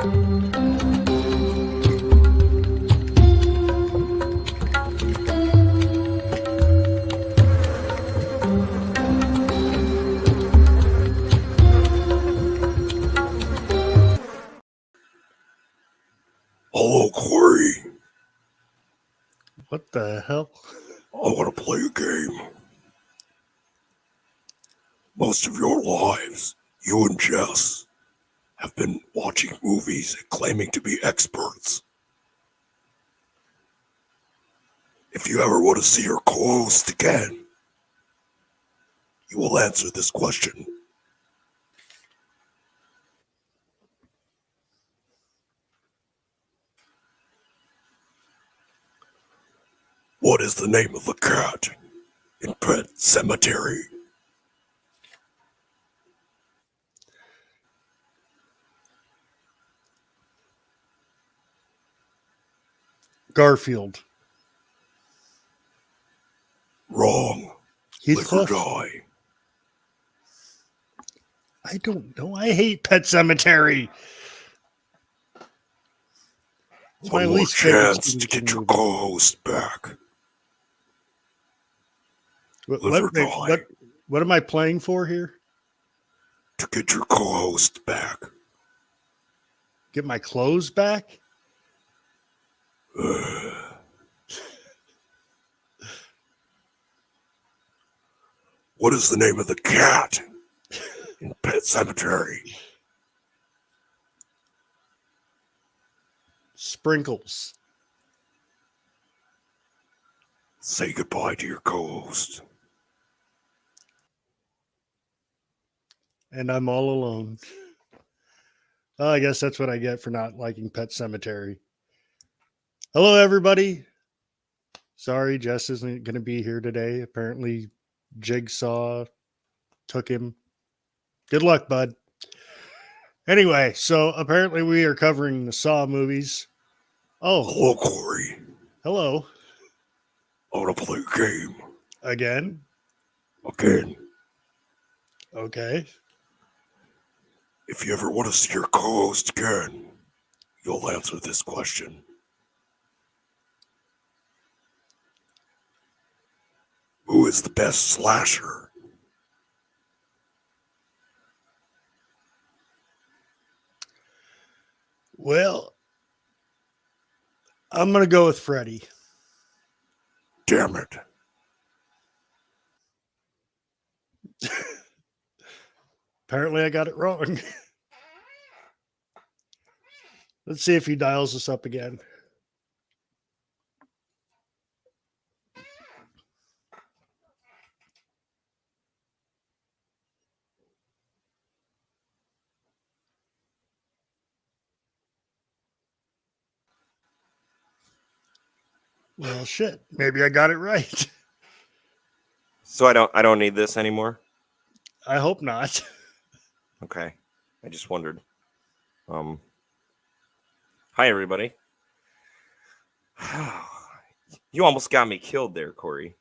Hello, Kory. What the hell? I want to play a game. Most of your lives, you and Jess have been watching movies and claiming to be experts. If you ever want to see your co-host again, you will answer this question. What is the name of the cat in Pet Cemetery? Garfield. Wrong. Heathcliff? Live or die. I don't know. I hate Pet Cemetery. It's One my more least favorite chance to Stephen get King your movie. co-host back. Live or die. What am I playing for here? To get your co-host back. Get my clothes back? What is the name of the cat in Pet Cemetery? Sprinkles. Say goodbye to your co-host. And I'm all alone. Oh, I guess that's what I get for not liking Pet Cemetery. Hello, everybody. Sorry, Jess isn't going to be here today. Apparently, Jigsaw took him. Good luck, bud. Anyway, so apparently we are covering the Saw movies. Oh, Hello, Kory. hello. I want to play a game. Again? Again. Okay. If you ever want to see your co-host again, you'll answer this question. Who is the best slasher? Well, I'm going to go with Freddy. Damn it. Apparently I got it wrong. Let's see if he dials us up again. Well, shit. Maybe I got it right. So I don't need this anymore? I hope not. Okay. I just wondered. Hi everybody. You almost got me killed there, Kory.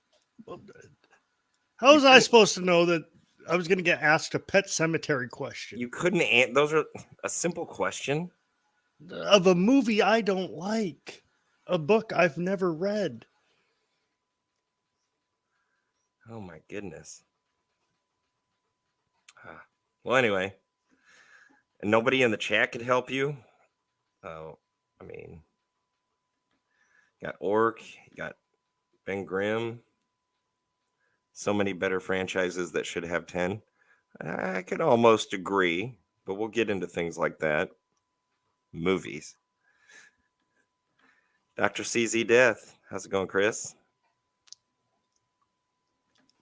How was I supposed to know that I was going to get asked a Pet Cemetery question? You couldn't answer. Those are a simple question. Of a movie I don't like. A book I've never read. Oh my goodness. Well, anyway. And nobody in the chat could help you? Oh, I mean, you got Orc, you got Ben Grimm. So many better franchises that should have 10. I could almost agree, but we'll get into things like that. Movies. Dr. CZ Death. How's it going, Chris?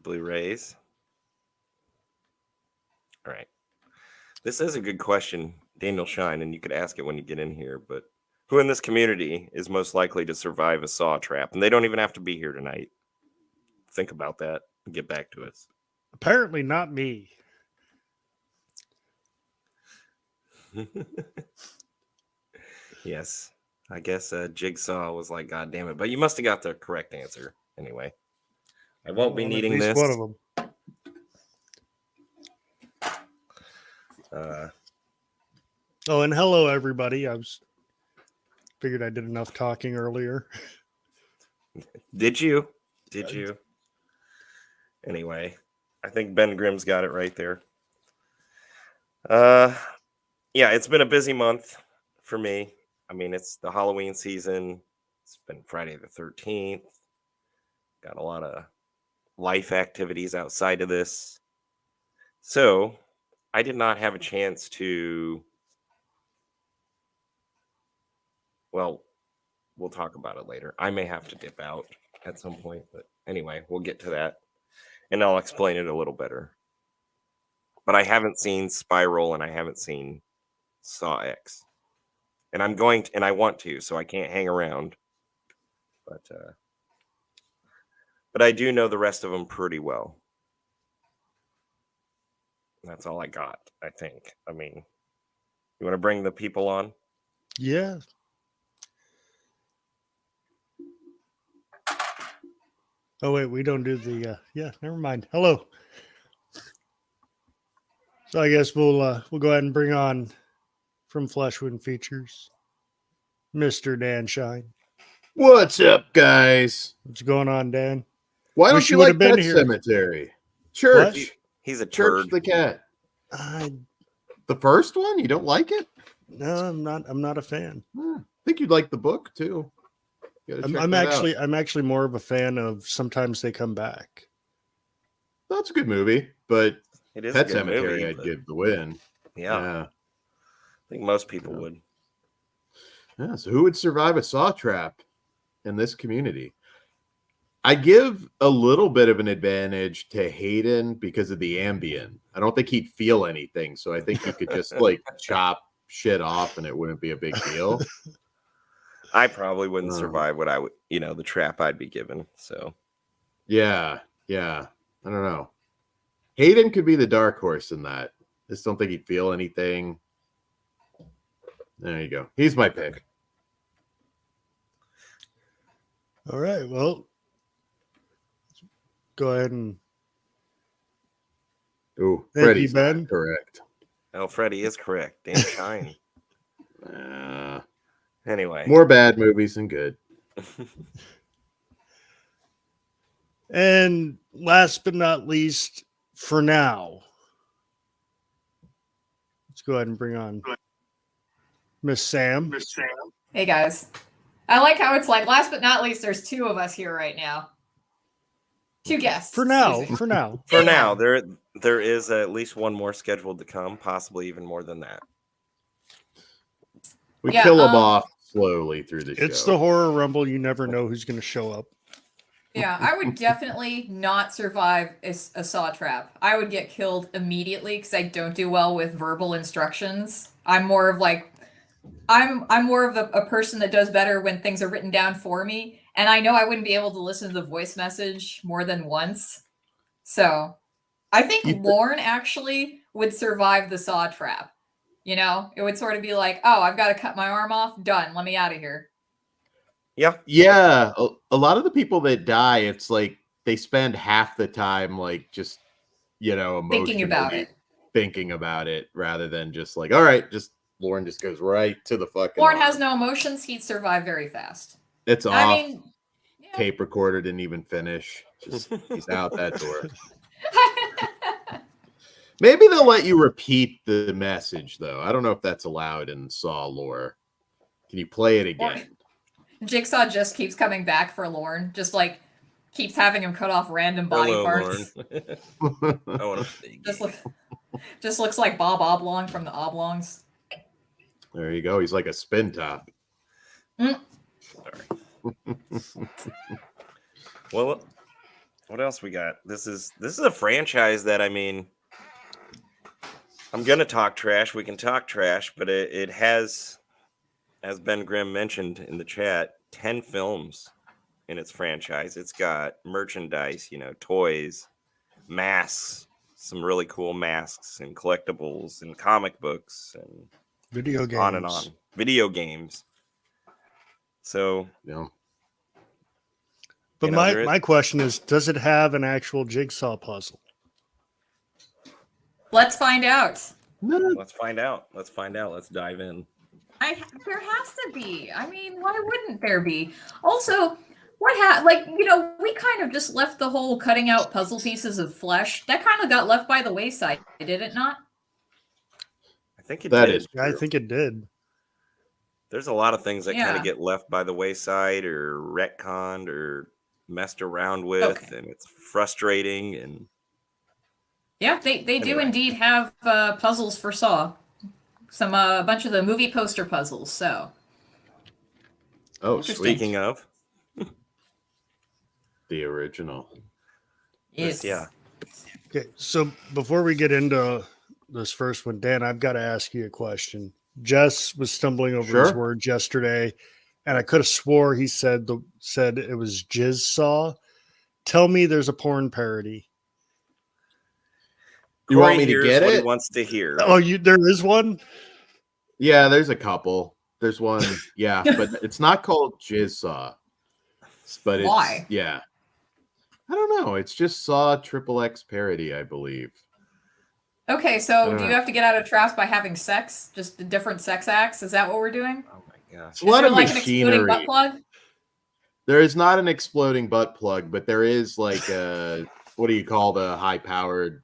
Blu-rays. All right. This is a good question, Daniel Schein, and you could ask it when you get in here, but who in this community is most likely to survive a saw trap? And they don't even have to be here tonight. Think about that and get back to us. Apparently not me. Yes. I guess Jigsaw was like, God damn it. But you must have got the correct answer anyway. I won't be needing at least this. One of them. Oh, and hello everybody. Figured I did enough talking earlier. Did you? Did you? Anyway, I think Ben Grimm's got it right there. Yeah, it's been a busy month for me. I mean, it's the Halloween season. It's been Friday the 13th. Got a lot of life activities outside of this. So I did not have a chance to, well, we'll talk about it later. I may have to dip out at some point, but anyway, we'll get to that and I'll explain it a little better. But I haven't seen Spiral and I haven't seen Saw X. And I'm going to, and I want to, so I can't hang around. But I do know the rest of them pretty well. That's all I got, I think. I mean, you want to bring the people on? Yeah. Oh wait, we don't do the. Yeah, never mind. Hello. So I guess we'll go ahead and bring on from Fleshwood Features, Mr. Dan Schein. What's up, guys? What's going on, Dan? Why Wish don't you you would've like been Pet here. Cemetery? Church. What? He's a Church turd. the cat. I The first one? You don't like it? no, I'm not. I'm not a fan. I think you'd like the book too. I'm actually more of a fan of Sometimes They Come Back. That's a good movie, but It is a Pet good Cemetery movie, I'd but give the win. yeah, I think most people Yeah. would. Yeah. So who would survive a saw trap in this community? I give a little bit of an advantage to Hayden because of the Ambien. I don't think he'd feel anything, so I think he could just like chop shit off and it wouldn't be a big deal. I probably wouldn't survive what I would, the trap I'd be given. So Yeah. I don't know. Hayden could be the dark horse in that. I just don't think he'd feel anything. There you go. He's my pick. All right. Well, go ahead and Ooh, Thank Freddie's you, Ben. not correct. oh, Freddie is correct. Dan Schein. Anyway, More bad movies than good. And last but not least, for now, let's go ahead and bring on Miss Sam. Hey guys. I like how it's like last but not least there's two of us here right now. Two guests. For now, excuse me. for now. for now, there is at least one more scheduled to come, possibly even more than that. We Yeah, kill them off slowly through the show. It's the horror rumble. You never know who's going to show up. Yeah, I would definitely not survive a saw trap. I would get killed immediately because I don't do well with verbal instructions. I'm more of like I'm more of a person that does better when things are written down for me, and I know I wouldn't be able to listen to the voice message more than once. So, I think Lorne actually would survive the saw trap. It would sort of be like, "Oh, I've got to cut my arm off. Done. Let me out of here." Yeah. A lot of the people that die, it's like they spend half the time like just Thinking about it. thinking about it rather than just like, all right, just Lorne just goes right to the fucking Lorne arm. has no emotions. He'd survive very fast. It's off. I mean, yeah. Tape recorder didn't even finish. Just he's out that door. Maybe they'll let you repeat the message though. I don't know if that's allowed in Saw lore. Can you play it again? Jigsaw just keeps coming back for Lorne, just like keeps having him cut off random body Hello, parts. Lorne. I want to play a game. Just looks like Bob Oblong from the Oblongs. There you go. He's like a spin top. Well, what else we got? This is a franchise that, I mean, I'm gonna talk trash. We can talk trash, but it has, as Ben Grimm mentioned in the chat, 10 films in its franchise. It's got merchandise, toys, masks, some really cool masks and collectibles and comic books and Video games. on and on. Video games. So, Yeah. But my question is, does it have an actual jigsaw puzzle? Let's find out. No. Let's find out. Let's find out. Let's dive in. There has to be. I mean, why wouldn't there be? Also, we kind of just left the whole cutting out puzzle pieces of flesh. That kind of got left by the wayside, did it not? I think it That did. is Yeah, I true. think it did. There's a lot of things that kind Yeah. of get left by the wayside or retconned or messed around with, Okay. and it's frustrating. And Yeah, they do Anyway. indeed have puzzles for Saw. Some a bunch of the movie poster puzzles. So Oh, Interesting. sweet. speaking of, The original. this, yeah. Okay, so before we get into this first one, Dan, I've got to ask you a question. Jess was stumbling over his Sure. words yesterday, and I could have swore he said it was Jizz Saw. Tell me there's a porn parody. You want Kory me to hears get what he it? wants to hear. Oh, there is one? Yeah, there's a couple. There's one, yeah, but it's not called Jizsaw. But it's Why? yeah. I don't know. It's just Saw XXX parody, I believe. Okay, so do you have to get out of traps by having sex? Just the different sex acts? Is that what we're doing? Oh my gosh. It's a lot there of like an exploding butt machinery. plug? There is not an exploding butt plug, but there is like a what do you call the high-powered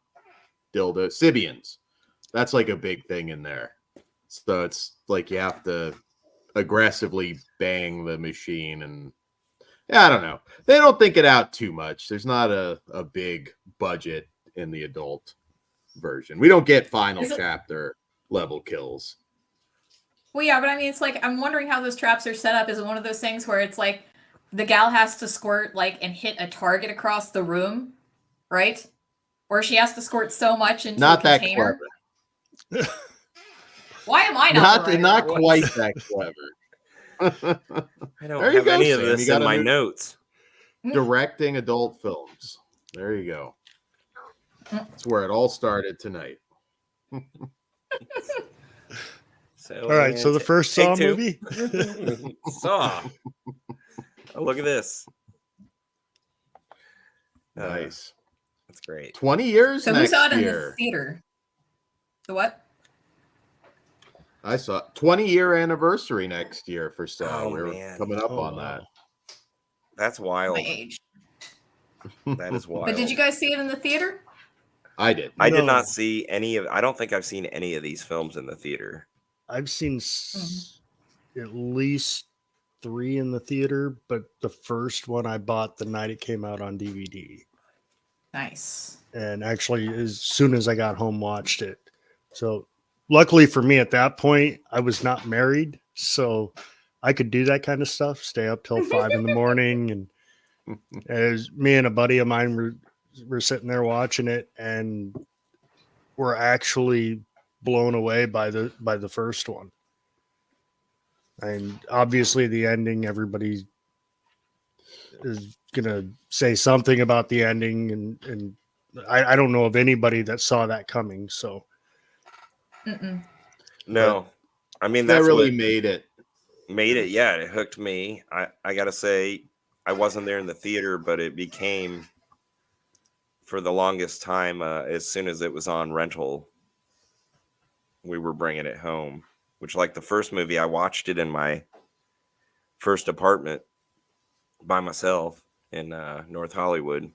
dildo? Sibians. That's like a big thing in there. So it's like you have to aggressively bang the machine, and yeah, I don't know. They don't think it out too much. There's not a big budget in the adult version. We don't get final Is it- chapter level kills. Well, yeah, but I mean, it's like I'm wondering how those traps are set up. Is it one of those things where it's like the gal has to squirt and hit a target across the room, right? Or she has to squirt so much into Not a that container? clever. Why am I not the right Not one? quite that clever. I don't There you have go, any of Sam. this You got in a my new- notes. Directing adult films. There you go. That's where it all started tonight. So, All right, so the first Saw take two. movie? Saw. Oh, look at this. Nice. That's great. 20 years So who next saw it in the year. theater? The what? I saw 20-year anniversary next year for Saw. Oh, We're man. coming up Oh, on wow. that. That's wild. My age. That is wild. But did you guys see it in the theater? I did. I did No. not see any of. I don't think I've seen any of these films in the theater. I've seen at least 3 in the theater, but the first one I bought the night it came out on DVD. Nice. And actually, as soon as I got home, watched it. So luckily for me at that point, I was not married, so I could do that kind of stuff, stay up till 5 in the morning. And as me and a buddy of mine were sitting there watching it, and we're actually blown away by the first one. And obviously the ending, everybody is gonna say something about the ending, and I don't know of anybody that saw that coming. So Mm-mm. No, I mean That that's really what made it. made it. Yeah, it hooked me. I gotta say, I wasn't there in the theater, but it became for the longest time. As soon as it was on rental, we were bringing it home. Which, like the first movie, I watched it in my first apartment by myself in North Hollywood.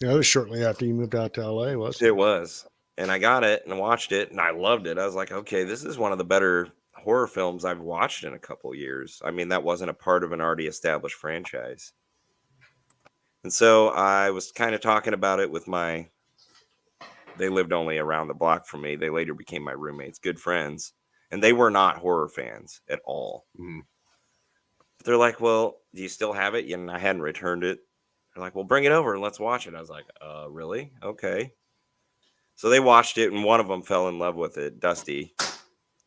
yeah, it was shortly after you moved out to LA, was It was. And I got it and watched it and I loved it. I was like, okay, this is one of the better horror films I've watched in a couple years. I mean, that wasn't a part of an already established franchise. And so I was kind of talking about it with they lived only around the block from me. They later became my roommates, good friends. And they were not horror fans at all. Mhm. They're like, well, do you still have it? And I hadn't returned it. They're like, well, bring it over and let's watch it. I was like, really? Okay. So they watched it, and one of them fell in love with it. Dusty.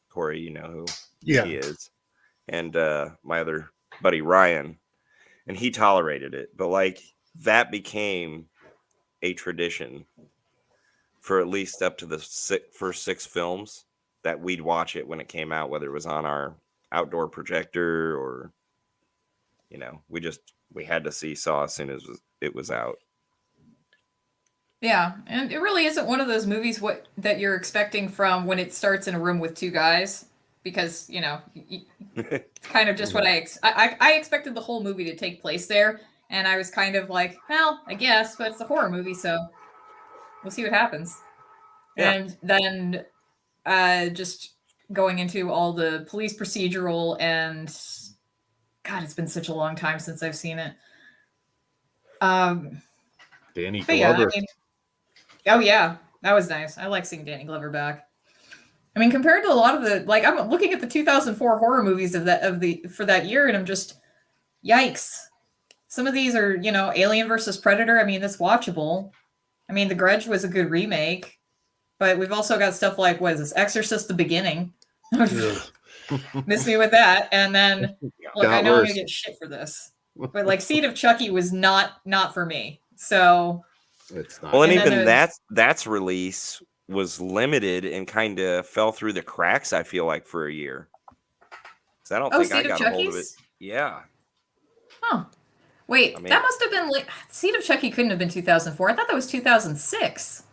Kory, you know who Yeah. he is. And my other buddy, Ryan. And he tolerated it. But, that became a tradition for at least up to the first 6 films that we'd watch it when it came out, whether it was on our outdoor projector or, we had to see Saw as soon as it was out. Yeah, and it really isn't one of those movies that you're expecting from when it starts in a room with two guys, because it's kind of just what I expected the whole movie to take place there, and I was kind of like, well, I guess, but it's a horror movie, so we'll see what happens. Yeah. And then just going into all the police procedural and God, it's been such a long time since I've seen it. Danny But yeah, I Glover. mean, oh yeah, that was nice. I like seeing Danny Glover back. I mean, compared to a lot of the I'm looking at the 2004 horror movies for that year, and I'm just yikes. Some of these are, Alien versus Predator. I mean, that's watchable. I mean, The Grudge was a good remake, but we've also got stuff like, what is this, Exorcist: The Beginning. Miss me with that. And then, look, I know I'm gonna get shit for this, but like Seed of Chucky was not for me. So it's not. Well, and even that's release was limited and kind of fell through the cracks, I feel like, for a year. So I don't think I got a hold of it. Yeah. Oh, wait, that must have been Seed of Chucky couldn't have been 2004. I thought that was 2006.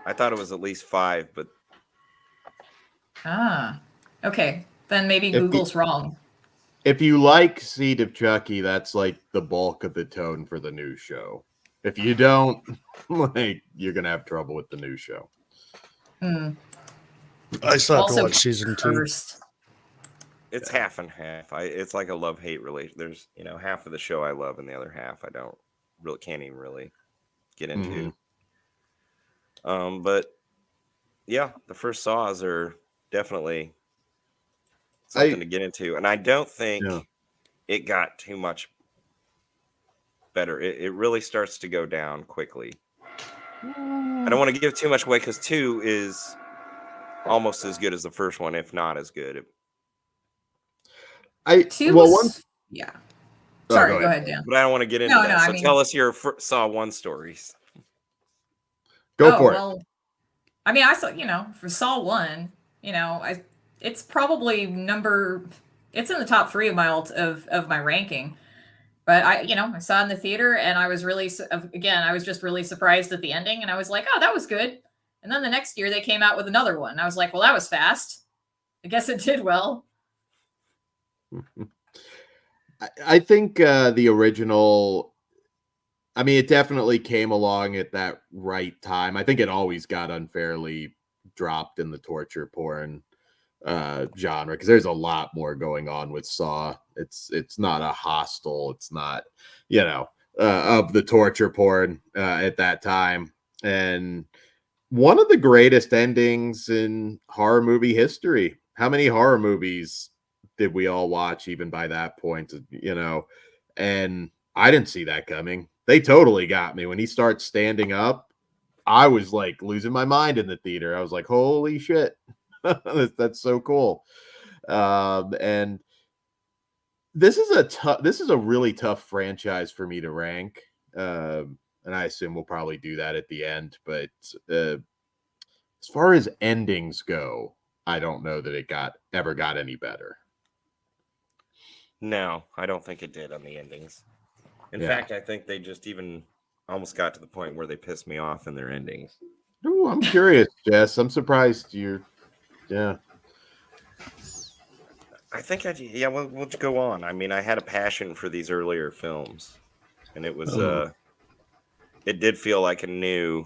I thought it was at least 5, but okay. Then maybe Google's wrong. If you like Seed of Chucky, that's like the bulk of the tone for the new show. If you don't, you're gonna have trouble with the new show. I still have to watch season 2. It's half and half. It's like a love-hate relation. There's half of the show I love, and the other half I can't even really get into. But yeah, the first Saws are definitely something to get into, and I don't think it got too much better. It really starts to go down quickly. I don't want to give too much away because 2 is almost as good as the first one, if not as good. Sorry, go ahead, Dan. But I don't want to get into that. So tell us your Saw 1 stories. Go for it. Well, I mean, I saw, for Saw 1, it's probably it's in the top 3 of my ranking. But I saw it in the theater, and I was just really surprised at the ending, and I was like, oh, that was good. And then the next year they came out with another one. I was like, well, that was fast. I guess it did well. I think the original, I mean, it definitely came along at that right time. I think it always got unfairly dropped in the torture porn genre because there's a lot more going on with Saw. It's not a Hostel. It's not, of the torture porn at that time. And one of the greatest endings in horror movie history. How many horror movies did we all watch even by that point? And I didn't see that coming. They totally got me. When he starts standing up, I was like losing my mind in the theater. I was like, holy shit. That's so cool. And this is a really tough franchise for me to rank. And I assume we'll probably do that at the end. But as far as endings go, I don't know that it ever got any better. No, I don't think it did on the endings. In fact, I think they just even almost got to the point where they pissed me off in their endings. Oh, I'm curious, Jess. I'm surprised you're. Yeah. I think we'll go on. I mean, I had a passion for these earlier films, and it was it did feel like a new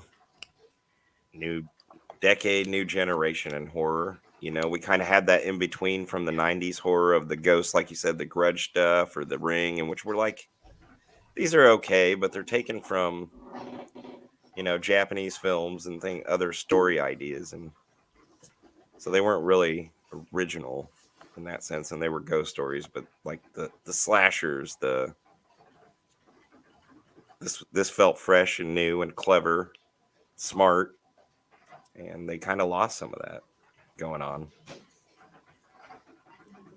decade, new generation in horror. We kind of had that in between from the 90s horror of the ghosts, like you said, the Grudge stuff or the Ring, in which we're like, these are okay, but they're taken from, Japanese films and other story ideas. And so they weren't really original in that sense. And they were ghost stories, but like the slashers, this felt fresh and new and clever, smart. And they kind of lost some of that going on.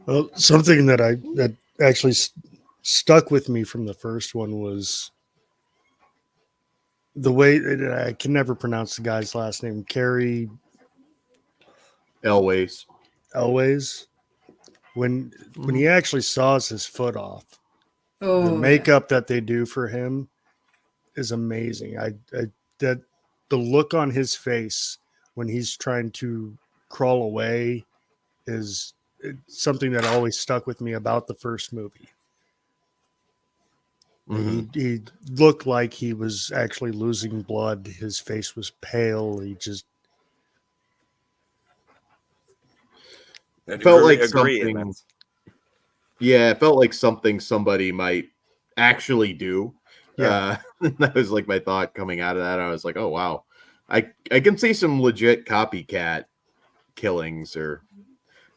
Well, something that actually stuck with me from the first one was the way I can never pronounce the guy's last name. Kory Elwes. When he actually saws his foot off, the makeup that they do for him is amazing. the look on his face when he's trying to crawl away is something that always stuck with me about the first movie. Mhm. He looked like he was actually losing blood. His face was pale. He just Felt like agree, and something. that's Yeah, it felt like something somebody might actually do. Yeah. That was like my thought coming out of that. I was like, oh wow, I can see some legit copycat killings, or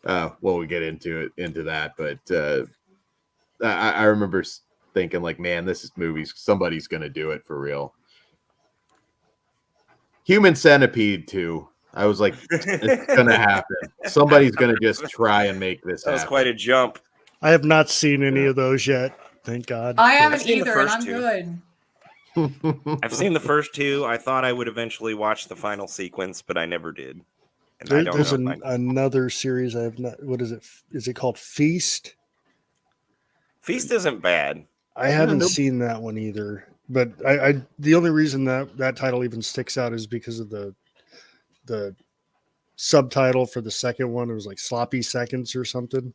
well, we get into that, but I remember thinking like, man, this is movies. Somebody's gonna do it for real. Human Centipede 2. I was like, it's gonna happen. Somebody's gonna just try and make this that was happen. quite a jump. I have not seen any Yeah. of those yet. Thank God. I haven't seen the either, and first I'm two. good. I've seen the first two. I thought I would eventually watch the final sequence, but I never did. And I There, don't there's know if I... another series I have not. What is it? Is it called Feast? Feast isn't bad. I haven't nope. seen that one either. But I the only reason that title even sticks out is because of the subtitle for the second one. It was like Sloppy Seconds or something.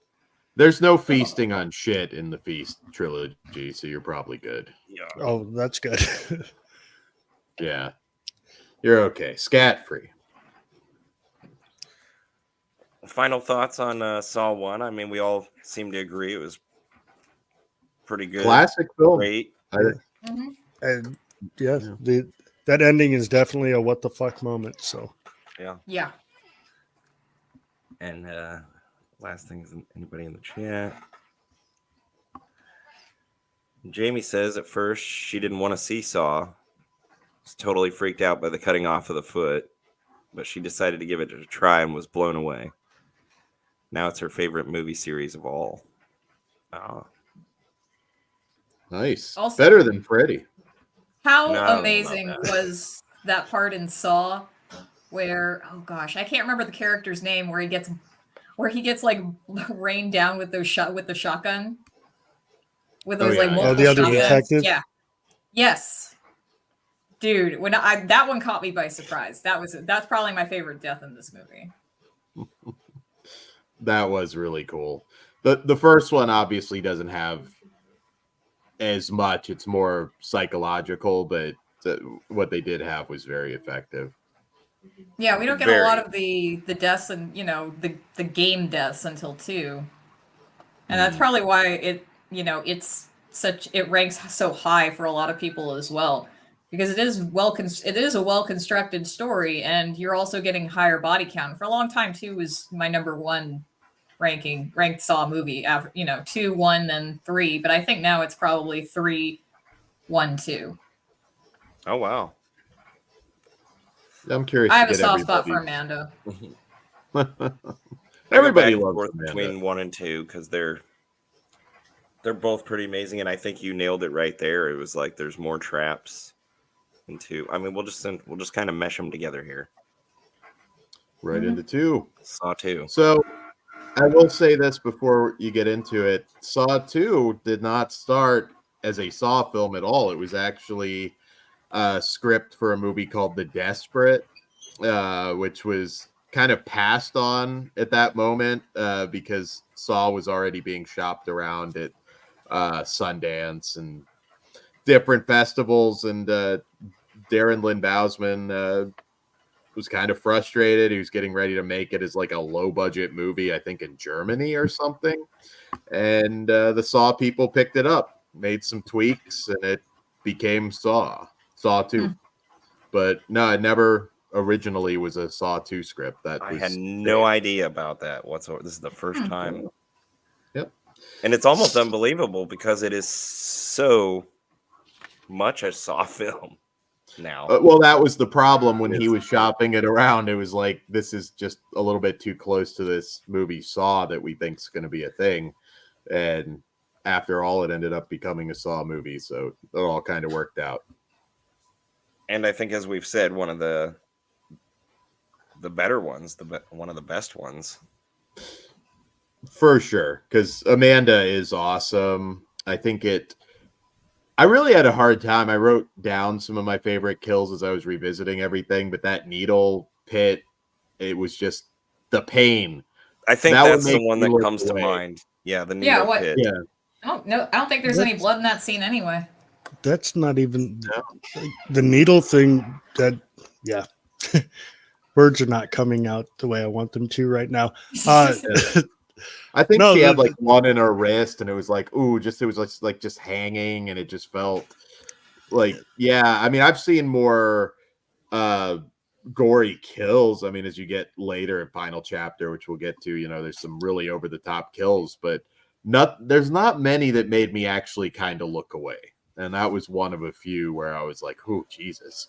There's no feasting on shit in the Feast trilogy, so you're probably good. Yeah. Oh, that's good. Yeah. You're okay. Scat free. Final thoughts on Saw 1. I mean, we all seem to agree it was pretty good. Classic film. Great. Mhm. And yeah, that ending is definitely a what the fuck moment. So Yeah. And last thing is anybody in the chat. Jamie says at first she didn't want to see Saw. Was totally freaked out by the cutting off of the foot, but she decided to give it a try and was blown away. Now it's her favorite movie series of all. Nice. Also- Better than Freddy. How No, I don't know amazing about that. was that part in Saw where, oh gosh, I can't remember the character's name, where he gets like rained down with the shotgun. With those like yeah. multiple the other shotguns. detective? Yeah. Yes. Dude, when that one caught me by surprise. That's probably my favorite death in this movie. That was really cool. The first one obviously doesn't have as much. It's more psychological, but what they did have was very effective. Yeah, we don't get a lot of the deaths and the game deaths until 2. And that's probably why it ranks so high for a lot of people as well, because it is a well constructed story, and you're also getting higher body count. For a long time, 2 was my number 1 ranked Saw movie. 2, 1, then 3, but I think now it's probably 3, 1, 2. Oh wow. I'm curious. I have to a get soft spot for everybody's- Amanda. Everybody I go back and loves forth Amanda. between 1 and 2 because they're both pretty amazing, and I think you nailed it right there. It was like there's more traps in 2. I mean, we'll just kind of mesh them together here. Right into 2. Saw 2. So I will say this before you get into it. Saw 2 did not start as a Saw film at all. It was actually a script for a movie called The Desperate, which was kind of passed on at that moment because Saw was already being shopped around at Sundance and different festivals. And Darren Lynn Bousman was kind of frustrated. He was getting ready to make it as like a low budget movie, I think in Germany or something. And the Saw people picked it up, made some tweaks, and it became Saw 2. But no, it never originally was a Saw 2 script. I had no idea about that whatsoever. This is the first time. Yep. And it's almost unbelievable because it is so much a Saw film now. Well, that was the problem when he was shopping it around. It was like, this is just a little bit too close to this movie Saw that we think is going to be a thing. And after all, it ended up becoming a Saw movie. So it all kind of worked out. And I think, as we've said, one of the better ones, one of the best ones. For sure. Because Amanda is awesome. I think I really had a hard time. I wrote down some of my favorite kills as I was revisiting everything, but that needle pit, it was just the pain. I think That would that's the make one me that look comes to away. mind. Yeah, the Yeah, needle what- pit. Yeah. I don't think there's any That's- blood in that scene anyway. That's not even No. the needle thing. That yeah, words are not coming out the way I want them to right now. I think No, she had the- like one in her wrist, and it was like, ooh, it was like just hanging, and it just felt like, yeah. I mean, I've seen more gory kills. I mean, as you get later in final chapter, which we'll get to, there's some really over the top kills, but there's not many that made me actually kind of look away. And that was one of a few where I was like, oh, Jesus.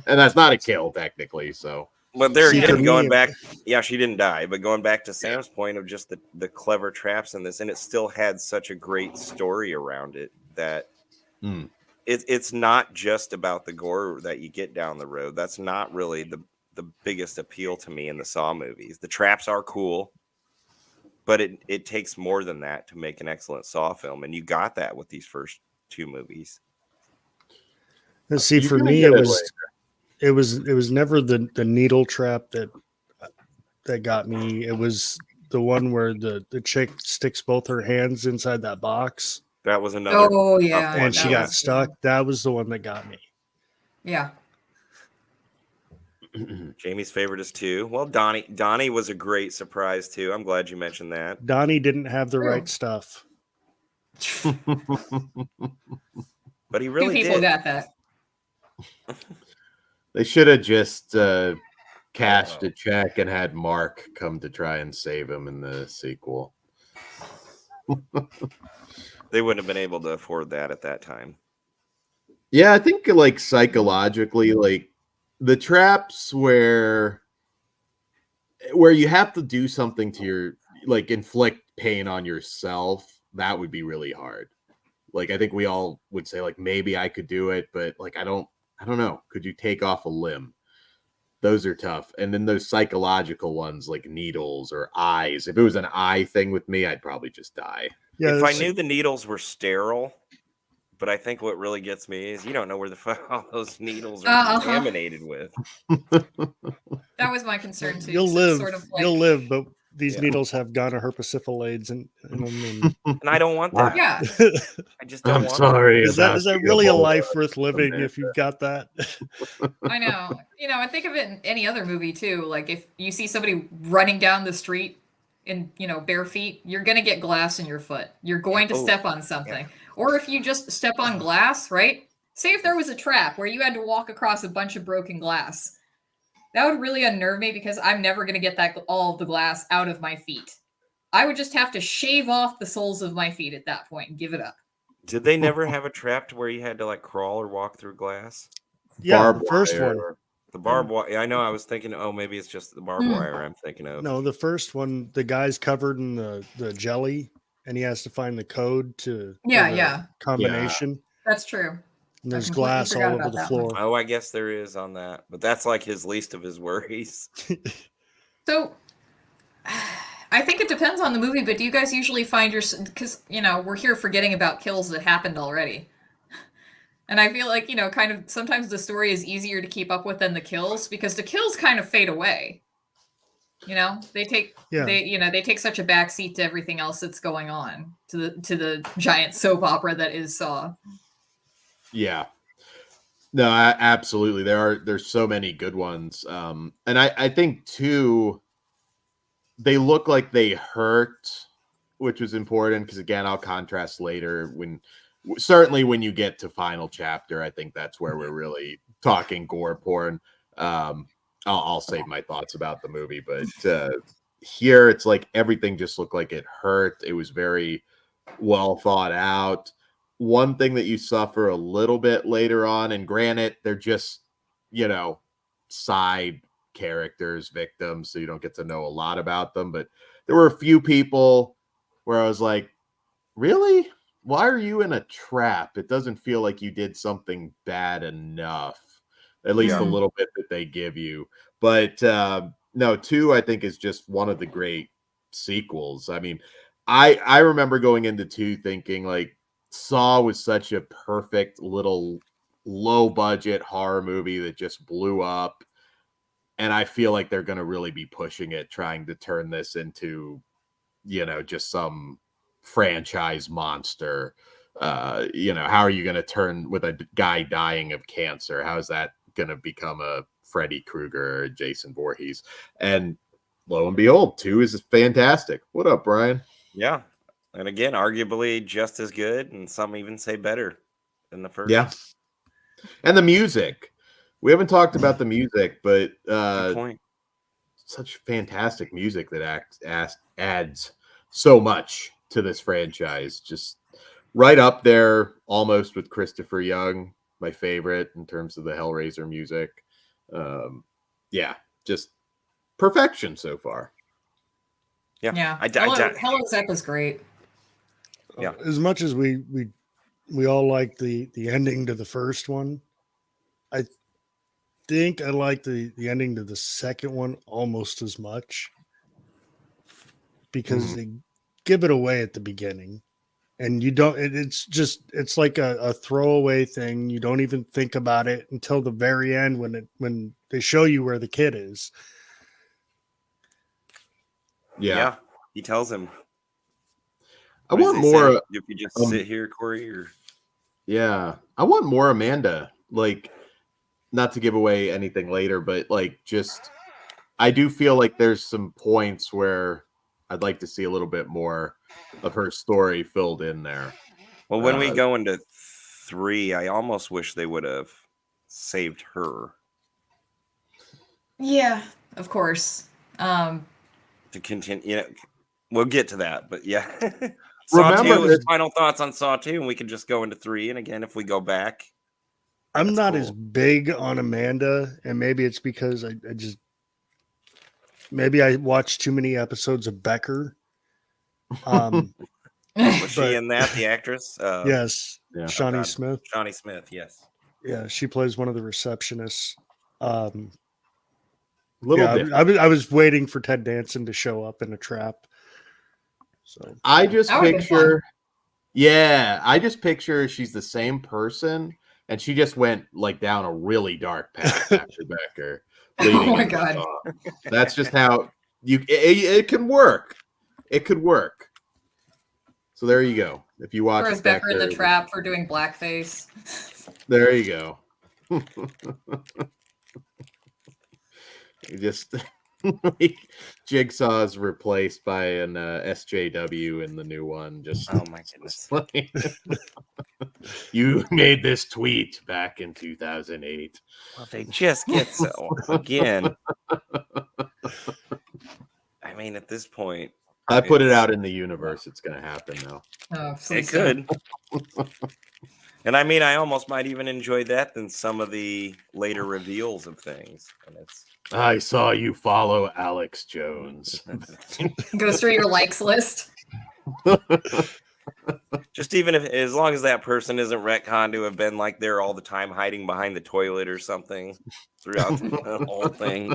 And that's not a kill technically. So, But there See, again, for going me- back, yeah, she didn't die. But going back to Sam's point of just the clever traps in this, and it still had such a great story around it that Hmm. it's not just about the gore that you get down the road. That's not really the biggest appeal to me in the Saw movies. The traps are cool, but it takes more than that to make an excellent Saw film, and you got that with these first two movies. And see, You're for gonna me, get it it was never the needle trap that got me. It was the one where the chick sticks both her hands inside that box That was another. Oh yeah, and she that got was- stuck. That was the one that got me. Yeah. Jamie's favorite is 2. Well, Donnie was a great surprise too. I'm glad you mentioned that. Donnie didn't have the True. right stuff. But he Two really people did. got that. They should have just cashed a check and had Mark come to try and save him in the sequel. They wouldn't have been able to afford that at that time. Yeah, I think like psychologically, like the traps where you have to do something to your, like, inflict pain on yourself, that would be really hard. Like, I think we all would say, like, maybe I could do it, but like I don't know. Could you take off a limb? Those are tough. And then those psychological ones like needles or eyes. If it was an eye thing with me, I'd probably just die. Yeah, If I it's- knew the needles were sterile, but I think what really gets me is you don't know where the fuck all those needles are Uh-huh. contaminated with. That was my concern too. you'll so live, Sort of like, you'll live, but these Yeah. needles have gonorrhea herpessyphilades in them. And I don't want that. Yeah. I just don't I'm want sorry. Is that about really a you. life worth living if you've got that? I know. I think of it in any other movie too. Like if you see somebody running down the street in, bare feet, you're going to get glass in your foot. You're going to Oh, step on something. Or if you just step on glass, right? Say if there was a trap where you had to walk across a bunch of broken glass. That would really unnerve me because I'm never going to get all of the glass out of my feet. I would just have to shave off the soles of my feet at that point and give it up. Did they never have a trap to where you had to like crawl or walk through glass? Yeah, Barbed the first wire. one. The barbed wire. I know. I was thinking, oh, maybe it's just the barbed wire I'm thinking of. No, the first one, the guy's covered in the jelly, and he has to find the code to Yeah, for the yeah. combination. That's true. And there's completely glass forgot all over about the that floor. one. Oh, I guess there is on that, but that's like his least of his worries. So, I think it depends on the movie, but do you guys usually find because, we're here forgetting about kills that happened already. And I feel like, kind of sometimes the story is easier to keep up with than the kills because the kills kind of fade away. They take they take such a backseat to everything else that's going on, to the giant soap opera that is Saw. Yeah. No, absolutely. There's so many good ones. And I think too, they look like they hurt, which was important because, again, I'll contrast later certainly when you get to final chapter. I think that's where we're really talking gore porn. I'll save my thoughts about the movie, but here it's like everything just looked like it hurt. It was very well thought out. One thing that you suffer a little bit later on, and granted, they're just, side characters, victims, so you don't get to know a lot about them, but there were a few people where I was like, really? Why are you in a trap? It doesn't feel like you did something bad enough, at least Yeah. a little bit that they give you. But no, 2, I think, is just one of the great sequels. I mean, I remember going into 2 thinking, like, Saw was such a perfect little low budget horror movie that just blew up. And I feel like they're going to really be pushing it, trying to turn this into, just some franchise monster. How are you going to turn with a guy dying of cancer? How is that going to become a Freddy Krueger or Jason Voorhees? And lo and behold, 2 is fantastic. What up, Brian? Yeah. And again, arguably just as good, and some even say better than the first. Yeah. And the music. We haven't talked about the music, but Good point. such fantastic music that adds so much to this franchise. Just right up there, almost with Christopher Young, my favorite in terms of the Hellraiser music. Just perfection so far. Yeah. Hellraiser is great. Yeah. As much as we all like the ending to the first one, I think I like the ending to the second one almost as much, because they give it away at the beginning, and you don't. It's like a throwaway thing. You don't even think about it until the very end when they show you where the kid is. Yeah. He tells him. I What does want he more. say? If you just sit here, Kory, or Yeah, I want more Amanda. Like, not to give away anything later, but I do feel like there's some points where I'd like to see a little bit more of her story filled in there. Well, when we go into 3, I almost wish they would have saved her. Yeah, of course. To continue, we'll get to that, but yeah. Saw 2, final thoughts on Saw 2, and we can just go into 3. And again, if we go back, I'm not as big on Amanda, and maybe it's because maybe I watched too many episodes of Becker. Was she in that, the actress? Yes, Yeah. Shawnee Smith. Shawnee Smith, yes. Yeah, she plays one of the receptionists. Different. I was waiting for Ted Danson to show up in a trap. So I just picture she's the same person, and she just went like down a really dark path after Becker. Oh my god. That's just how it can work. It could work. So there you go. If you watch Throws Becker in the trap for doing blackface. There you go. Just like Jigsaw's replaced by an SJW in the new one. Just oh my goodness! You made this tweet back in 2008. Well, they just get so again. I mean, at this point, I put it out in the universe. It's going to happen now. Oh, it could. And I mean, I almost might even enjoy that than some of the later reveals of things. And I saw you follow Alex Jones. Goes through your likes list. Just even if, as long as that person isn't retconned to have been like there all the time, hiding behind the toilet or something throughout the whole thing.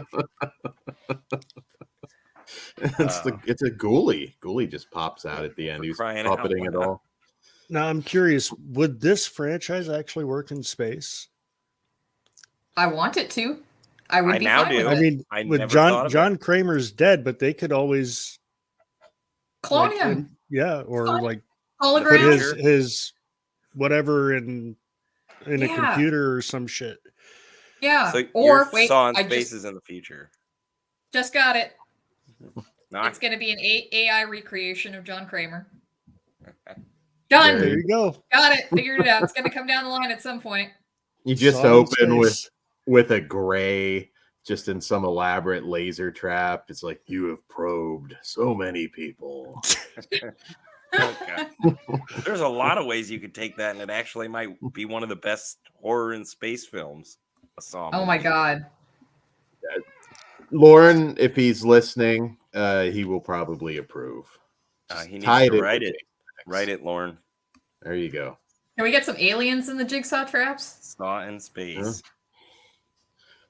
It's a ghoulie. Ghoulie just pops out at the end. He's puppeting it all. Now I'm curious, would this franchise actually work in space? I want it to. I would be fine with it. I mean, with John Kramer's dead, but they could always clone him. Yeah, or like put his whatever in a computer or some shit. Yeah. So or wait, Saw in Space is in the future. Just got it. No. It's going to be an AI recreation of John Kramer. Done. There you go. Got it. Figured it out. It's going to come down the line at some point. You just open with a gray, just in some elaborate laser trap. It's like, you have probed so many people. Okay. There's a lot of ways you could take that, and it actually might be one of the best horror in space films. Oh my god. Lorne, if he's listening, he will probably approve. He needs to write it. Write it, Lorne. There you go. Can we get some aliens in the Jigsaw traps? Saw in Space.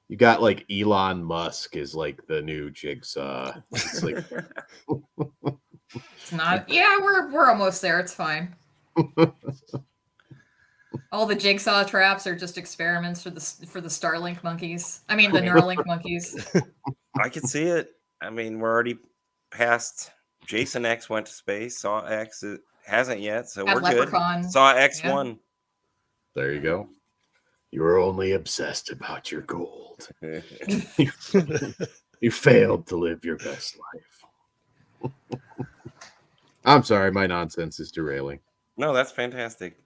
You got like Elon Musk is like the new Jigsaw. It's like it's not. Yeah, we're almost there. It's fine. All the jigsaw traps are just experiments for the Starlink monkeys. I mean, the Neuralink monkeys. I could see it. I mean, we're already past. Jason X went to space. Saw X hasn't yet, so Had we're Leprechaun. good. Saw X Yeah. won. There you go. You're only obsessed about your gold. You failed to live your best life. I'm sorry, my nonsense is derailing. No, that's fantastic.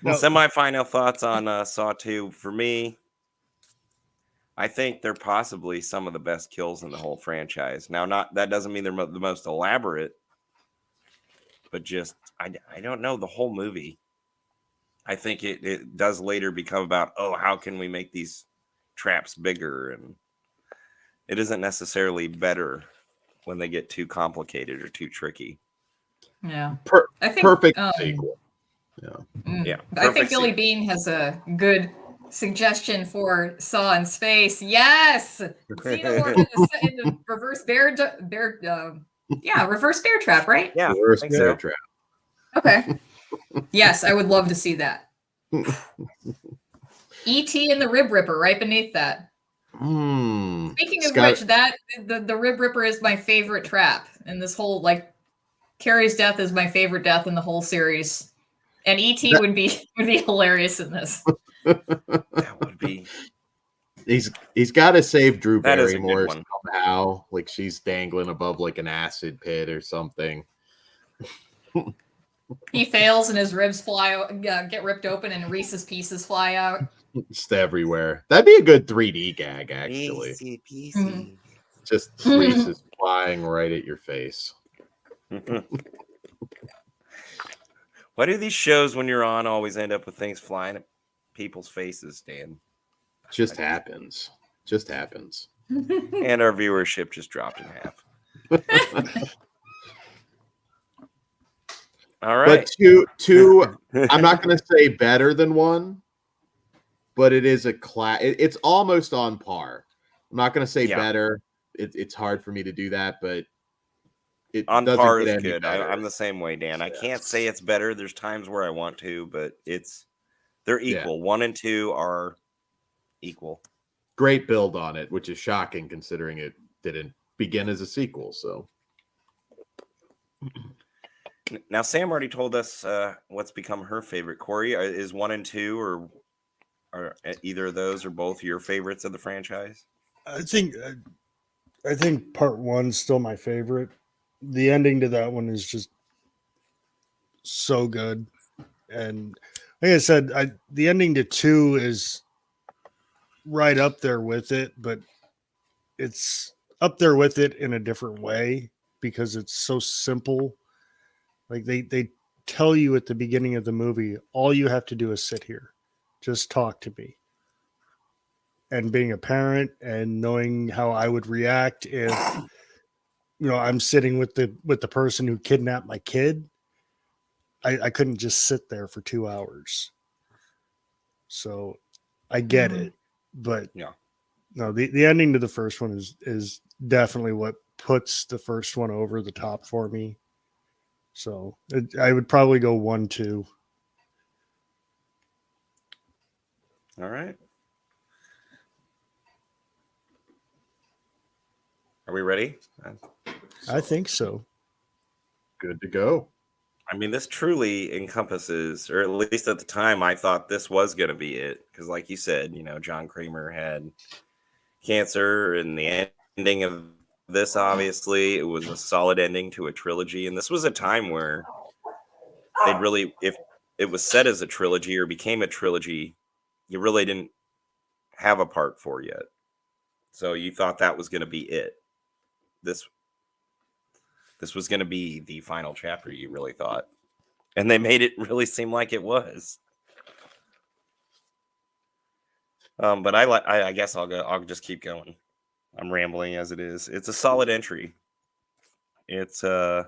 No. Semi-final thoughts on Saw 2. For me, I think they're possibly some of the best kills in the whole franchise. Now, that doesn't mean they're the most elaborate, but just I don't know, the whole movie. I think it does later become about, oh, how can we make these traps bigger, and it isn't necessarily better when they get too complicated or too tricky. Yeah. I think Perfect sequel. Yeah. I think Billy Bean has a good suggestion for Saw in space. Yes, Xenomorph in the reverse bear reverse bear trap, right? Yeah, Reverse think bear so. trap. Okay. Yes, I would love to see that. E.T. and the Rib Ripper right beneath that. Speaking of which, the Rib Ripper is my favorite trap in this whole, like, Carrie's death is my favorite death in the whole series. And E.T. would be hilarious in this. That would be. He's got to save Drew That is a Barrymore good one. somehow. Like she's dangling above like an acid pit or something. He fails and his ribs get ripped open and Reese's Pieces fly out. Just everywhere. That'd be a good 3D gag, actually. Easy peasy. Mhm. Just Reese's flying right at your face. Why do these shows, when you're on, always end up with things flying at people's faces, Dan? Just happens. Just happens. And our viewership just dropped in half. All right. But two I'm not going to say better than one, but it is a it's almost on par. I'm not going to say better. It's hard for me to do that, but it on doesn't par get is any good. better. I'm the same way, Dan. I can't say it's better. There's times where I want to, but they're equal. 1 and 2 are equal. Great build on it, which is shocking considering it didn't begin as a sequel. So now Sam already told us what's become her favorite. Kory, is 1 and 2 or are either of those or both your favorites of the franchise? I think part 1's still my favorite. The ending to that one is just so good, and like I said, the ending to 2 is right up there with it, but it's up there with it in a different way because it's so simple. Like they tell you at the beginning of the movie, all you have to do is sit here, just talk to me. And being a parent and knowing how I would react if I'm sitting with the person who kidnapped my kid, I couldn't just sit there for 2 hours. So I get it, but no, the ending to the first one is definitely what puts the first one over the top for me. So I would probably go 1, 2. All right. Are we ready? I think so. Good to go. I mean, this truly encompasses, or at least at the time, I thought this was going to be it. Because like you said, John Kramer had cancer, and the ending of this, obviously, it was a solid ending to a trilogy. And this was a time where they'd really, if it was set as a trilogy or became a trilogy, you really didn't have a part 4 yet. So you thought that was going to be it. This was going to be the final chapter, you really thought. And they made it really seem like it was. But I guess I'll just keep going. I'm rambling as it is. It's a solid entry. It's my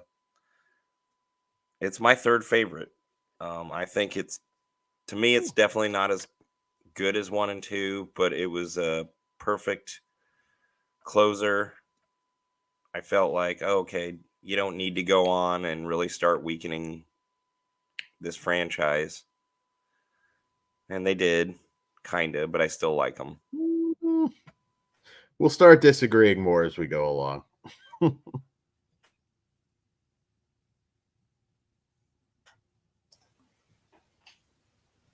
third favorite. I think to me, it's definitely not as good as 1 and 2, but it was a perfect closer. I felt like, okay, you don't need to go on and really start weakening this franchise. And they did, kind of, but I still like them. We'll start disagreeing more as we go along.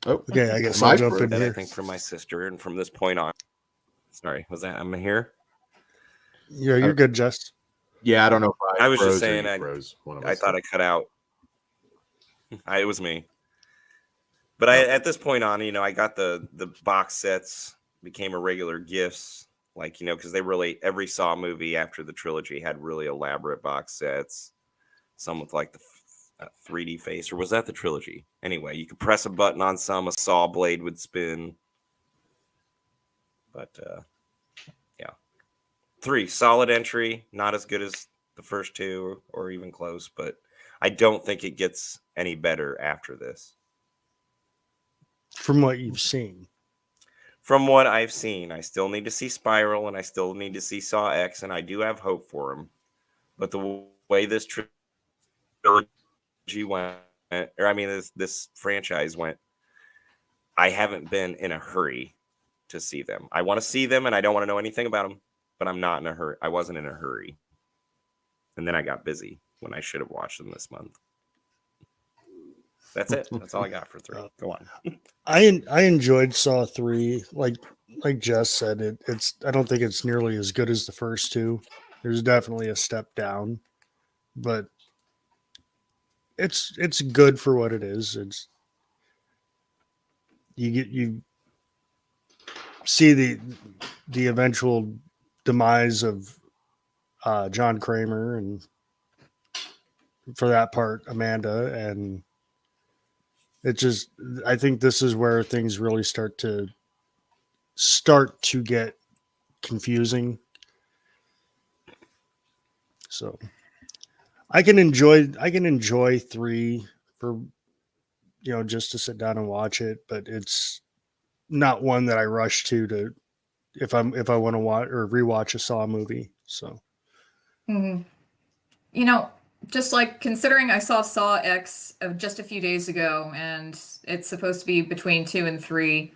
Oh, Okay, I guess am I'll I jump in frozen? That I here. think from my sister, and from this point on. Sorry, was that I'm here? Yeah, you're good, Jess. Yeah, I don't know if I was just froze or saying you I- froze. One of I us thought did. I cut out. It was me. But at this point on, I got the box sets, became a regular gifts, like, because they really, every Saw movie after the trilogy had really elaborate box sets. Some with like the 3D face, or was that the trilogy? Anyway, you could press a button on some, a saw blade would spin. But yeah, 3 solid entry, not as good as the first 2 or even close, but I don't think it gets any better after this. From what you've seen. From what I've seen, I still need to see Spiral, and I still need to see Saw X, and I do have hope for him. But the way this trilogy went, or I mean, this franchise went, I haven't been in a hurry to see them. I want to see them, and I don't want to know anything about them, but I'm not in a hurry. I wasn't in a hurry. And then I got busy when I should have watched them this month. That's it. That's all I got for 3. Go on. I enjoyed Saw 3. Like Jess said, it's I don't think it's nearly as good as the first 2. There's definitely a step down, but it's good for what it is. It's you see the eventual demise of John Kramer, and for that part Amanda, and it just, I think this is where things really start to get confusing. So I can enjoy 3 for, just to sit down and watch it, but it's not one that I rush to if I want to watch or rewatch a Saw movie. So Mhm. Just like considering I saw Saw X just a few days ago, and it's supposed to be between 2 and 3.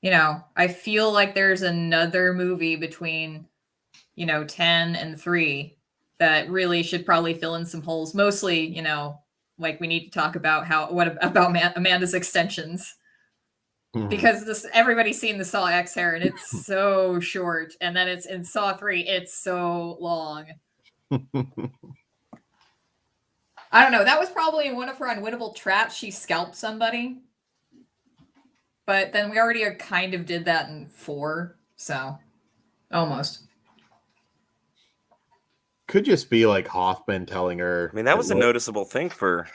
I feel like there's another movie between 10 and 3 that really should probably fill in some holes. Mostly, like we need to talk about about Amanda's extensions, because everybody's seen the Saw X hair, and it's so short, and then it's in Saw 3, it's so long. I don't know. That was probably in one of her unwinnable traps. She scalped somebody. But then we already kind of did that in 4. So, almost. Could just be like Hoffman telling her. I mean, that was a noticeable thing for...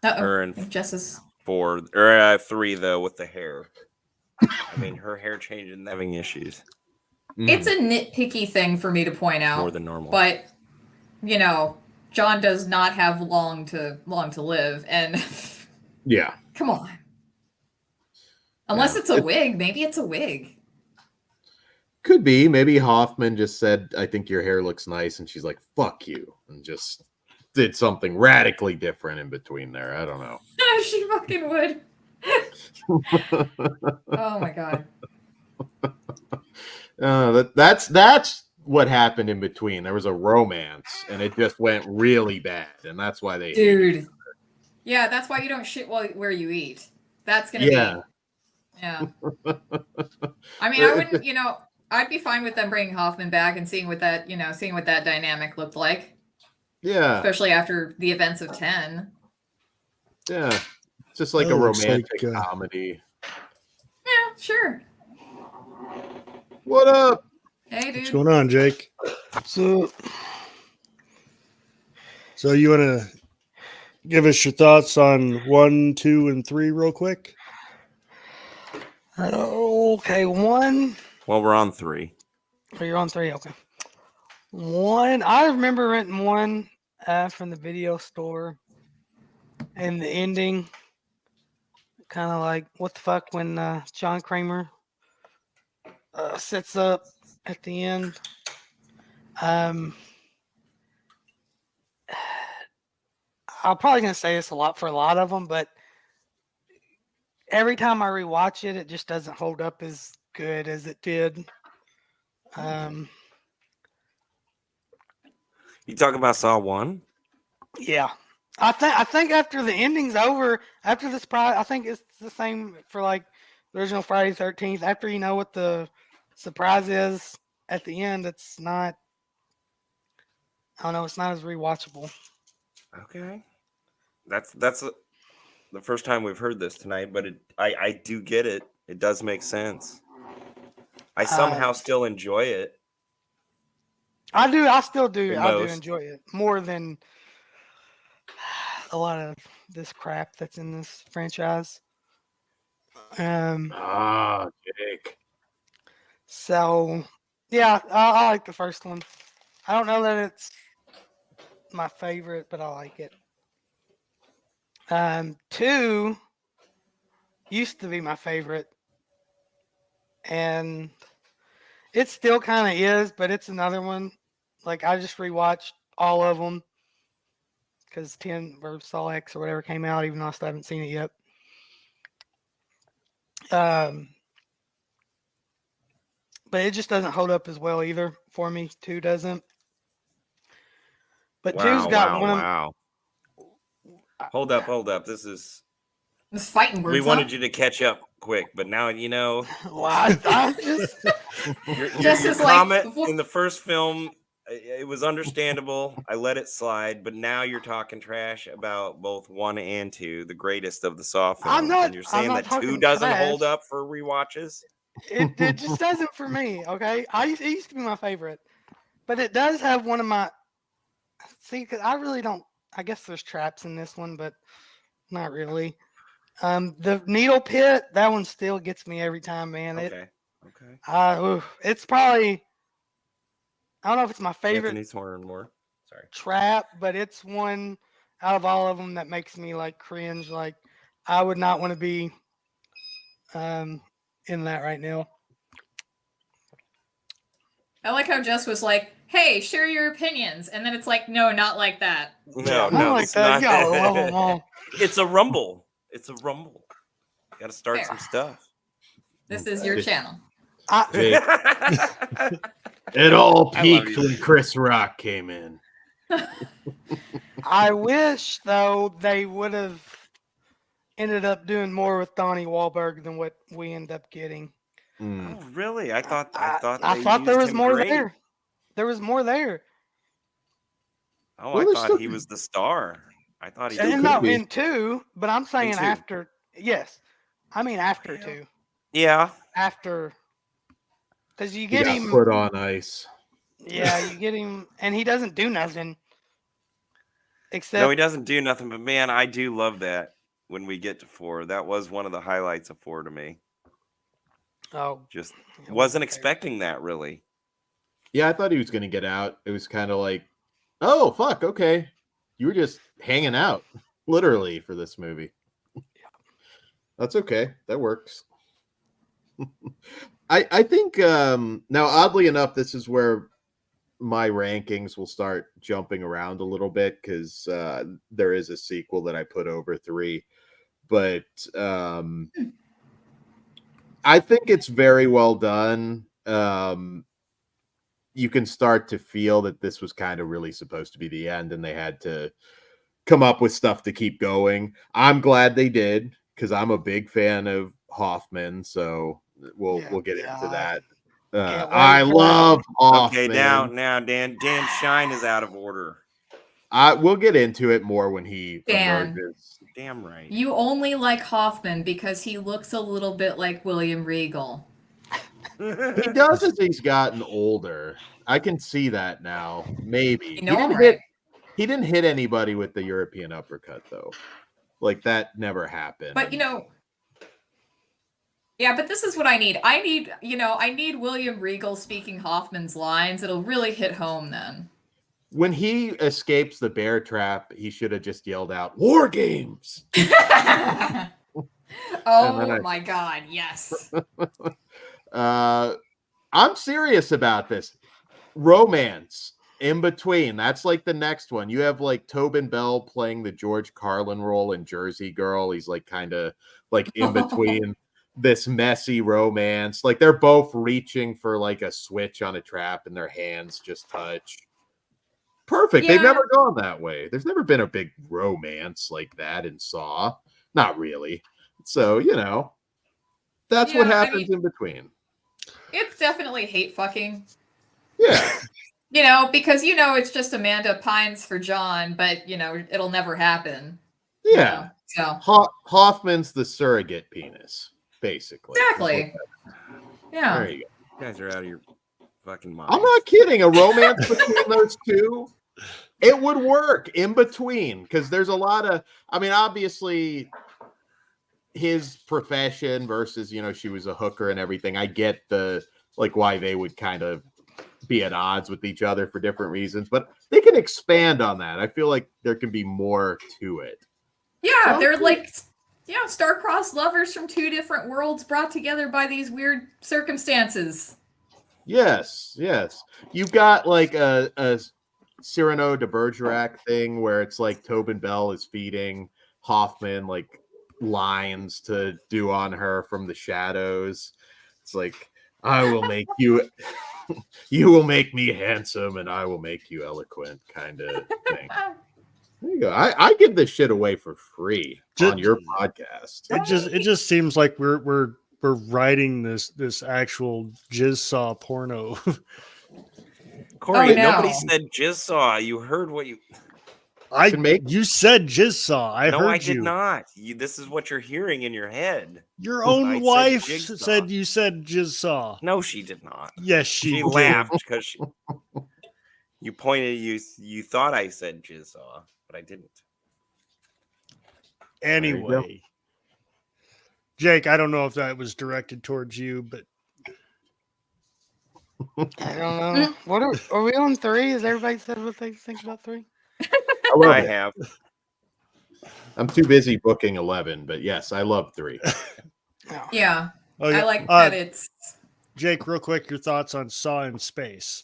her in Jess's 4 or 3 though, with the hair. I mean, her hair changing, having issues. It's a nitpicky thing for me to point out. More than normal. But, John does not have long to live, and Yeah. Come on. Unless it's a wig, maybe it's a wig. Could be. Maybe Hoffman just said, "I think your hair looks nice," and she's like, "Fuck you," and just did something radically different in between there. I don't know. She fucking would. Oh my god. That's what happened in between. There was a romance, and it just went really bad, and that's why they. Dude. Yeah, that's why you don't shit where you eat. That's gonna be. Yeah. I mean, I wouldn't. I'd be fine with them bringing Hoffman back and seeing what that dynamic looked like. Yeah. Especially after the events of 10. Yeah. It's just like a romantic comedy. Yeah, sure. What up? Hey, dude. What's going on, Jake? So you want to give us your thoughts on 1, 2, and 3 real quick? Okay, 1. Well, we're on 3. Oh, you're on 3. Okay. 1. I remember renting 1 from the video store, and the ending, kind of like, what the fuck, when John Kramer sets up at the end. I'm probably gonna say this a lot for a lot of them, but every time I rewatch it, it just doesn't hold up as good as it did. You talking about Saw 1? Yeah, I think after the ending's over, after the surprise, I think it's the same for like the original Friday 13th. After you know what the surprise is at the end, it's not. I don't know. It's not as rewatchable. Okay. That's the first time we've heard this tonight, but I do get it. It does make sense. I somehow still enjoy it. I do. I still do. The I do most. enjoy it more than a lot of this crap that's in this franchise. Jake. So yeah, I like the first one. I don't know that it's my favorite, but I like it. 2 used to be my favorite, and it still kind of is, but it's another one. Like I just rewatched all of them because 10 or Saw X or whatever came out, even though I still haven't seen it yet. But it just doesn't hold up as well either for me. 2 doesn't. But 2's got one of. Wow. Hold up. This fighting words. we wanted you to catch up quick, but now you know. Well, I just. Your Jess is like, comment "What?" in the first film, it was understandable. I let it slide, but now you're talking trash about both 1 and 2, the greatest of the Saw films. I'm not- and you're I'm saying not that 2 talking doesn't trash. hold up for rewatches? It just doesn't for me. Okay, it used to be my favorite, but it does have one of my. See, because I really don't. I guess there's traps in this one, but not really. The needle pit, that one still gets me every time, man. Okay. It's probably. I don't know if it's my favorite Anthony's horn more. Sorry. trap, but it's one out of all of them that makes me like cringe. Like I would not want to be in that right now. I like how Jess was like, "Hey, share your opinions," and then it's like, "No, not like that." No, Not like it's that. not. You gotta love 'em all. It's a rumble. Got to start Fair. some stuff. This is your channel. Jake, it all I love peaked you. when Chris Rock came in. I wish though they would have ended up doing more with Donnie Wahlberg than what we end up getting. Mm. Oh, really? I thought I they thought there used was him more great. there. There was more there. Oh, Well, I there's thought still- he was the star. I thought he Still did. And could no, be. in 2, but I'm saying 2. after. Yes, I mean after Yeah. 2. Yeah. After, because you He get got him. put on ice. Yeah, you get him, and he doesn't do nothing. Except No, he doesn't do nothing. But man, I do love that when we get to 4. That was one of the highlights of 4 to me. Just it wasn't fair. expecting that really. Yeah, I thought he was going to get out. It was kind of like, oh, fuck, okay. You were just hanging out, literally, for this movie. That's okay. That works. I think, now, oddly enough, this is where my rankings will start jumping around a little bit because there is a sequel that I put over 3. But I think it's very well done. You can start to feel that this was kind of really supposed to be the end and they had to come up with stuff to keep going. I'm glad they did because I'm a big fan of Hoffman, so we'll get into that. can't wait I for love Hoffman. Okay, now Dan Schein is out of order. We'll get into it more when he Dan. emerges. Damn right. You only like Hoffman because he looks a little bit like William Regal. He does as he's gotten older. I can see that now. Maybe You know him, right? He didn't hit anybody with the European uppercut though. Like that never happened. But yeah, but this is what I need. I need William Regal speaking Hoffman's lines. It'll really hit home then. When he escapes the bear trap, he should have just yelled out, "War games!" Oh my God, yes. I'm serious about this. Romance. In Between. That's like the next one. You have like Tobin Bell playing the George Carlin role in Jersey Girl. He's like kind of like in between this messy romance. Like they're both reaching for like a switch on a trap and their hands just touch. Perfect. They've Yeah. never gone that way. There's never been a big romance like that in Saw. Not really. So, you know, that's what Yeah, I happens in between. It's definitely hate fucking. Yeah. You know, because you know it's just Amanda pines for John, but you know it'll never happen. you Yeah. know, So Hoffman's the surrogate penis, basically. exactly. Yeah. There you go. You guys are out of your fucking minds. I'm not kidding. A romance between those two, it would work in between because there's a lot of, I mean, obviously his profession versus, you know, she was a hooker and everything. I get the, like, why they would kind of be at odds with each other for different reasons, but they can expand on that. I feel like there can be more to it. Yeah, So- they're like, star-crossed lovers from two different worlds brought together by these weird circumstances. Yes, yes. You got like a Cyrano de Bergerac thing where it's like Tobin Bell is feeding Hoffman like lines to do on her from the shadows. It's like, I will make you, you will make me handsome and I will make you eloquent kind of thing. There you go. I give this shit away for free on your podcast. It just seems like we're writing this actual jizz-saw porno. Kory, Oh, no. nobody said Jizzsaw. You heard what you. You said jizz-saw. I No, heard I you. did not. This is what you're hearing in your head. Your I own said wife jigsaw. said you said jizz-saw. No, she did not. Yes, she She did. laughed because you pointed. You thought I said Jizzsaw, but I didn't. Anyway, Jake, I don't know if that was directed towards you, but I don't know. What are we on 3? Has everybody said what they think about 3? I love I it. have. I'm too busy booking 11, but yes, I love 3. No. Yeah, okay. I like that it's. Jake, real quick, your thoughts on Saw in Space?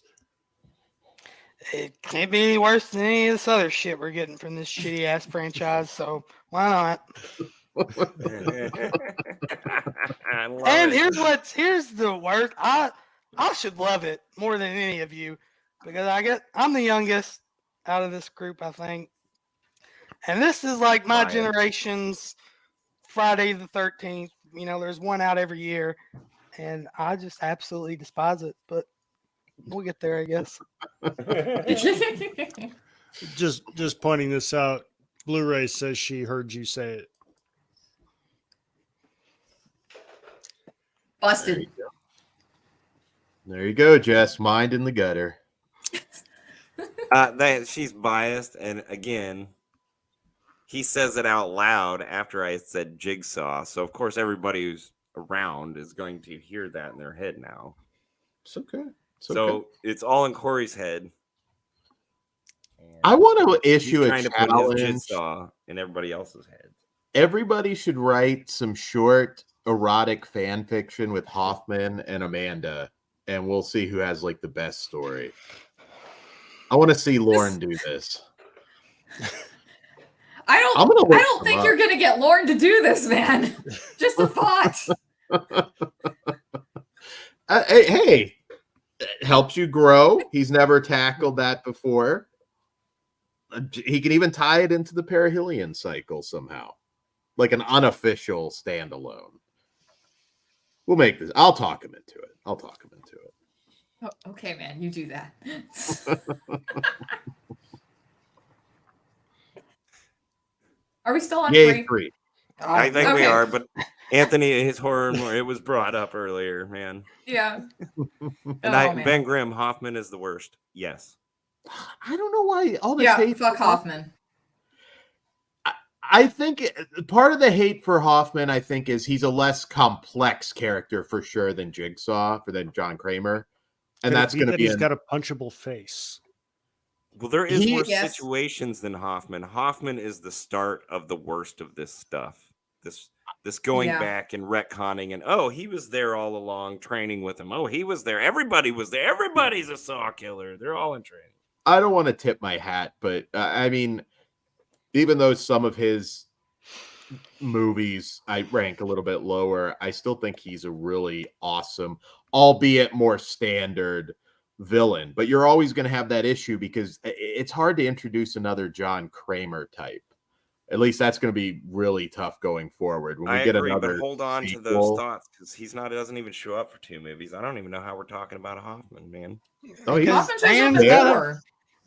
It can't be any worse than any of this other shit we're getting from this shitty ass franchise. So why not? I love And it. here's the worst. I should love it more than any of you because I'm the youngest out of this group, I think. And this is like my Bias. generation's Friday the 13th. You know, there's one out every year, and I just absolutely despise it. But we'll get there, I guess. Just pointing this out. Blu-ray says she heard you say it. Busted. There you go, Jess. Mind in the gutter. She's biased, and again, he says it out loud after I said Jigsaw. So of course, everybody who's around is going to hear that in their head now. It's okay. So it's all in Kory's head. And I want to he's issue a trying to put his challenge. Jigsaw in everybody else's head. Everybody should write some short erotic fan fiction with Hoffman and Amanda, and we'll see who has like the best story. I want to see Lorne do this. I I'm gonna look don't them think up. you're gonna get Lorne to do this, man. Just a thought. Hey, it helps you grow. He's never tackled that before. He can even tie it into the perihelion cycle somehow, like an unofficial standalone. We'll make this. I'll talk him into it. Oh, okay, man, you do that. Are we still on Yay, 3? 3. I think we Okay. are, but Anthony, his horror, it was brought up earlier, man. Yeah. And man. Ben Grimm, Hoffman is the worst. Yes. I don't know why all this Yeah, hate. fuck Hoffman. I think part of the hate for Hoffman, I think, is he's a less complex character for sure than Jigsaw, than John Kramer, and that's going to be. He's got a punchable face. Well, there is worse Yes. situations than Hoffman. Hoffman is the start of the worst of this stuff. This going Yeah. back and retconning and he was there all along training with him. Oh, he was there. Everybody was there. Everybody's a Saw killer. They're all in training. I don't want to tip my hat, but I mean, even though some of his movies I rank a little bit lower, I still think he's a really awesome, albeit more standard villain. But you're always going to have that issue because it's hard to introduce another John Kramer type. At least that's going to be really tough going forward. When we I get agree, another but hold on to those sequel- thoughts because doesn't even show up for 2 movies. I don't even know how we're talking about Hoffman, man. Oh, he's Hoffman shows up Dan's in got a- 4.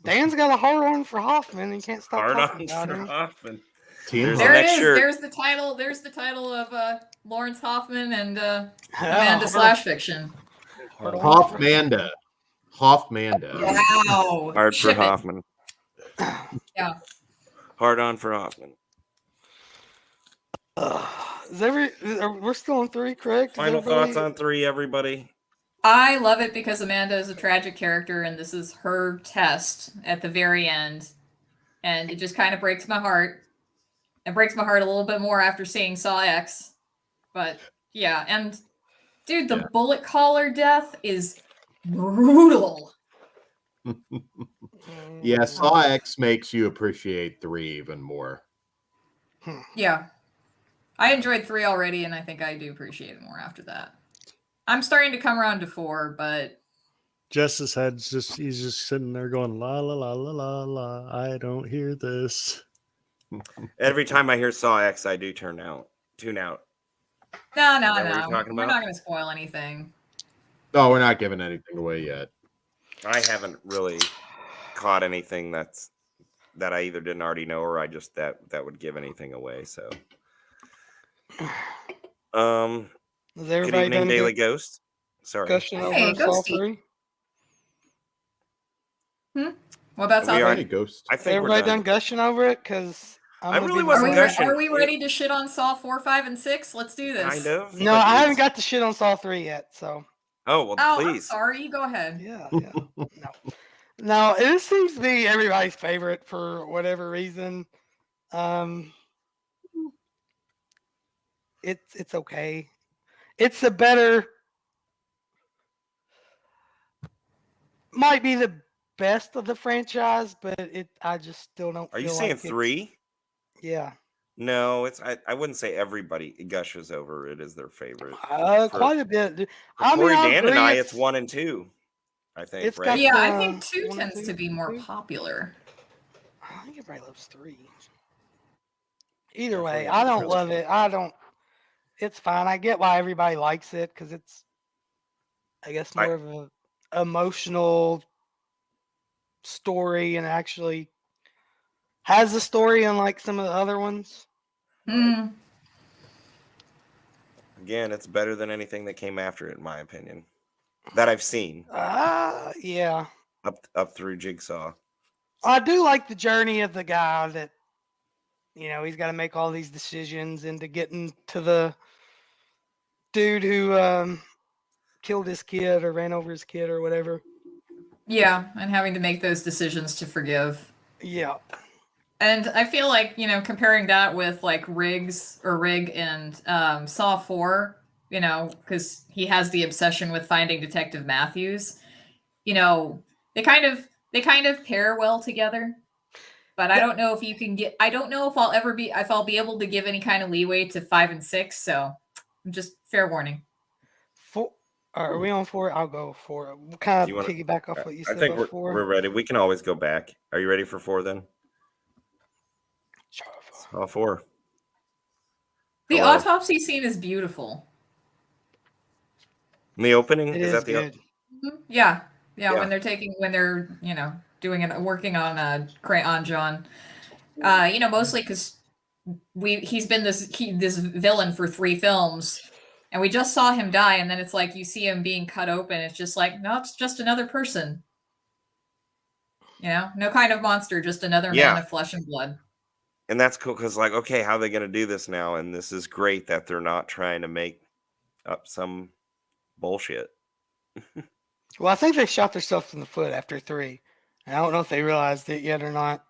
Dan's got a hard on for Hoffman and can't stop Hard talking on about for him. Hoffman. Team There's There the it next is. shirt. There's the title. There's the title of Lawrence Hoffman and Yeah, Amanda hard- Fiction. hard on for- Hoffmanda. Hoffmanda. Wow. Hard Ship for it. Hoffman. Yeah. Hard on for Hoffman. We're still on 3, correct? Is Final everybody- thoughts on 3, everybody. I love it because Amanda is a tragic character, and this is her test at the very end, and it just kind of breaks my heart. It breaks my heart a little bit more after seeing Saw X, but yeah, and dude, the bullet collar death is brutal. Yeah, Saw X makes you appreciate 3 even more. Yeah, I enjoyed 3 already, and I think I do appreciate it more after that. I'm starting to come around to 4, but Jess's head's he's just sitting there going, la la la la la la. I don't hear this. Every time I hear Saw X, I do tune out. no, Is that what you're talking we're about? not going to spoil anything. No, we're not giving anything away yet. I haven't really caught anything that I either didn't already know or I just that would give anything away. So, Is good everybody evening, done Daily Ghost. Sorry, discussion Hey, over Saw Ghosty. 3? What about We Saw are- 3? Alright, Ghost. I think Everybody we're done done. gushing over it? Because I really wasn't gushing. Are we ready to shit on Saw 4, 5, and 6? Let's do this. Kind of. No, but I haven't it's- got the shit on Saw 3 yet, so Oh well, Oh, I'm please. sorry. Go ahead. yeah. No, it seems to be everybody's favorite for whatever reason. It's okay. It's a better, might be the best of the franchise, but I just still don't. Are you feel saying like it's- 3? Yeah. No, it's I wouldn't say everybody gushes over it as their favorite. Quite a bit. For I mean, Corey, I Dan, and agree I, it's- it's 1 and 2. I think, it's right? got- Yeah, I think 2 1 and tends 2, to be more 2. popular. I think everybody loves 3. Either way, Definitely I don't interesting. love it. I don't. It's fine. I get why everybody likes it because it's, I guess, more of a emotional story and actually has a story unlike some of the other ones. Hmm. Again, it's better than anything that came after it, in my opinion, that I've seen Yeah. up through Jigsaw. I do like the journey of the guy that, he's got to make all these decisions into getting to the dude who killed his kid or ran over his kid or whatever. Yeah, and having to make those decisions to forgive. Yeah. And I feel like, comparing that with like Rig and Saw 4, because he has the obsession with finding Detective Matthews, they kind of pair well together. But I don't know if you can I don't know if I'll be able to give any kind of leeway to 5 and 6, so just fair warning. 4. Are we on 4? I'll go 4. We'll kind Do of you wanna- piggyback off what you I said think about 4. we're ready. We can always go back. Are you ready for 4 then? Sure. 4. The Hello. autopsy scene is beautiful. In the opening, It is is that the good. Yeah. Yeah. When they're doing it, working on John. Mostly because he's been this villain for 3 films, and we just saw him die, and then it's like you see him being cut open. It's just like, no, it's just another person. No kind of monster, just another Yeah. man of flesh and blood. And that's cool because, like, okay, how are they going to do this now? And this is great that they're not trying to make up some bullshit. Well, I think they shot themselves in the foot after 3. And I don't know if they realized it yet or not.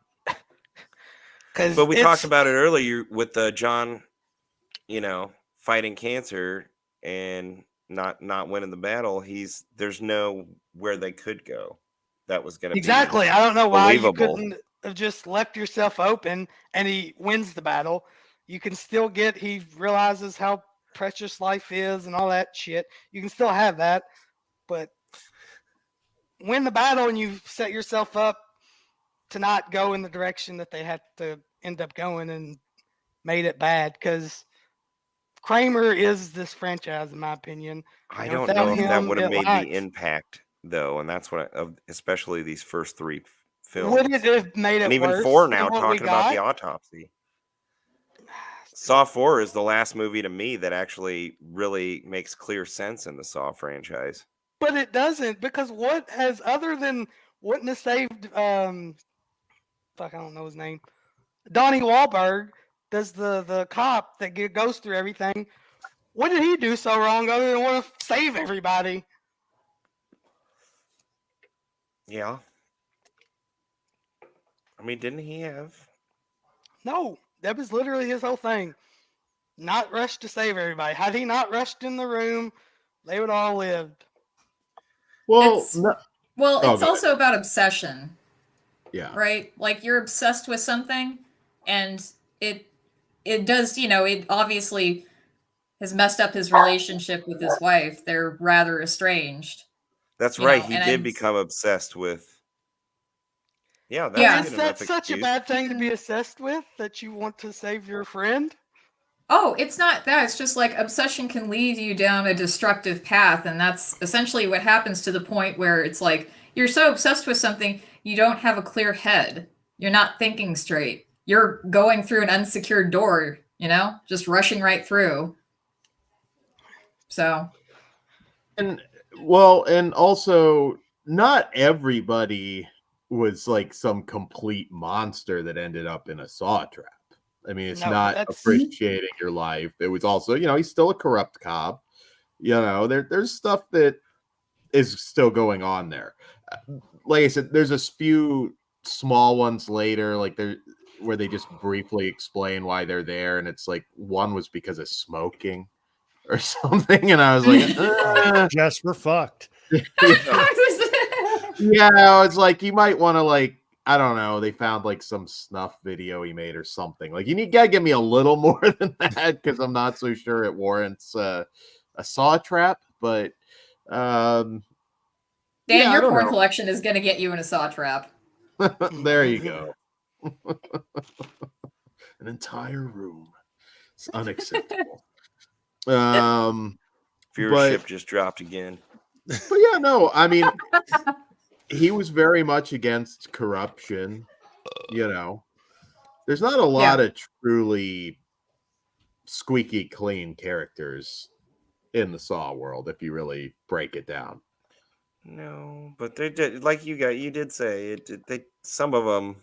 But we talked about it earlier with John, fighting cancer and not winning the battle. There's no where they could go. that was going to Exactly. I don't know why you believable. couldn't have just left yourself open and he wins the battle. You can still get, he realizes how precious life is and all that shit. You can still have that, but win the battle and you set yourself up to not go in the direction that they had to end up going and made it bad, because Kramer is this franchise, in my opinion. I And don't without know if that him, would have it made lacks. the impact though, and that's what, especially these first 3 films. Would it have made it and even worse 4 than now, what we talking about the got? autopsy. Saw 4 is the last movie to me that actually really makes clear sense in the Saw franchise. But it doesn't, because what has, other than wouldn't have saved fuck, I don't know his name, Donnie Wahlberg, does the cop that goes through everything, what did he do so wrong other than want to save everybody? Yeah. I mean, didn't he have? No, that was literally his whole thing. Not rushed to save everybody. Had he not rushed in the room, they would all lived. Well, It's- no, Well, Oh, it's go also about obsession, yeah. right? Like you're obsessed with something, and it does, it obviously has messed up his relationship with his wife. They're rather estranged. That's You right. know, He and did I'm- become obsessed with. Yeah, that's Yeah. a Is good that enough such a excuse. bad thing to be obsessed with, that you want to save your friend? Oh, it's not that. It's just like obsession can lead you down a destructive path. And that's essentially what happens, to the point where it's like you're so obsessed with something, you don't have a clear head. You're not thinking straight. You're going through an unsecured door, just rushing right through. So, And well, and also not everybody was like some complete monster that ended up in a saw trap. I mean, it's No, not that's- appreciating your life. It was also, he's still a corrupt cop. There's stuff that is still going on there. Like I said, there's a few small ones later, like where they just briefly explain why they're there, and it's like one was because of smoking or something, and I was like, Jess, we're fucked. yeah, it's like you might want to, like, I don't know, they found like some snuff video he made or something. Like, gotta give me a little more than that, because I'm not so sure it warrants a saw trap. But Dan, yeah, I your don't porn know. collection is going to get you in a saw trap. There you go. An entire room. It's unacceptable. Viewership just dropped again. But yeah, no, I mean, he was very much against corruption. There's not a lot of truly squeaky clean characters in the Saw world, if you really break it down. No, but they did, like you did say it. They, some of them,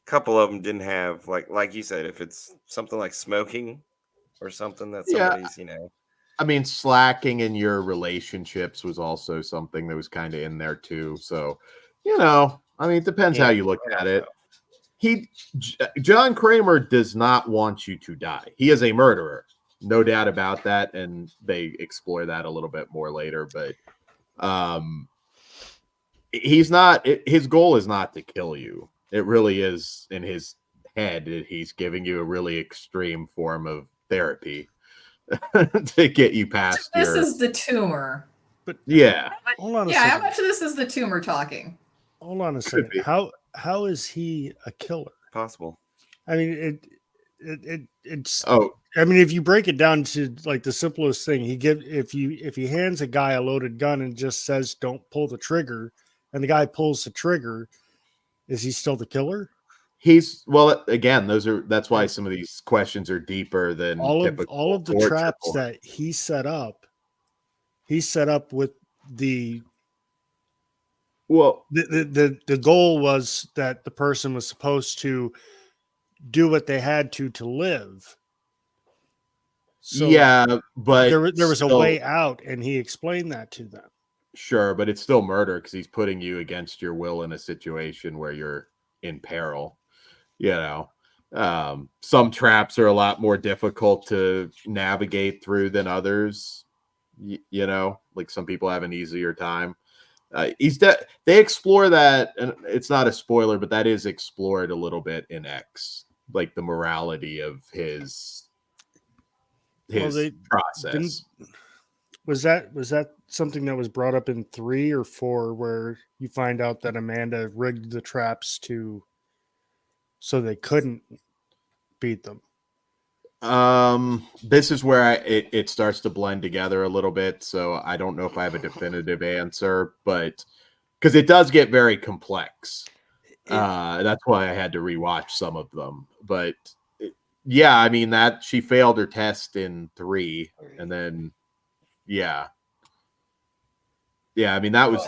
a couple of them didn't have, like you said, if it's something like smoking or something that somebody's, I mean, slacking in your relationships was also something that was kind of in there too. So, I mean, it depends how you look at it. John Kramer does not want you to die. He is a murderer, no doubt about that, and they explore that a little bit more later. But he's not. His goal is not to kill you. It really is in his head that he's giving you a really extreme form of therapy to get you past This is the tumor. But yeah. Hold on a Yeah, how second. much of this is the tumor talking? Hold on a Could second. be. How is he a killer? possible. I mean, it's. Oh, I mean, if you break it down to like the simplest thing, if he hands a guy a loaded gun and just says don't pull the trigger, and the guy pulls the trigger, is he still the killer? Again, that's why some of these questions are deeper than all typical of the torture traps porn. that he set up. He set up with the Well, the goal was that the person was supposed to do what they had to live. So yeah, but there was a still- way out, and he explained that to them. Sure, but it's still murder because he's putting you against your will in a situation where you're in peril. Some traps are a lot more difficult to navigate through than others. Like some people have an easier time. They explore that, and it's not a spoiler, but that is explored a little bit in X, like the morality of his process. Was that something that was brought up in 3 or 4, where you find out that Amanda rigged the traps so they couldn't beat them? This is where it starts to blend together a little bit, so I don't know if I have a definitive answer, but because it does get very complex. That's why I had to rewatch some of them. But yeah, I mean that she failed her test in 3, and then yeah, I mean that was.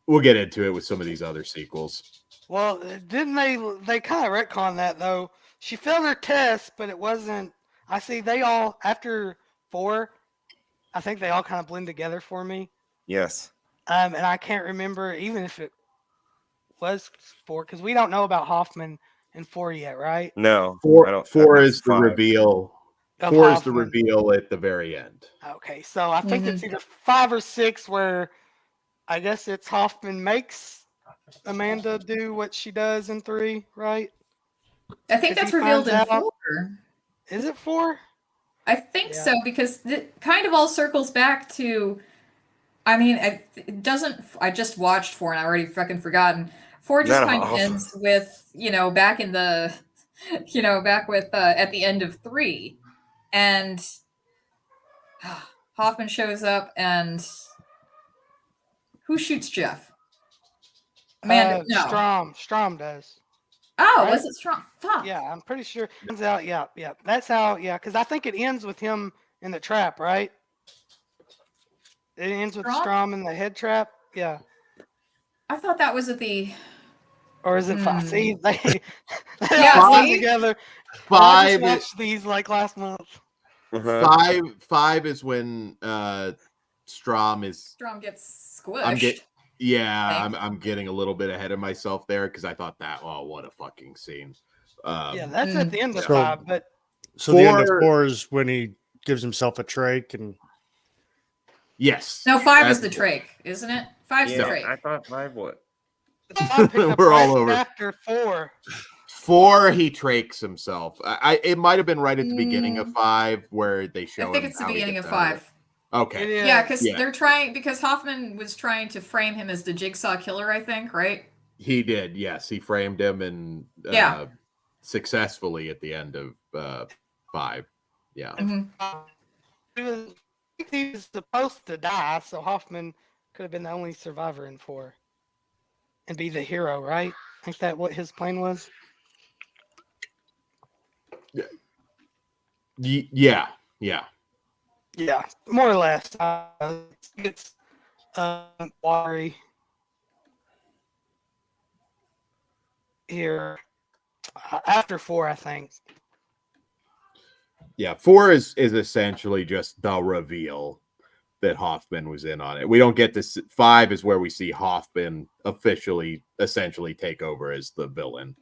We'll get into it with some of these other sequels. Well, didn't they kind of retcon that though? She failed her test, but it wasn't. I see they all after 4. I think they all kind of blend together for me. Yes. And I can't remember even if it was 4 because we don't know about Hoffman in 4 yet, right? No. 4 is the 5. reveal. Of 4 is the Hoffman. reveal at the very end. Okay, so I think it's either 5 or 6 where I guess it's Hoffman makes Amanda do what she does in 3, right? I think that's revealed in 4. Is it 4? I think so, because it kind of all circles back to. I mean, it doesn't. I just watched 4 and I already fucking forgotten. 4 just kind of ends with back in the, back with at the end of 3, and Hoffman shows up and who shoots Jeff? Amanda. No. Strom does. Oh, right? Was it Strom? Fuck. Yeah, I'm pretty sure. Turns out, yeah. That's how. Yeah, because I think it ends with him in the trap, right? It ends with Strom in the head trap. Yeah. I thought that was at the. Or is it 5? See, they all together. 5. I just watched these like last month. 5 is when Strom gets squished. I'm getting a little bit ahead of myself there because I thought that. Oh, what a fucking scene! That's at the end of 5. But so 4, the end of 4 is when he gives himself a trach and. Yes. No, 5 is the trach, isn't it? 5's the trach. I thought 5 what? We're all over. After 4. 4, he trakes himself. It might have been right at the beginning of 5 where they show. I think it's the beginning of 5. Okay. Yeah, because they're trying. Because Hoffman was trying to frame him as the Jigsaw killer. I think, right? He did. Yes, he framed him and successfully at the end of 5. Yeah. Mm-hmm. He was supposed to die, so Hoffman could have been the only survivor in 4 and be the hero, right? I think that what his plan was. Yeah, more or less. It's watery here after 4, I think. Yeah, 4 is essentially just the reveal that Hoffman was in on it. We don't get to 5 is where we see Hoffman essentially take over as the villain.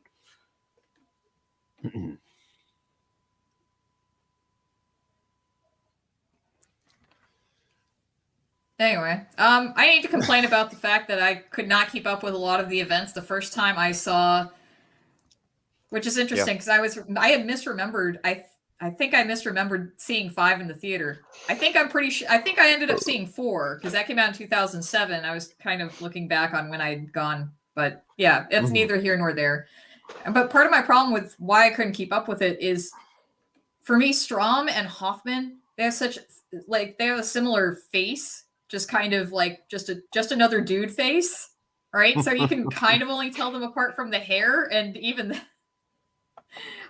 Anyway, I need to complain about the fact that I could not keep up with a lot of the events the first time I saw, which is interesting because I had misremembered. I think I misremembered seeing 5 in the theater. I think I'm pretty sure. I think I ended up seeing 4 because that came out in 2007. I was kind of looking back on when I'd gone, but yeah, it's neither here nor there. But part of my problem with why I couldn't keep up with it is, for me, Strom and Hoffman, they have a similar face, just kind of like just another dude face, right? So you can kind of only tell them apart from the hair, and even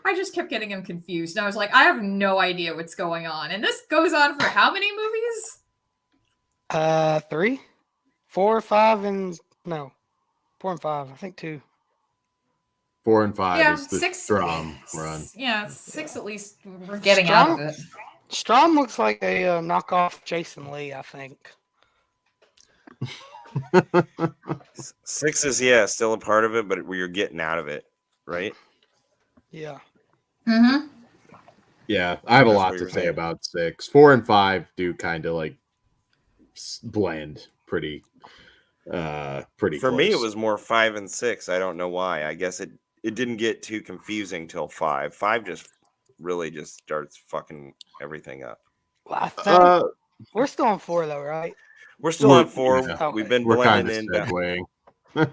I just kept getting them confused. And I was like, I have no idea what's going on. And this goes on for how many movies? 3, 4, 5, and no, 4 and 5. I think 2. 4 and 5 is the 6 Strom run. Yeah, 6 at least we're getting out of it. Strom looks like a knockoff Jason Lee, I think. 6 is still a part of it, but you're getting out of it, right? Yeah. Mm-hmm. Yeah, I have a lot to say about 6. 4 and 5 do kind of like blend pretty pretty For close. me, it was more 5 and 6. I don't know why. I guess it didn't get too confusing till 5. 5 just starts fucking everything up. Well, I think Uh, we're still on 4 though, right? We're still We're- on 4. yeah. We've Okay. been We're kind blending of in. segueing.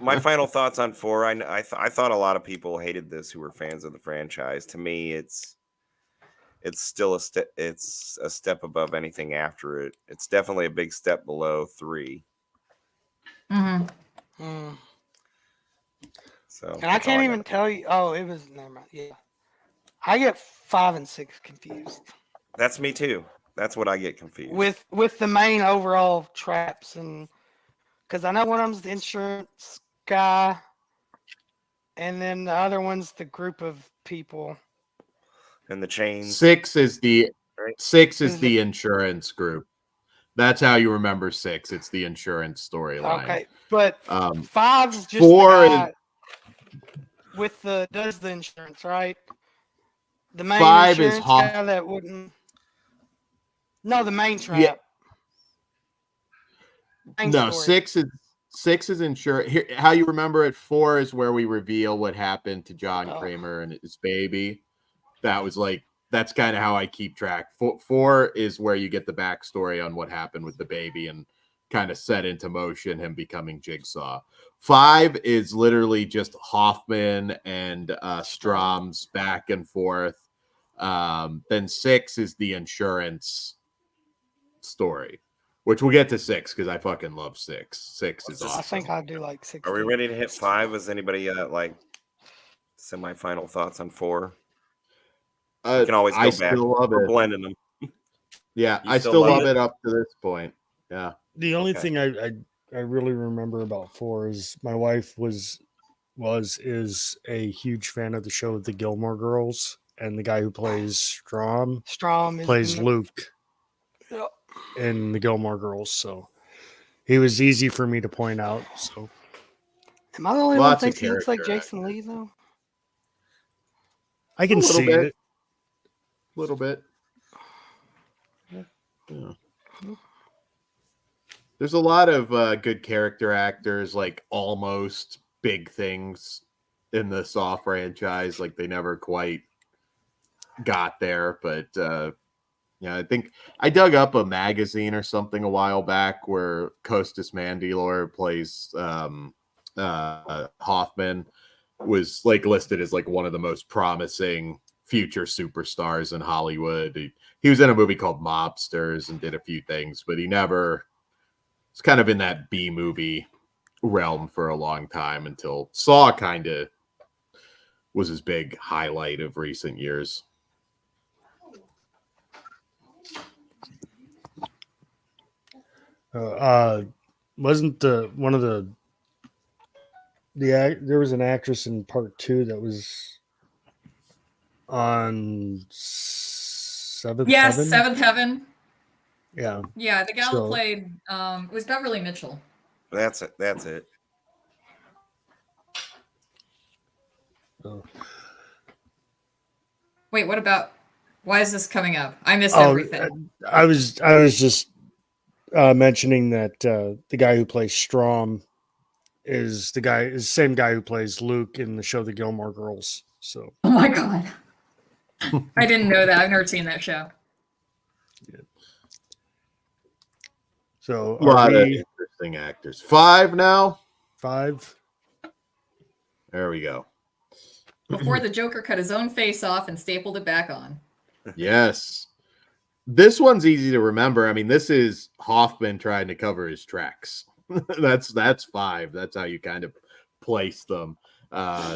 My final thoughts on 4. I thought a lot of people hated this who were fans of the franchise. To me, it's still a step. It's a step above anything after it. It's definitely a big step below 3. Mm-hmm. Mm. So And I can't even tell you. Oh, it was never mind. Yeah, I get 5 and 6 confused That's me too. That's what I get confused with the main overall traps, and because I know one of them's the insurance guy, and then the other one's the group of people. And the chains. 6 is the Right. 6 is the insurance group. That's how you remember 6. It's the insurance storyline. Okay, but 5's just 4 the guy with the does the insurance, right? The main 5 is insurance guy that wouldn't. No, the main trap. Yeah. Main No, story. 6 is insurance. Here, how you remember it. 4 is where we reveal what happened to John Oh. Kramer and his baby. That's kind of how I keep track. 4 is where you get the backstory on what happened with the baby and kind of set into motion him becoming Jigsaw. 5 is literally just Hoffman and Strom's back and forth. Then 6 is the insurance story, which we'll get to 6 because I fucking love 6. 6 is awesome. I think I do like 6. Are we ready to hit 5? Is anybody like semi-final thoughts on 4? You can always go I back. still love We're it. blending them. Yeah, You I still still love love it? it up to this point. Yeah. The only Okay. thing I really remember about 4 is my wife is a huge fan of the show The Gilmore Girls, and the guy who plays Strom Strom is plays Luke Yep. in The Gilmore Girls, so he was easy for me to point out. So Am I the only Lots one of thinks he looks like character Jason Lee though? I can A little see bit. it. A little bit. Yeah. There's a lot of good character actors, like almost big things in the Saw franchise. Like they never quite got there, but yeah, I think I dug up a magazine or something a while back where Costas Mandylor plays Hoffman, was like listed as like one of the most promising future superstars in Hollywood. He was in a movie called Mobsters and did a few things, but he never was kind of in that B movie realm for a long time until Saw kind of was his big highlight of recent years. Wasn't one of the there was an actress in part 2 that was on Seventh Yes, Heaven? Seventh Heaven. Yeah. Yeah, the gal who So- played it was Beverly Mitchell. That's it. That's it. Oh. Wait, what about? Why is this coming up? I missed Oh, everything. I was just mentioning that the guy who plays Strom is the same guy who plays Luke in the show The Gilmore Girls. So Oh my god, I didn't know that. I've never seen that show. so A lot of we interesting actors. 5 now. 5? There we go. Before the Joker cut his own face off and stapled it back on. Yes. This one's easy to remember. I mean, this is Hoffman trying to cover his tracks. that's 5. That's how you kind of place them.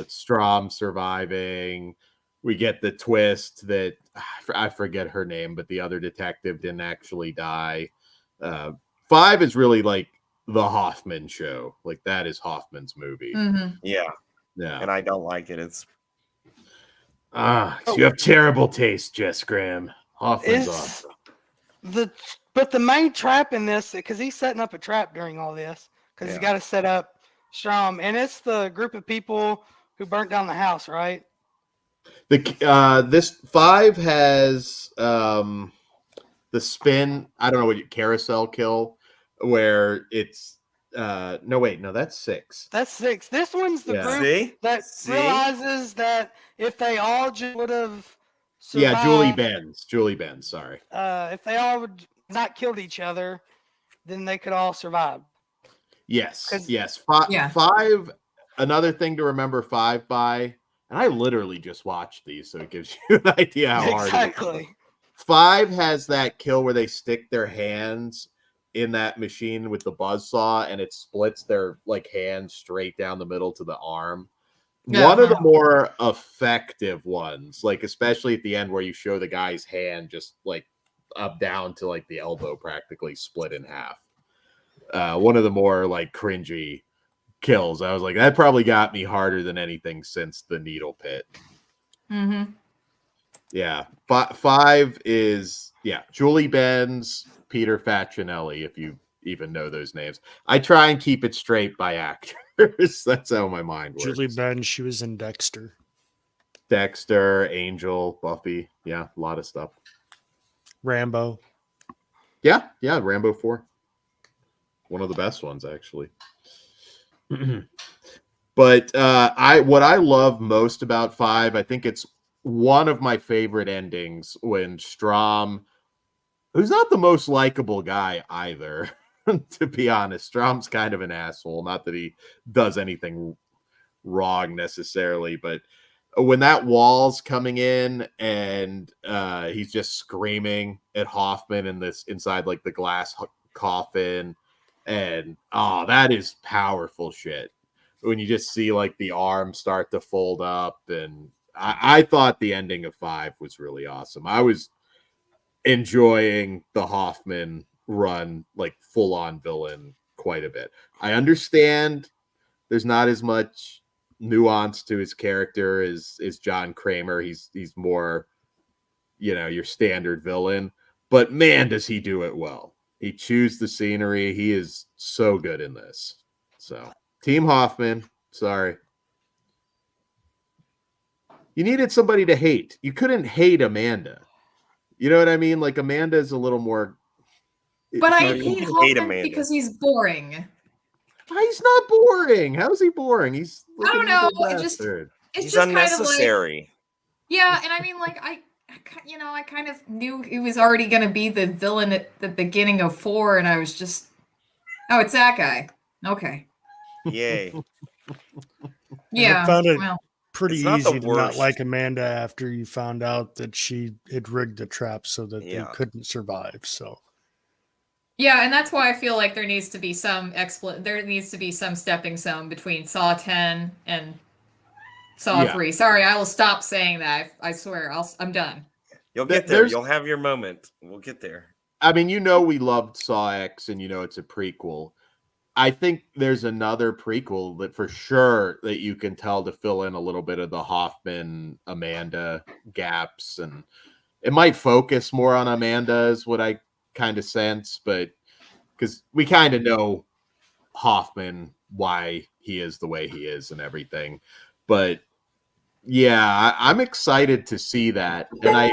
Strom surviving. We get the twist that I forget her name, but the other detective didn't actually die. 5 is really like the Hoffman show. Like that is Hoffman's movie. Mm-hmm. Yeah, Yeah. and I don't like it. It's You have terrible taste, Jess Graham. Hoffman's Is awesome. but the main trap in this, because he's setting up a trap during all this, because he's Yeah. got to set up Strom, and it's the group of people who burnt down the house, right? This 5 has the spin. I don't know what carousel kill, where it's No, wait, no, that's 6. That's 6. This one's the Yeah. group See? that See? realizes that if they all just would have Yeah, Julie survived, Benz. Sorry. if they all would not killed each other, then they could all survive. Yes, 'Cause- yes. Yeah. 5. Another thing to remember 5 by, and I literally just watched these, so it gives you an idea how hard it is. Exactly. 5 has that kill where they stick their hands in that machine with the buzzsaw, and it splits their like hand straight down the middle to the arm. Yeah, One of the huh. more effective ones, like especially at the end where you show the guy's hand just like up down to like the elbow practically split in half. One of the more like cringy kills. I was like, that probably got me harder than anything since the needle pit. Mm-hmm. Yeah. 5 is, yeah, Julie Benz, Peter Facinelli, if you even know those names. I try and keep it straight by actors. That's how my mind works. Julie Benz, she was in Dexter. Dexter, Angel, Buffy. Yeah, a lot of stuff. Rambo. Yeah, Rambo 4. One of the best ones, actually. But what I love most about 5, I think it's one of my favorite endings when Strom, who's not the most likable guy either, to be honest. Strom's kind of an asshole. Not that he does anything wrong necessarily, but when that wall's coming in and he's just screaming at Hoffman in this inside like the glass coffin, and that is powerful shit. When you just see like the arm start to fold up, and I thought the ending of 5 was really awesome. I was enjoying the Hoffman run, like full on villain, quite a bit. I understand there's not as much nuance to his character as John Kramer. He's more, your standard villain, but man, does he do it well. He chews the scenery. He is so good in this. So Team Hoffman, sorry. You needed somebody to hate. You couldn't hate Amanda. You know what I mean? Like Amanda is a little more. But I you hate hate Hoffman Amanda. because he's boring. He's not boring. How's he boring? He's I don't know. It It's He's just kind of like, unnecessary. yeah, and I mean, like, I kind of knew he was already going to be the villain at the beginning of 4, and I was just, oh, it's that guy. Okay. Yay. Yeah. found it well, pretty It's not the easy to not worst. like Amanda after you found out that she had rigged the trap so that Yeah. they couldn't survive. So yeah, and that's why I feel like there needs to be some stepping stone between Saw 10 and Saw 3. Sorry, I will stop saying that. I swear, I'm done. You'll get there. You'll have your moment. We'll get there. I mean, we loved Saw X, and it's a prequel. I think there's another prequel that for sure that you can tell to fill in a little bit of the Hoffman Amanda gaps, and it might focus more on Amanda is what I kind of sense, but because we kind of know Hoffman, why he is the way he is and everything. But yeah, I'm excited to see that, and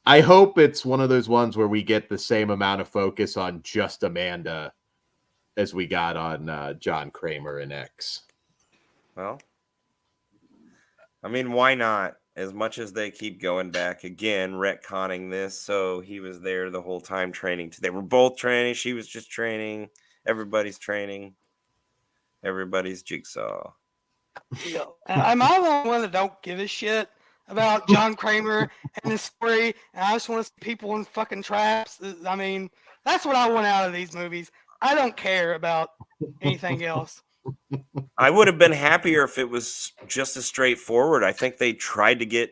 I hope it's one of those ones where we get the same amount of focus on just Amanda as we got on John Kramer and X. Well, I mean, why not? As much as they keep going back again, retconning this, so he was there the whole time training. They were both training. She was just training. Everybody's training. Everybody's Jigsaw. Yeah. Am I the only one that don't give a shit about John Kramer and his story? And I just want to see people in fucking traps. I mean, that's what I want out of these movies. I don't care about anything else. I would have been happier if it was just as straightforward. I think they tried to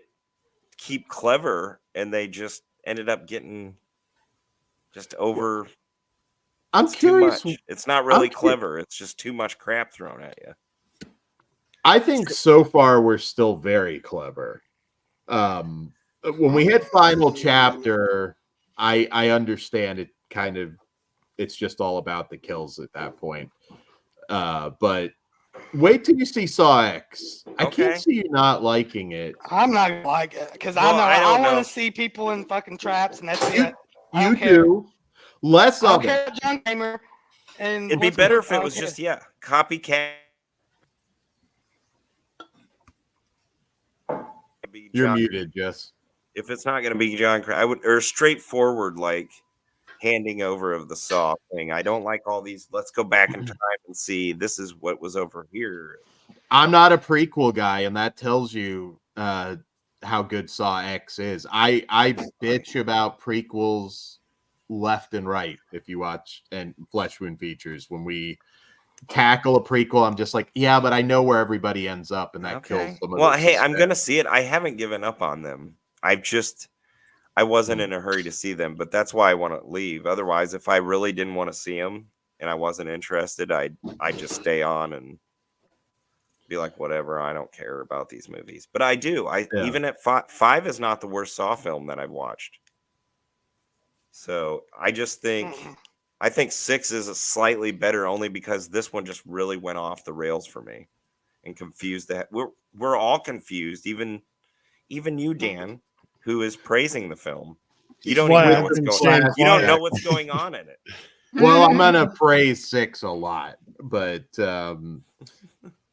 keep clever, and they just ended up getting just over. I'm curious. Too much. It's not really clever. It's just too much crap thrown at you. I think so far we're still very clever. When we hit final chapter, I understand it kind of. It's just all about the kills at that point. But wait till you see Saw X. I can't see you not liking it. I'm not gonna like it because I want to see people in fucking traps, and that's it. You do. Less I don't of it. care about John Kramer. And It'd be what's better more- if it was okay. just copycat. Be You're John- muted, Jess. If it's not going to be John, I would or straightforward like handing over of the Saw thing. I don't like all these. Let's go back in time and see this is what was over here. I'm not a prequel guy, and that tells you how good Saw X is. I bitch about prequels left and right if you watch and Flesh Wound Features. When we tackle a prequel, I'm just like, yeah, but I know where everybody ends up, and that kills some of Well, the hey, I'm suspense. gonna see it. I haven't given up on them. I wasn't in a hurry to see them, but that's why I want to leave. Otherwise, if I really didn't want to see them and I wasn't interested, I'd just stay on and be like, whatever. I don't care about these movies, but I do. Even at five is not the worst Saw film that I've watched. So I just think I think 6 is a slightly better only because this one just really went off the rails for me and confused that we're all confused, even you, Dan, who is praising the film. You don't Why, even know I've what's been going staying on. You don't quiet. know what's going on in it. Well, I'm gonna praise 6 a lot, but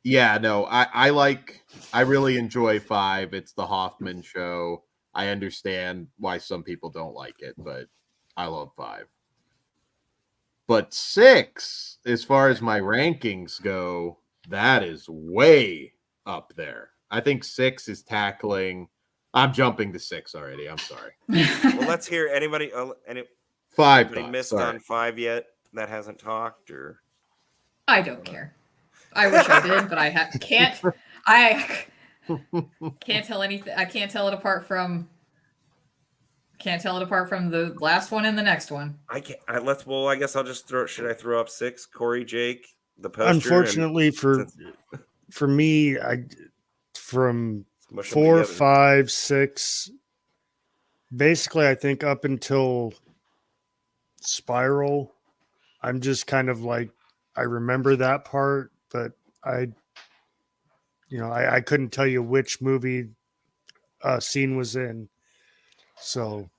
yeah, no, I really enjoy 5. It's the Hoffman show. I understand why some people don't like it, but I love 5. But 6, as far as my rankings go, that is way up there. I think 6 is tackling. I'm jumping to 6 already. I'm sorry. Well, let's hear anybody 5 anybody thoughts, missed sorry. on 5 yet that hasn't talked or I don't care. I wish I did, but can't. I can't tell anything. I can't tell it apart from. Can't tell it apart from the last one and the next one. I can't. I guess I'll just throw. Should I throw up 6? Kory, Jake, the poster. Unfortunately for me, from Mush 'em 4, together. 5, 6. Basically, I think up until Spiral, I'm just kind of like I remember that part, but I couldn't tell you which movie scene was in. So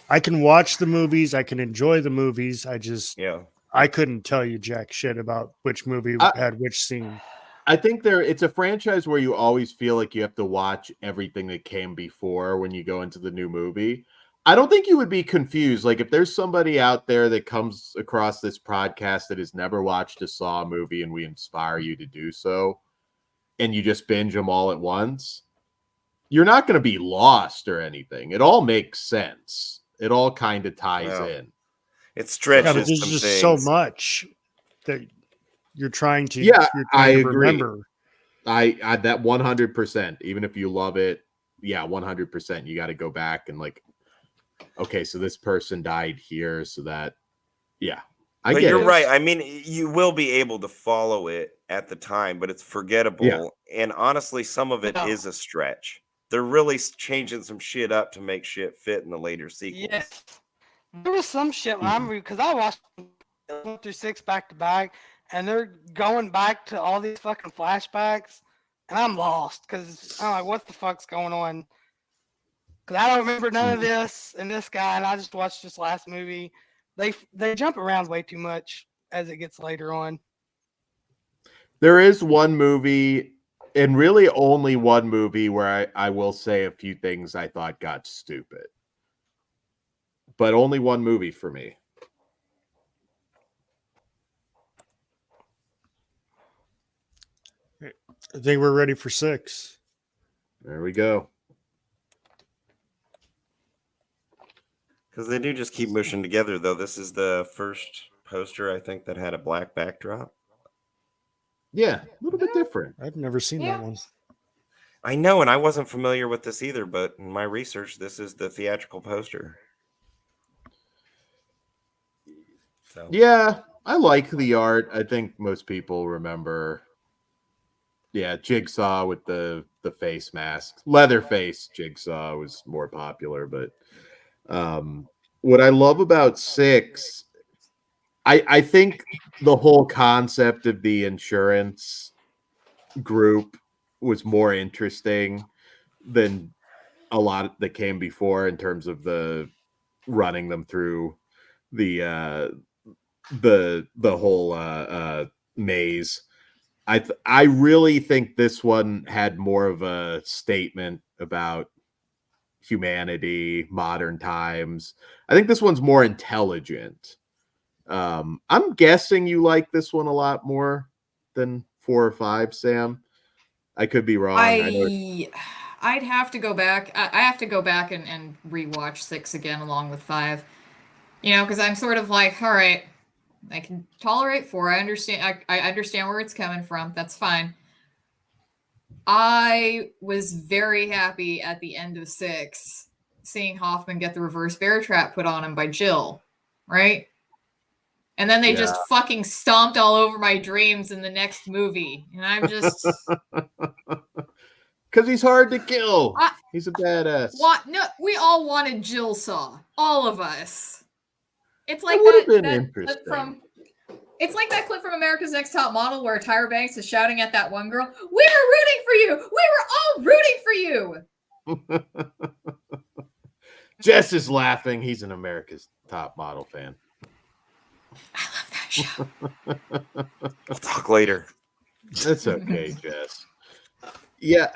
I can watch the movies, I can enjoy the movies. I couldn't tell you jack shit about which movie had which scene. I think it's a franchise where you always feel like you have to watch everything that came before when you go into the new movie. I don't think you would be confused. Like if there's somebody out there that comes across this podcast that has never watched a Saw movie and we inspire you to do so, and you just binge them all at once, you're not going to be lost or anything. It all makes sense. It all kind of ties in. It stretches. Yeah, but there's some just things. so much that you're trying to. Yeah, I to agree. Remember. I that 100%. Even if you love it, yeah, 100%. You got to go back and like, okay, so this person died here, so that, yeah. But you're right. I mean, you will be able to follow it at the time, but it's forgettable. Yeah. And honestly, some of it is a stretch. They're really changing some shit up to make shit fit in the later sequels. Yes. There was some shit because I watched 1 through 6 back to back, and they're going back to all these fucking flashbacks, and I'm lost because I'm like, what the fuck's going on? Because I don't remember none of this and this guy, and I just watched this last movie. They jump around way too much as it gets later on. There is one movie, and really only one movie, where I will say a few things I thought got stupid. But only one movie for me. I think we're ready for 6. There we go. Because they do just keep mushing together, though. This is the first poster, I think, that had a black backdrop. Yeah, a little bit different. I've never seen that one. I know, and I wasn't familiar with this either, but in my research, this is the theatrical poster. So. Yeah, I like the art. I think most people remember. Yeah, Jigsaw with the face mask. Leatherface Jigsaw was more popular, but what I love about 6, I think the whole concept of the insurance group was more interesting than a lot that came before in terms of the running them through the the whole maze. I really think this one had more of a statement about humanity, modern times. I think this one's more intelligent. I'm guessing you like this one a lot more than 4 or 5, Sam. I could be wrong. I know I'd have to go back. I have to go back and rewatch 6 again along with 5. You know, because I'm sort of like, all right, I can tolerate 4. I understand. I understand where it's coming from. That's fine. I was very happy at the end of 6 seeing Hoffman get the reverse bear trap put on him by Jill, right? And then they just fucking stomped all over my dreams in the next movie. And I'm just... Because he's hard to kill. He's a badass. What? No, we all wanted Jill Saw. All of us. It's like that that clip from... It's like that clip from America's Next Top Model where Tyra Banks is shouting at that one girl, "We were rooting for you! We were all rooting for you!" Jess is laughing. He's an America's Top Model fan. I love that show. We'll talk later. That's okay, Jess. Yeah.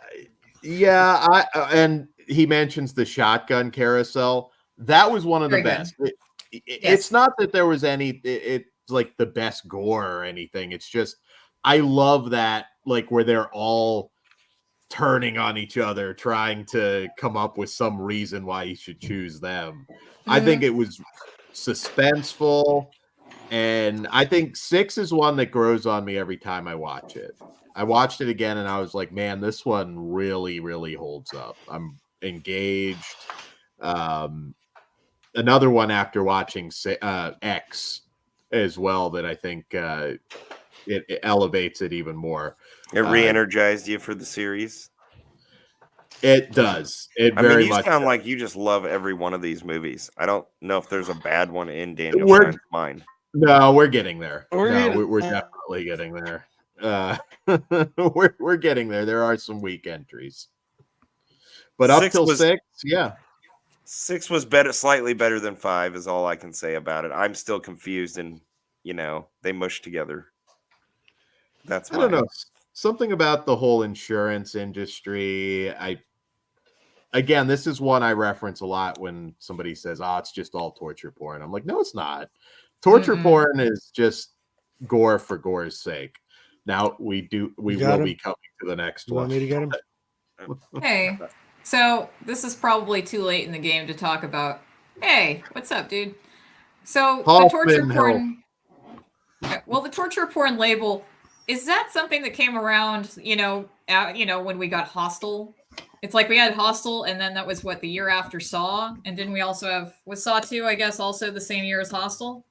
And he mentions the shotgun carousel. That was one of the best. It's not that there was any... It's like the best gore or anything. It's just I love that, like, where they're all turning on each other, trying to come up with some reason why you should choose them. I think it was suspenseful, and I think 6 is one that grows on me every time I watch it. I watched it again and I was like, man, this one really, really holds up. I'm engaged. Another one after watching X as well that I think it elevates it even more. It re-energized you for the series. It does. It very much. You sound like you just love every one of these movies. I don't know if there's a bad one in Daniel Schein's mind. No, we're getting there. We're definitely getting there. We're getting there. There are some weak entries, but up till 6, yeah. 6 was better, slightly better than 5 is all I can say about it. I'm still confused, and they mush together. That's I don't know. Something about the whole insurance industry. Again, this is one I reference a lot when somebody says, "Oh, it's just all torture porn." I'm like, no, it's not. Torture porn is just gore for gore's sake. Now we will be coming to the next one. Want me to get him? Hey. So this is probably too late in the game to talk about. Hey, what's up, dude? So the torture porn. Well, the torture porn label, is that something that came around? When we got Hostel. It's like we had Hostel, and then that was the year after Saw, and didn't we also was Saw 2? I guess also the same year as Hostel.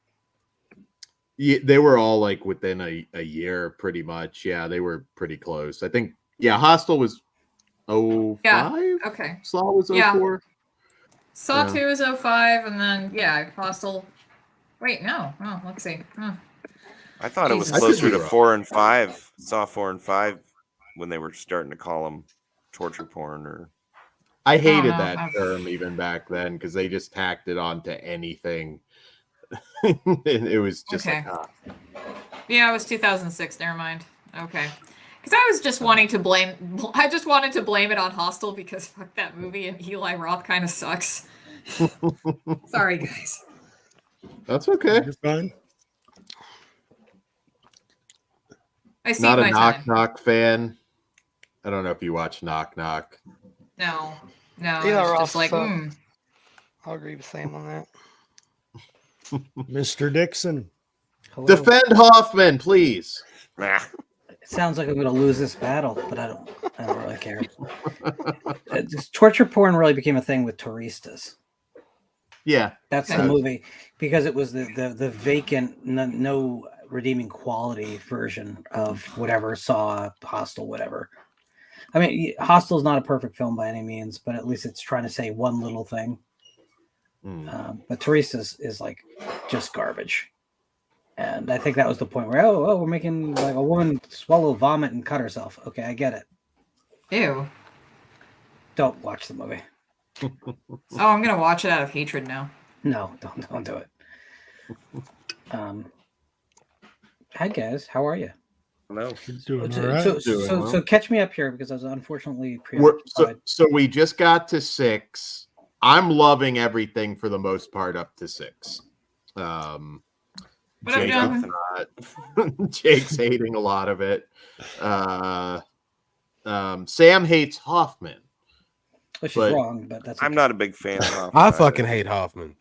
Yeah, they were all like within a year, pretty much. Yeah, they were pretty close. I think. Yeah, Hostel was 05? Yeah. Okay. Saw was 04? Saw 2 is 05, and then, Hostel. Wait, no. Oh, let's see. I thought it was closer to 4 and 5. Saw 4 and 5 when they were starting to call them torture porn. I hated that term even back then because they just tacked it on to anything. It was just Yeah, it was 2006. Never mind. Okay. Because I was just wanting to blame. I just wanted to blame it on Hostel because fuck that movie and Eli Roth kind of sucks. Sorry, guys. That's okay. You're fine. I see not a Knock Knock fan. I don't know if you watch Knock Knock. No. Eli Roth like. I'll agree with Sam on that. Mr. Dixon. Hello. Defend Hoffman, please. Nah. It sounds like I'm going to lose this battle, but I don't really care. Torture porn really became a thing with Touristas. Yeah, that's the movie because it was the vacant, no redeeming quality version of whatever Saw, Hostel, whatever. I mean, Hostel is not a perfect film by any means, but at least it's trying to say one little thing. But Touristas is like just garbage. And I think that was the point where, we're making like a woman swallow vomit and cut herself. Okay, I get it. Ew. Don't watch the movie. I'm going to watch it out of hatred now. No, don't do it. Hi guys, how are you? No. Doing So, all right. so catch me up here because I was unfortunately We're, preoccupied. so we just got to 6. I'm loving everything for the most part up to 6. What up, Jake's Jonathan? Jake's hating a lot of it. Sam hates Hoffman. Which is but- wrong, but that's I'm okay. not a big fan of Hoffman. I either. fucking hate Hoffman.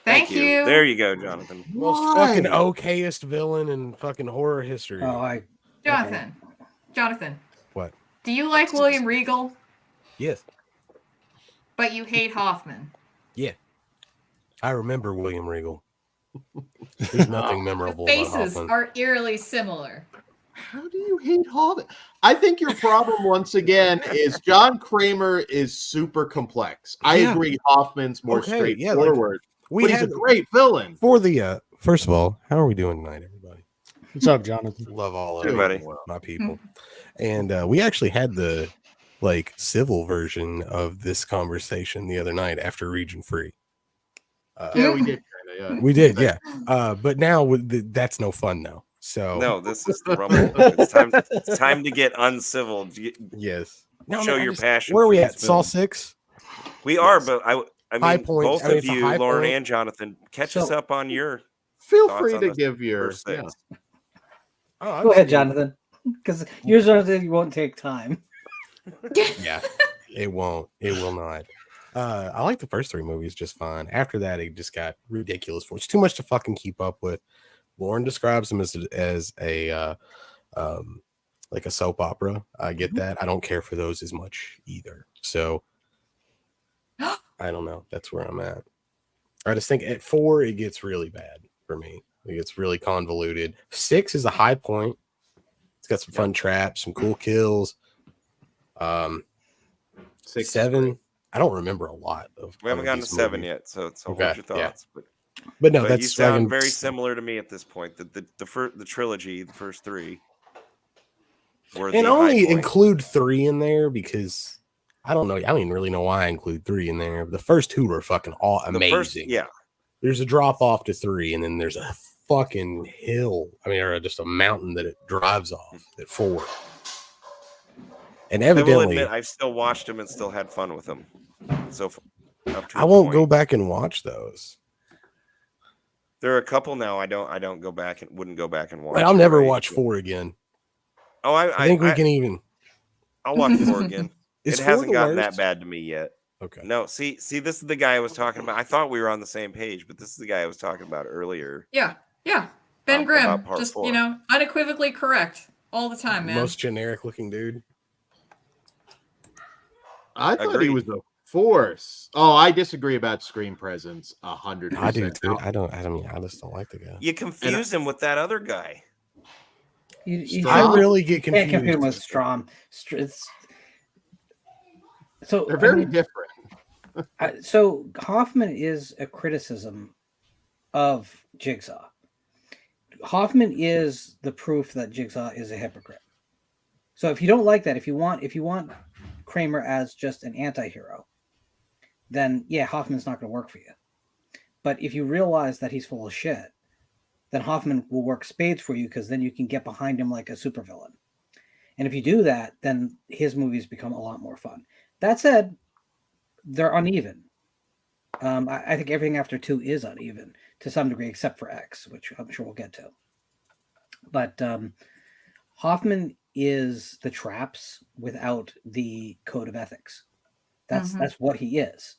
Thank you. There you go, Jonathan. Most fucking okayest villain in fucking horror history. Oh, Jonathan. What? Do you like William Regal, Yes. but you hate Hoffman? I remember William Regal. There's nothing memorable about Faces Hoffman. are eerily similar. How do you hate Hoffman? I think your problem once again is John Kramer is super complex. I Yeah. agree Hoffman's more Okay, yeah, straightforward. We but he's a had great villain. for the first of all, how are we doing tonight, everybody? What's up, Jonathan? Love all of Everybody. you, my people. And we actually had the civil version of this conversation the other night after Region Free. Yeah, we did kind of. Yeah. We did, yeah. But now that's no fun now. So No, this is the rumble. It's time to get uncivil. yes. Show your passion. Where are for we these at? Saw films. 6? We are, Yes. but I High mean, point. both I mean, of it's a you, high Lauren point. and Jonathan, catch us So- up on your Feel thoughts free on to the give your. first 6. Yeah. Oh, Go ahead, Jonathan, because yours won't take time. Yeah, it won't. It will not. I like the first 3 movies just fine. After that, it just got ridiculous. It's too much to fucking keep up with. Lauren describes them as a like a soap opera. I get that. I don't care for those as much either. So I don't know. That's where I'm at. I just think at 4 it gets really bad for me. It gets really convoluted. 6 is a high point. It's got some fun traps, some cool kills. 6 7. I don't remember a lot of. We haven't of gotten to these 7 movies. yet, so Okay, what's your yeah. thoughts? But no, But that's you sound fucking- very similar to me at this point. The trilogy, the first 3, were and the only high point. include 3 in there because I don't know. I don't even really know why I include 3 in there. The first 2 were fucking all The amazing. first, yeah. There's a drop off to 3, and then there's a fucking hill. I mean, or just a mountain that it drives off at 4. And I will evidently, admit, I've still watched them and still had fun with them. So up to I a won't point. go back and watch those. There are a couple now. I don't go back and wouldn't go back and watch. But I'll never right? watch 4 again. Oh, I think we can even. I'll watch 4 again. Is It 4 hasn't the gotten worst? that bad to me yet. Okay. No, see, this is the guy I was talking about. I thought we were on the same page, but this is the guy I was talking about earlier. Yeah. Ben About Grimm, part just 4. unequivocally correct all the time, man. Most generic looking dude. I thought Agreed. he was a force. Oh, I disagree about screen presence 100%. I do too. I mean, I just don't like the guy. You confuse him with that other guy. You I can't- really get can't confused. compare him with Strom. So They're very different. So Hoffman is a criticism of Jigsaw. Hoffman is the proof that Jigsaw is a hypocrite. So if you don't like that, if you want Kramer as just an anti-hero, then yeah, Hoffman's not going to work for you. But if you realize that he's full of shit, then Hoffman will work spades for you because then you can get behind him like a supervillain. And if you do that, then his movies become a lot more fun. That said, they're uneven. I think everything after 2 is uneven to some degree, except for X, which I'm sure we'll get to. But Hoffman is the traps without the code of ethics. That's what he is.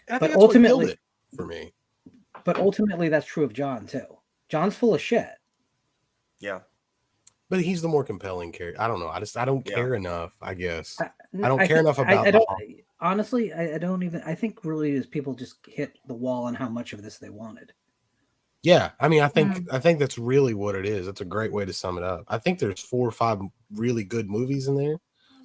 I think But that's what killed ultimately, it for me. But ultimately, that's true of John too. John's full of shit. Yeah. But he's the more compelling character. I don't know. I don't care enough, I guess. I don't care think- enough about I the don't, honestly, I don't even. I think really is people just hit the wall on how much of this they wanted. Yeah, I mean, I think that's really what it is. That's a great way to sum it up. I think there's 4 or 5 really good movies in there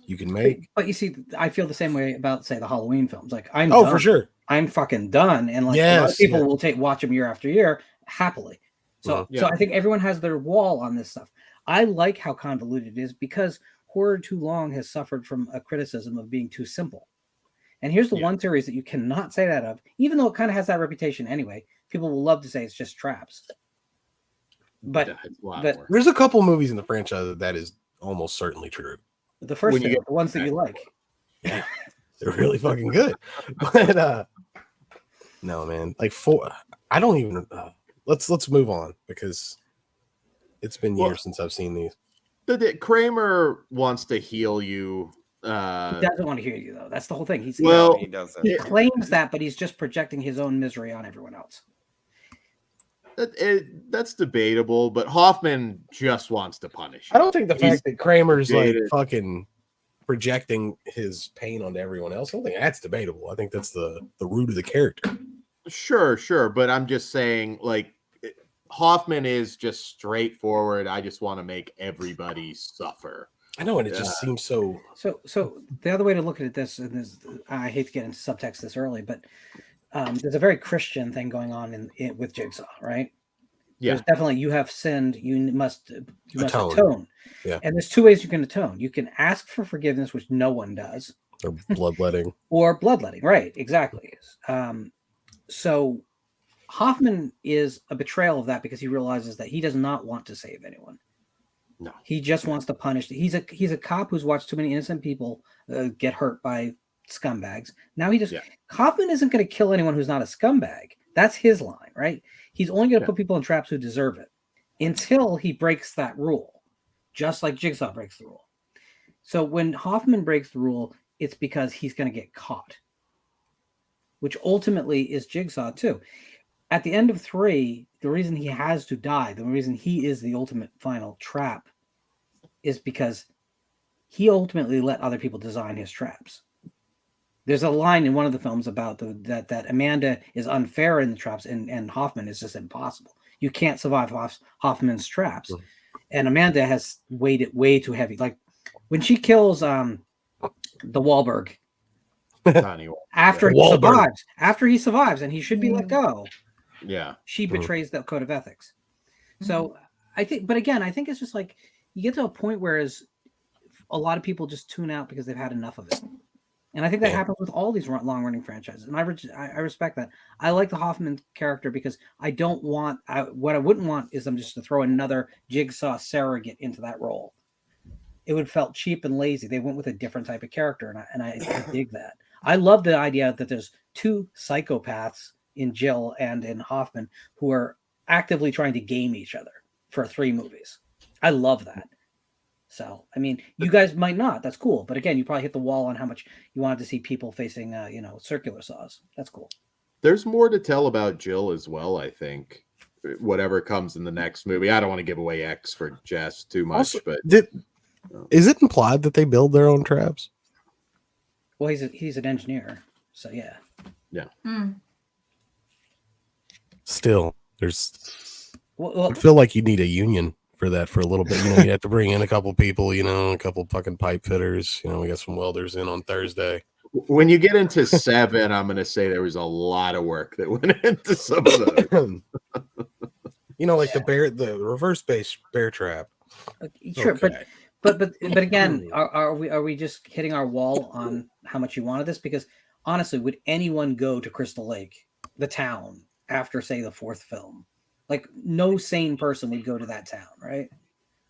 you can make. But you see, I feel the same way about, say, the Halloween films. Like I'm Oh, done. for sure. I'm fucking done, and like a lot of Yes, people yeah. will watch them year after year happily. So, Mhm. so I think everyone has their wall on this stuff. I like how convoluted it is because horror too long has suffered from a criticism of being too simple. And here's the one series that you cannot say that of, even though it kind of has that reputation anyway. People will love to say it's just traps. But It's a lot but- more. There's a couple movies in the franchise that is almost certainly true. the first When you two, get- the ones that you like. Yeah, they're really fucking good. But no, man, like I don't even. Let's move on because it's been years Well- since I've seen these. Kramer wants to heal you. He doesn't want to hear you though. That's the whole thing. He's Well, He doesn't. he claims that, but he's just projecting his own misery on everyone else. that's debatable, but Hoffman just wants to punish you. I don't think the He's fact that Kramer's like jaded. fucking projecting his pain onto everyone else, I don't think that's debatable. I think that's the root of the character. Sure, but I'm just saying, like, Hoffman is just straightforward. I just want to make everybody suffer. I know, and it just seems so. So the other way to look at this, and this, I hate to get into subtext this early, but there's a very Christian thing going on in with Jigsaw, right? Yeah. There's definitely, you have sinned, you must Atone. atone. Yeah. And there's two ways you can atone. You can ask for forgiveness, which no one does, Or bloodletting. or bloodletting. Right, exactly. So Hoffman is a betrayal of that because he realizes that he does not want to save anyone. No. He just wants to punish. He's a cop who's watched too many innocent people get hurt by scumbags. Now Hoffman isn't going to kill anyone who's not a scumbag. That's his line, right? He's only going to put people in traps who deserve it until he breaks that rule, just like Jigsaw breaks the rule. So when Hoffman breaks the rule, it's because he's going to get caught, which ultimately is Jigsaw too. At the end of 3, the reason he has to die, the reason he is the ultimate final trap, is because he ultimately let other people design his traps. There's a line in one of the films about that Amanda is unfair in the traps, and Hoffman is just impossible. You can't survive Hoffman's traps, and Amanda has weighed it way too heavy. Like when she kills the Wahlberg after he survives, and he should be let go. Yeah, she betrays the code of ethics. So I think, but again, I think it's just like you get to a point where a lot of people just tune out because they've had enough of it. And I think that happens with all these long-running franchises. And I respect that. I like the Hoffman character because I don't want what I wouldn't want is them just to throw another Jigsaw surrogate into that role. It would felt cheap and lazy. They went with a different type of character, and I dig that. I love the idea that there's two psychopaths in Jill and in Hoffman who are actively trying to game each other for 3 movies. I love that. So, I mean, you guys might not. That's cool. But again, you probably hit the wall on how much you wanted to see people facing, circular saws. That's cool. There's more to tell about Jill as well, I think. Whatever comes in the next movie. I don't want to give away X for Jess too much, Also, but is it implied that they build their own traps? Well, he's an engineer, so yeah. Yeah. Still, I feel like you need a union for that for a little bit. You have to bring in a couple people, a couple fucking pipe fitters. We got some welders in on Thursday. When you get into 7, I'm going to say there was a lot of work that went into some of those. Like the reverse base bear trap. Sure, okay. but again, are we just hitting our wall on how much you wanted this? Because honestly, would anyone go to Crystal Lake, the town, after say the 4th film? Like no sane person would go to that town, right?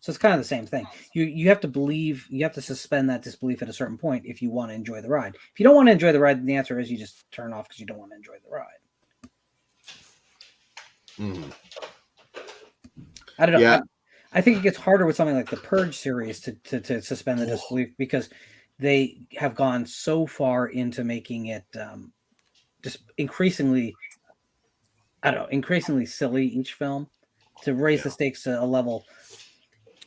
So it's kind of the same thing. You have to believe, you have to suspend that disbelief at a certain point if you want to enjoy the ride. If you don't want to enjoy the ride, then the answer is you just turn off because you don't want to enjoy the ride. I don't know. Yeah. I think it gets harder with something like the Purge series to suspend the disbelief because they have gone so far into making it just increasingly silly each film to raise the stakes to a level.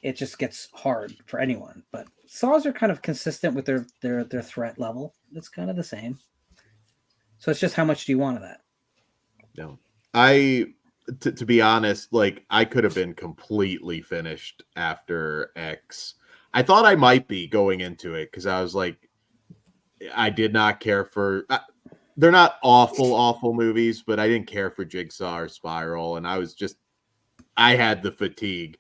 It just gets hard for anyone. But Saws are kind of consistent with their threat level. It's kind of the same. So it's just how much do you want of that? No, to be honest, like I could have been completely finished after X. I thought I might be going into it because I was like, I did not care for. They're not awful movies, but I didn't care for Jigsaw or Spiral, and I had the fatigue.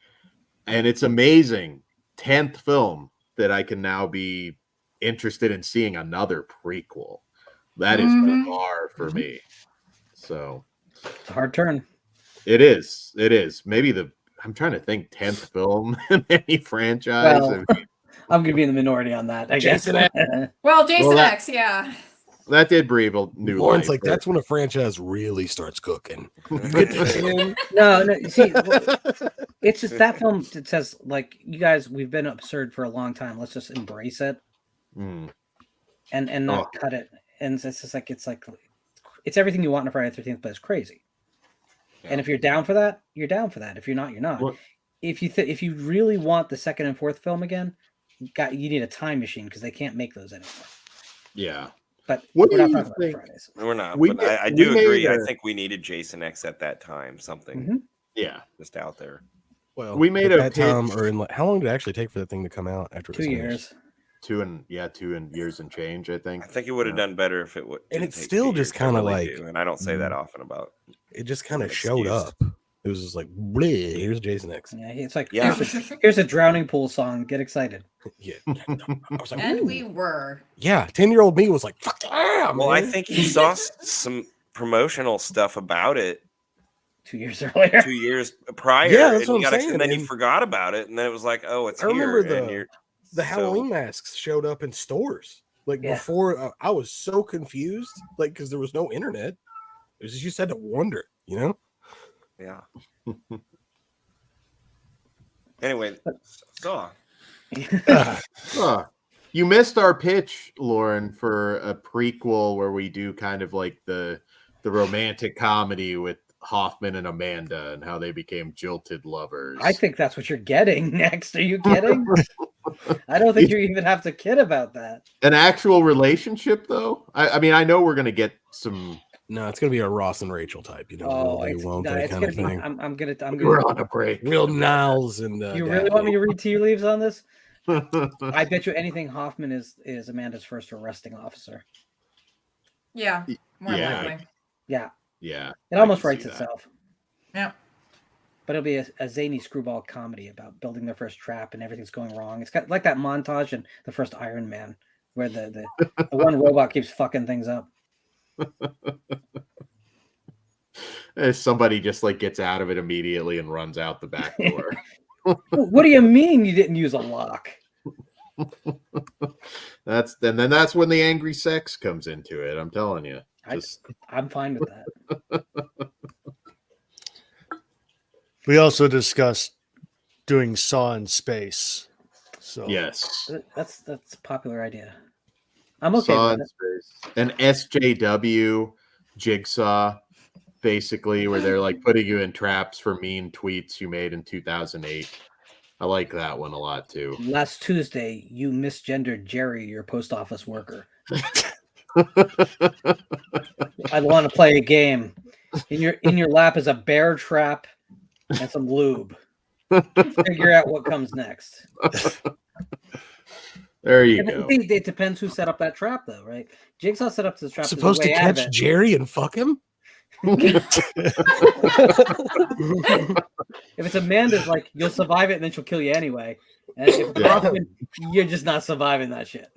And it's amazing, 10th film that I can now be interested in seeing another prequel. That is bizarre for me. So it's a hard turn. It is. Maybe I'm trying to think 10th film in any franchise. Well, I mean, I'm gonna be in the minority on that. I guess. Jason Well, Jason Well, that- X, yeah. that did breathe a new Lorne's life. like, there. that's when a franchise really starts cooking. You get the in. No, see, it's just that film. It says like, you guys, we've been absurd for a long time. Let's just embrace it Mm. and not cut it. And it's just like it's everything you want in a Friday the 13th, but it's crazy. And if you're down for that, you're down for that. If you're not, you're not. Well- If you really want the second and fourth film again, you need a time machine because they can't make those anymore. Yeah. But What we're do not you talking about think- Fridays. We're not. We But did- I we do agree. made I a- think we needed Jason X at that time. Something Mhm. Yeah. just out there. Well, We made at a that time, pitch- or in how long did it actually take for the thing to come out after it 2 was finished? years. 2 years and change, I think. I think it would have Yeah. done better if it would. And didn't it's take still 2 just years. I kinda really like- do, and I don't say that often about. It just kind of An showed excuse. up. It was just like, bleh, here's Jason X. Yeah, it's like Yeah. here's a drowning pool song. Get excited. Yeah. I was like, And ooh. we were. Yeah, 10-year-old me was like, fuck yeah, Well, I man. think he saw some promotional stuff about it 2 years earlier. 2 years prior. Yeah, that's and what he I'm got saying, and then he man. forgot about it, and then it was like, oh, it's I remember here. and the you're, the so- Halloween masks showed up in stores. Like Yeah. before, I was so confused, like because there was no internet. It was just you just had to wonder, you know. Yeah. Anyway, Saw. You missed our pitch, Lauren, for a prequel where we do kind of like the romantic comedy with Hoffman and Amanda and how they became jilted lovers. I think that's what you're getting next. Are you kidding? I don't think you even have to kid about that. An actual relationship, though. I mean, I know we're gonna get some. No, it's gonna be a Ross and Rachel type, you know, Oh, will they, it's, won't no, they it's kind gonna of be. thing. I'm gonna. We're on a break. Real Niles and You really want me to read tea leaves on this? I bet you anything Hoffman is Amanda's first arresting officer. Yeah, more Yeah. likely. Yeah, Yeah, it almost can writes see that. itself. Yeah. But it'll be a zany screwball comedy about building their first trap and everything's going wrong. It's got like that montage in the first Iron Man where the one robot keeps fucking things up. Somebody just like gets out of it immediately and runs out the back door. What do you mean you didn't use a lock? That's when the angry sex comes into it. I'm telling you. I'm fine with that. We also discussed doing Saw in space. So Yes. That's a popular idea. I'm okay Saw with in it. space. An SJW jigsaw, basically, where they're like putting you in traps for mean tweets you made in 2008. I like that one a lot too. Last Tuesday, you misgendered Jerry, your post office worker. I want to play a game. In your lap is a bear trap and some lube. Figure out what comes next. There you And go. it depends who set up that trap, though, right? Jigsaw set up the trap. Supposed to catch Jerry and fuck him. If it's Amanda's, like, you'll survive it and then she'll kill you anyway. And if it's Hoffman, you're just not surviving that shit.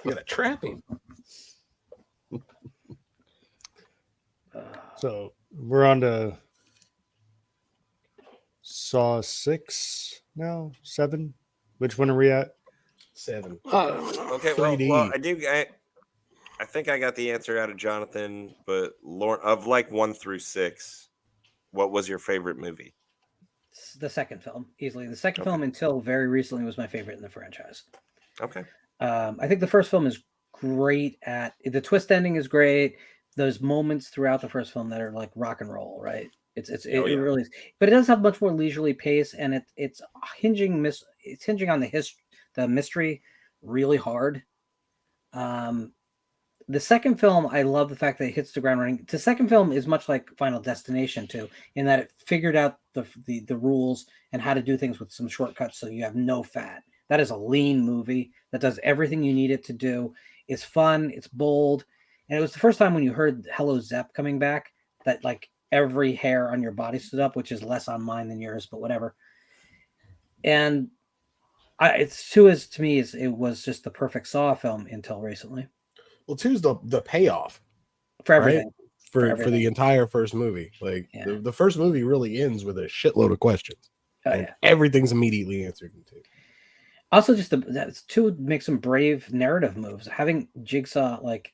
You gotta trap him. So we're on to Saw 6 now, 7. Which one are we at? 7. Okay, 3D. well, I think I got the answer out of Jonathan, but Lorne, of like 1 through 6, what was your favorite movie? The second film, easily. The second Okay. film, until very recently, was my favorite in the franchise. Okay. I think the first film is great at the twist ending is great. Those moments throughout the first film that are like rock and roll, right? It really is. But it does have much more leisurely pace, and it's hinging on the mystery really hard. The second film, I love the fact that it hits the ground running. The second film is much like Final Destination too, in that it figured out the rules and how to do things with some shortcuts, so you have no fat. That is a lean movie that does everything you need it to do. It's fun, it's bold, and it was the first time when you heard "Hello Zepp" coming back that like every hair on your body stood up, which is less on mine than yours, but whatever. And it was just the perfect Saw film until recently. Well, 2's the payoff For everything. for everything. the entire first movie. Like Yeah. the first movie really ends with a shitload of questions. Oh, and yeah. everything's immediately answered in 2. Also, just that's 2 make some brave narrative moves. Having Jigsaw like,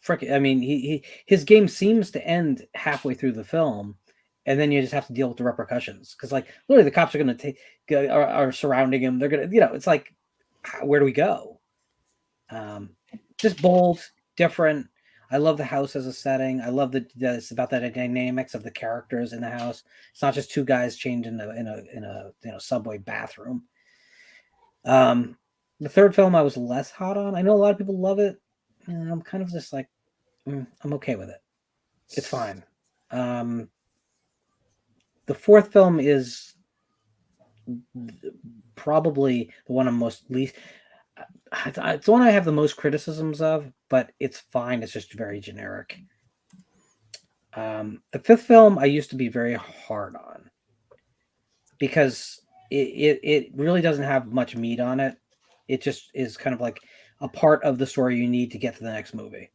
frick. I mean, his game seems to end halfway through the film, and then you just have to deal with the repercussions because, like, literally, the cops are going to are surrounding him. They're going to, it's like, where do we go? Just bold, different. I love the house as a setting. I love it's about the dynamics of the characters in the house. It's not just 2 guys chained in a subway bathroom. The third film I was less hot on. I know a lot of people love it, and I'm kind of just like, I'm okay with it. It's fine. The fourth film is probably the one I'm most least. It's the one I have the most criticisms of, but it's fine. It's just very generic. The fifth film I used to be very hard on because it really doesn't have much meat on it. It just is kind of like a part of the story you need to get to the next movie.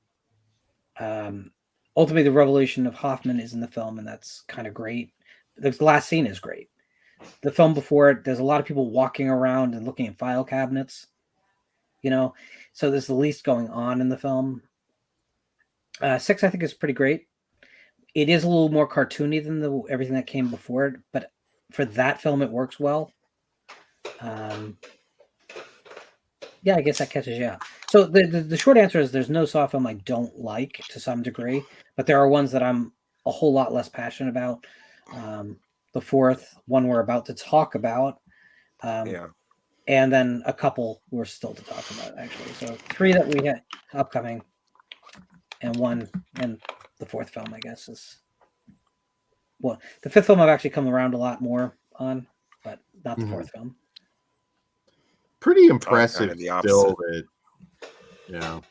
Ultimately, the revelation of Hoffman is in the film, and that's kind of great. The last scene is great. The film before it, there's a lot of people walking around and looking at file cabinets. So there's the least going on in the film. 6, I think, is pretty great. It is a little more cartoony than everything that came before it, but for that film, it works well. Yeah, I guess that catches you out. So the short answer is there's no Saw film I don't like to some degree, but there are ones that I'm a whole lot less passionate about. The fourth one we're about to talk about. And then a couple we're still to talk about, actually. So 3 that we had upcoming, and 1, and the fourth film, I guess, is... Well, the fifth film I've actually come around a lot more on, but not the fourth film. Pretty impressive still that... Yeah.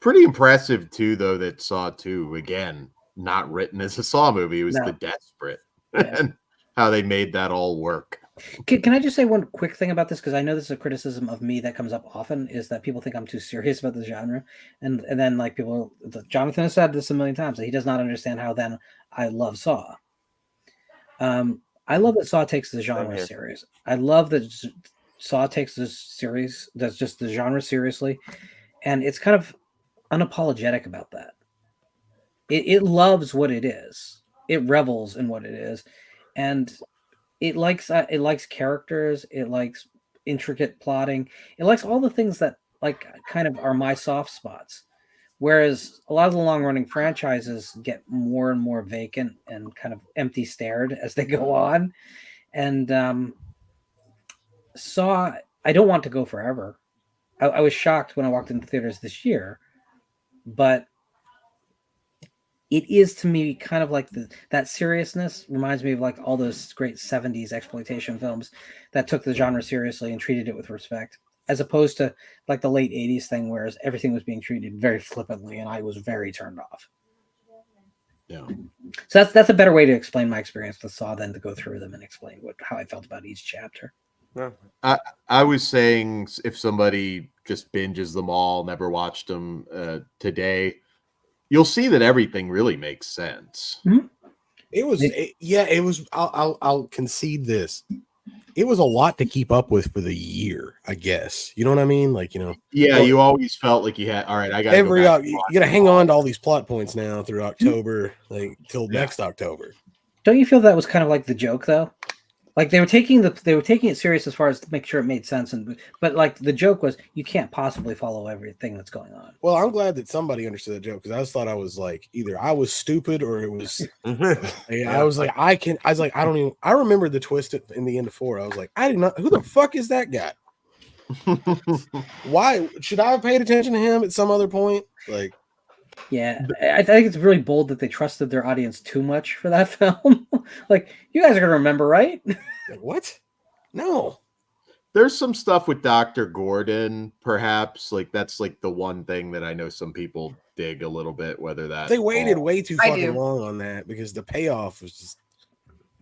Pretty impressive, too, though, that Saw 2, again, not written as a Saw movie. It was The Desperate. Yeah. And how they made that all work. Can I just say one quick thing about this? Because I know this is a criticism of me that comes up often, is that people think I'm too serious about the genre. And then, like, people... Jonathan has said this a million times, that he does not understand how then I love Saw. I love that Saw takes the genre serious. I love that Saw takes this series, that's just the genre seriously. And it's kind of unapologetic about that. It loves what it is. It revels in what it is. And... It likes characters. It likes intricate plotting. It likes all the things that like kind of are my soft spots. Whereas a lot of the long running franchises get more and more vacant and kind of empty stared as they go on. And Saw, I don't want to go forever. I was shocked when I walked into theaters this year, but it is to me kind of like that seriousness reminds me of like all those great 70s exploitation films that took the genre seriously and treated it with respect, as opposed to like the late 80s thing where everything was being treated very flippantly and I was very turned off. Yeah. So that's a better way to explain my experience with Saw than to go through them and explain how I felt about each chapter. Yeah. I was saying if somebody just binges them all, never watched them today, you'll see that everything really makes sense. Mm-hmm. It was. I'll concede this. It was a lot to keep up with for the year, I guess. You know what I mean? Like, Yeah, well, you always felt like you had. All right, I got you got to hang on to all these plot points now through October, like till next October. Don't you feel that was kind of like the joke, though? Like they were taking it serious as far as to make sure it made sense, but like the joke was you can't possibly follow everything that's going on. Well, I'm glad that somebody understood the joke because I just thought I was like either I was stupid or it was. I was like I don't even. I remember the twist in the end of 4. I was like I did not. Who the fuck is that guy? Why should I have paid attention to him at some other point? Like. Yeah, I think it's really bold that they trusted their audience too much for that film. Like, you guys are gonna remember, right? Like, what? No. There's some stuff with Dr. Gordon, perhaps. Like that's like the one thing that I know some people dig a little bit. Whether that they waited way too fucking long on that because the payoff was just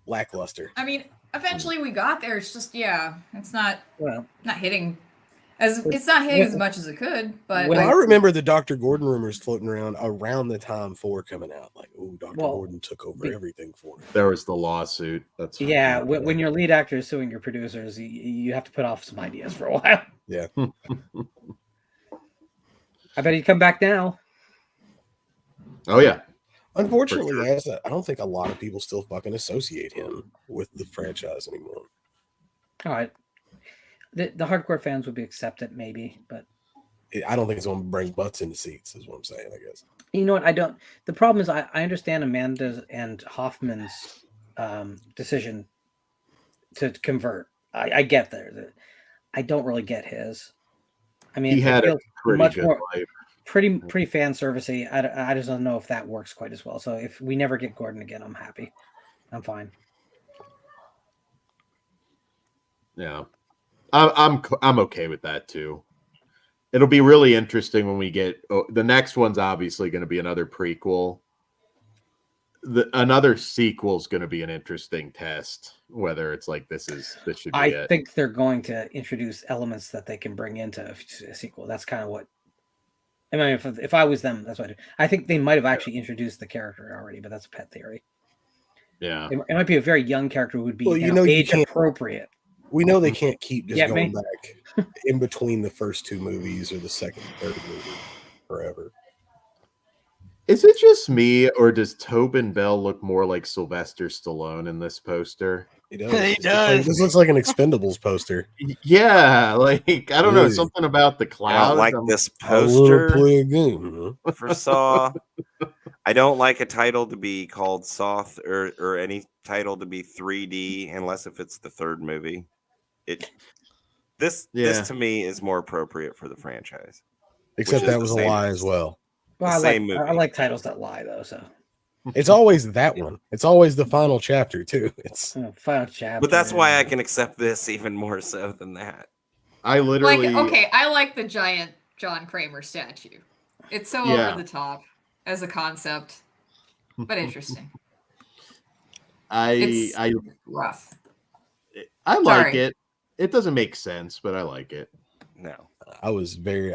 lackluster. I mean, eventually we got there. It's just it's not hitting. It's not hitting as much as it could, but Well, I remember the Dr. Gordon rumors floating around the time 4 coming out. Like, oh, Dr. Gordon took over everything for it. There was the lawsuit. That's yeah. When your lead actor is suing your producers, you have to put off some ideas for a while. Yeah. I bet he'd come back now. Oh yeah. Unfortunately, I don't think a lot of people still fucking associate him with the franchise anymore. All right. The hardcore fans would be accepted, maybe, but I don't think it's going to bring butts into seats, is what I'm saying, I guess. You know what? I don't. The problem is, I understand Amanda's and Hoffman's decision to convert. I get there. I don't really get his. I mean, he had a pretty much good more, life. pretty fan servicey. I just don't know if that works quite as well. So if we never get Gordon again, I'm happy. I'm fine. Yeah, I'm okay with that too. It'll be really interesting when we get the next one's obviously going to be another prequel. Another sequel is going to be an interesting test. Whether it's like this should be I think they're going to introduce elements that they can bring into a sequel. That's kind of what. I mean, if I was them, that's what I think they might have actually introduced the character already, but that's a pet theory. Yeah, it might be a very young character who would be age appropriate. We know they can't keep just going back in between the first 2 movies or the second, third movie forever. Is it just me, or does Tobin Bell look more like Sylvester Stallone in this poster? He does. He does. This looks like an Expendables poster. Yeah, like I don't know, something about the clouds. I don't like this poster for Saw. I don't like a title to be called Saw or any title to be 3D unless if it's the 3rd movie. This to me is more appropriate for the franchise. Except that was a lie as well. Well, I like titles that lie though. So it's always that one. It's always the final chapter too. It's final chapter. But that's why I can accept this even more so than that. I literally I like the giant John Kramer statue. It's so over the top as a concept, but interesting. It's rough. I like it. It doesn't make sense, but I like it. No, I was very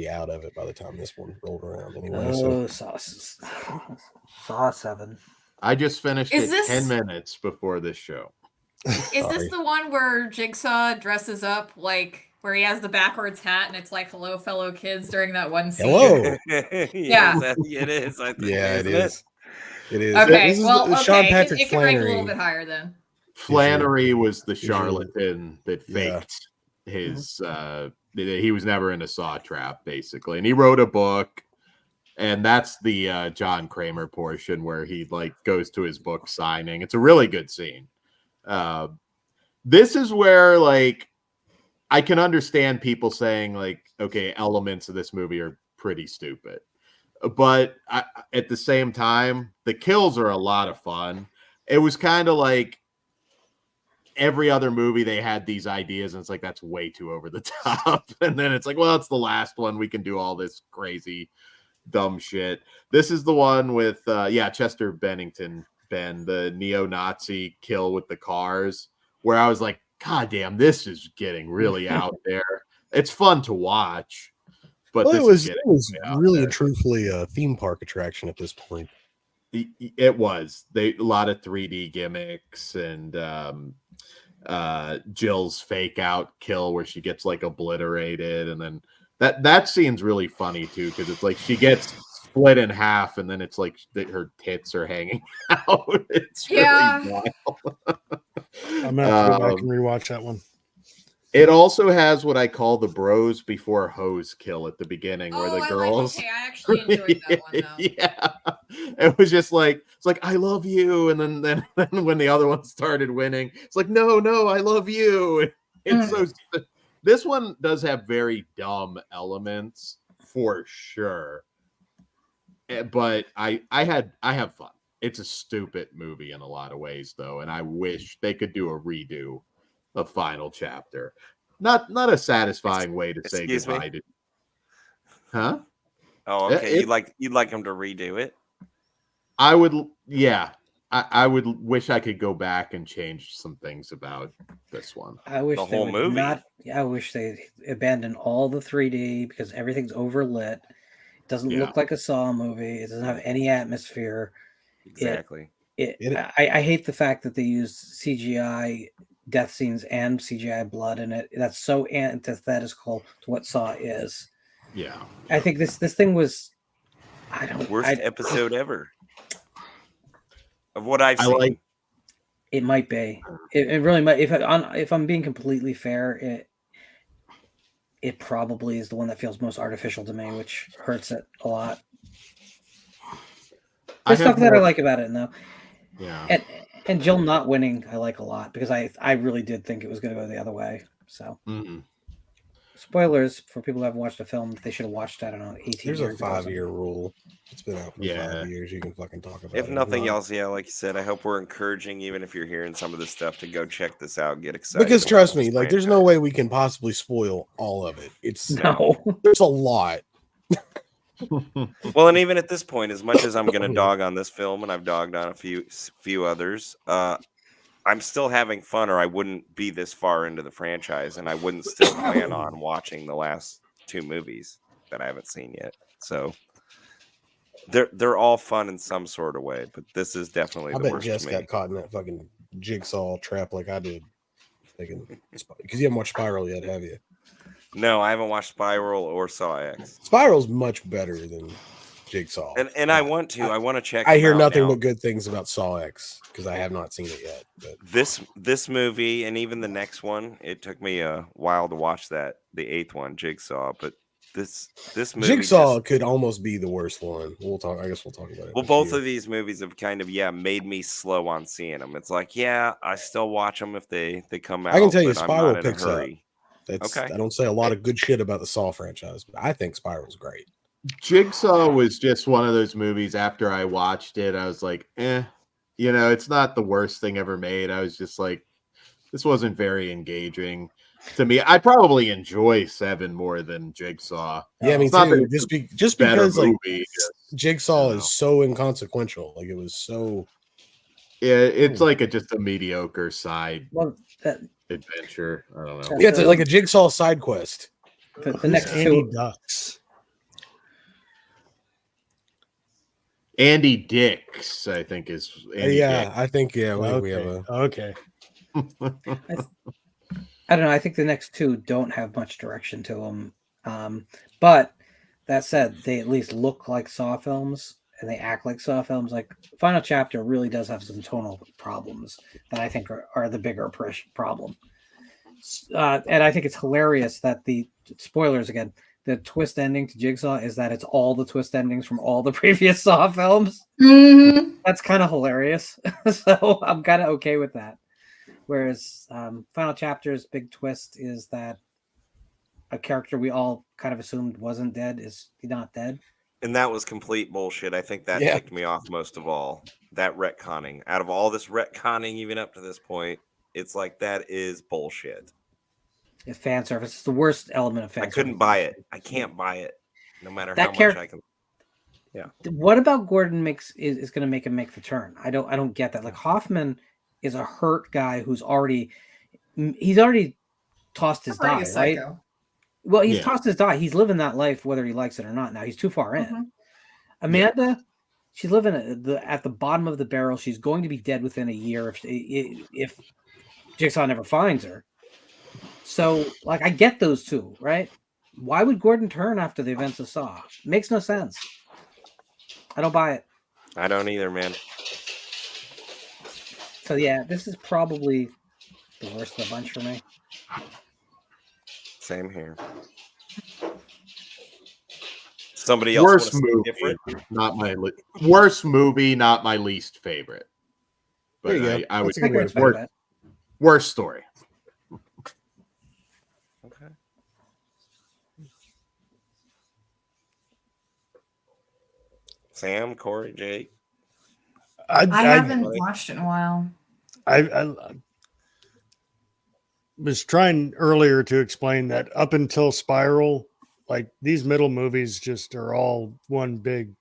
out of it by the time this one rolled around. Anyway, Saw 7. I just finished it 10 minutes before this show. Is this the one where Jigsaw dresses up like where he has the backwards hat and it's like "Hello, fellow kids" during that one scene? Hello. Yeah, it is. I think. Yeah, it is. It is. Okay, this well, is Sean Patrick it can rank a little bit higher then. Flannery was the charlatan that faked his. He was never in a saw trap, basically, and he wrote a book, and that's the John Kramer portion where he like goes to his book signing. It's a really good scene. This is where like I can understand people saying like, okay, elements of this movie are pretty stupid, but at the same time, the kills are a lot of fun. It was kind of like every other movie they had these ideas and it's like that's way too over the top, and then it's like, well, it's the last one, we can do all this crazy dumb shit. This is the one with Chester Bennington, the neo-Nazi kill with the cars, where I was like, god damn, this is getting really out there. It's fun to watch, but it was really and truthfully a theme park attraction at this point. It was a lot of 3D gimmicks and Jill's fake out kill where she gets like obliterated, and then that scene's really funny too because it's like she gets split in half and then it's like her tits are hanging out. It's really wild. I'm gonna have to go back and rewatch that one. It also has what I call the bros before hose kill at the beginning, where the girls. I actually enjoyed that one though. Yeah, it was just like it's like I love you, and then when the other one started winning, it's like no, I love you. It's so. This one does have very dumb elements for sure, but I have fun. It's a stupid movie in a lot of ways though, and I wish they could do a redo. A final chapter, not a satisfying way to say goodbye to. Huh? Oh, okay. You'd like him to redo it? I I would wish I could go back and change some things about this one. I wish The they whole would movie. not. I wish they abandoned all the 3D because everything's overlit. It doesn't Yeah. look like a Saw movie. It doesn't have any atmosphere. Exactly. I hate the fact that they used CGI death scenes and CGI blood in it. That's so antithetical to what Saw is. Yeah. I think this thing was. Worst episode ever of what I've I seen. like- It might be. It really might. If I'm being completely fair, it probably is the one that feels most artificial to me, which hurts it a lot. There's stuff that I like about it, though. Yeah. And Jill not winning, I like a lot because I really did think it was going to go the other way. So, spoilers for people who haven't watched a film, they should have watched, I don't know, 18 There's years a ago or something. 5-year rule. It's been out for 5 years. You can fucking talk about it. If nothing else, yeah, like you said, I hope we're encouraging, even if you're hearing some of this stuff, to go check this out, get excited. Because about trust this me, like there's no way we can possibly spoil all of it. It's there's a lot. Well, and even at this point, as much as I'm going to dog on this film, and I've dogged on a few others, I'm still having fun, or I wouldn't be this far into the franchise, and I wouldn't still plan on watching the last 2 movies that I haven't seen yet. So they're all fun in some sort of way, but this is definitely I the bet worst Jess to me. got caught in that fucking jigsaw trap like I did. Because you haven't watched Spiral yet, have you? No, I haven't watched Spiral or Saw X. Spiral's much better than Jigsaw. And I want to check. I hear them out nothing now. but good things about Saw X because I have not seen it yet. But This movie and even the next one, it took me a while to watch the 8th one, Jigsaw, but this movie Jigsaw could almost be the worst one. I guess we'll talk about it. Well, both of these movies have kind of made me slow on seeing them. It's like, yeah, I still watch them if they come out. I can tell you, but I'm Spiral not in a picks up. hurry. That's, Okay. I don't say a lot of good shit about the Saw franchise, but I think Spiral's great. Jigsaw was just one of those movies. After I watched it, I was like, it's not the worst thing ever made. I was just like, this wasn't very engaging to me. I probably enjoy 7 more than Jigsaw. Yeah, me It's not too. that Just better because like movie, Jigsaw is so inconsequential. Like it was so. Yeah, it's like just a mediocre side adventure. I don't know. Yeah, it's like a Jigsaw side quest. The next Andy two. Ducks. Andy Dix, I think is. Andy Dick. I think we have a. Okay. I don't know. I think the next two don't have much direction to them. But that said, they at least look like Saw films and they act like Saw films. Like Final Chapter really does have some tonal problems that I think are the bigger problem. And I think it's hilarious that the spoilers again. The twist ending to Jigsaw is that it's all the twist endings from all the previous Saw films. Mm-hmm. That's kind of hilarious. So I'm kind of okay with that. Whereas Final Chapter's big twist is that a character we all kind of assumed wasn't dead is not dead. And that was complete bullshit. I think that ticked me off most of all. That retconning. Out of all this retconning, even up to this point, it's like that is bullshit. It's fan service. It's the worst element of fan service. I couldn't buy it. I can't buy it, no matter That how much I can. Yeah. What about Gordon is going to make him make the turn? I don't get that. Like Hoffman is a hurt guy who's already tossed his die, right? Well, he's tossed his die. He's living that life whether he likes it or not. Now he's too far in. Mm-hmm. Amanda, she's living at the bottom of the barrel. She's going to be dead within a year if Jigsaw never finds her. So, like, I get those two, right? Why would Gordon turn after the events of Saw? Makes no sense. I don't buy it. I don't either, man. So yeah, this is probably the worst of the bunch for me. Same here. Somebody else Worst want to say movie, different? not my worst movie, not my least favorite. But There you go. I would That's a good way to put that. worst story. Okay. Sam, Kory, Jake. I haven't watched it in a while. I was trying earlier to explain that up until Spiral, like these middle movies just are all one big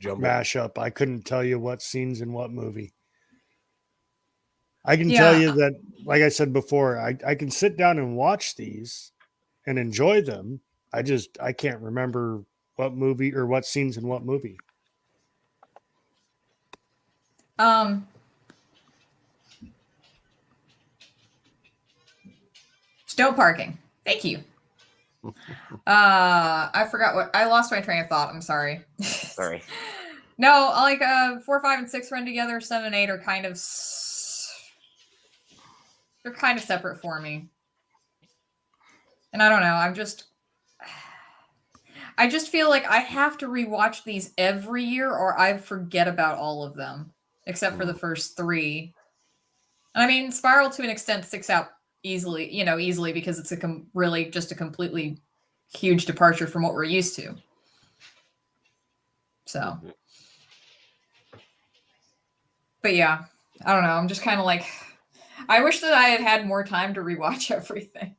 Jumbo. mashup. I couldn't tell you what scenes in what movie. I can tell you that, like I said before, I can sit down and watch these and enjoy them. I can't remember what movie or what scenes in what movie. Snow parking. Thank you. I forgot what I lost my train of thought. I'm sorry. Sorry. No, like 4, 5, and 6 run together. 7 and 8 are kind of they're kind of separate for me. And I don't know. I just feel like I have to rewatch these every year, or I forget about all of them except for the first 3. And I mean, Spiral to an extent sticks out easily because it's really just a completely huge departure from what we're used to. So, but yeah, I don't know. I'm just kind of like, I wish that I had more time to rewatch everything.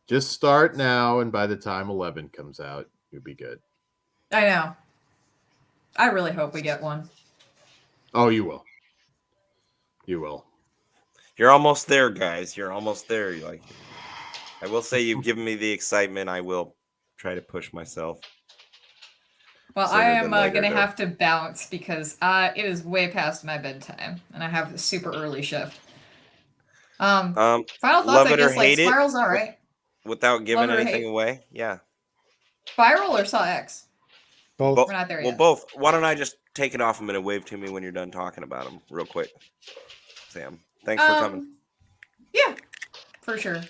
Just start now, and by the time 11 comes out, you'll be good. I know. I really hope we get one. Oh, you will. You will. You're almost there, guys. You're almost there. I will say you've given me the excitement. I will try to push myself. Well, I am going to have to bounce because it is way past my bedtime, and I have a super early shift. Final thoughts, I guess, like Spiral's all right. Without giving anything away? Yeah. Spiral or Saw X? Both. We're not there yet. Well, both. Why don't I just take it off a minute, wave to me when you're done talking about them real quick. Sam, thanks for coming. Yeah, for sure.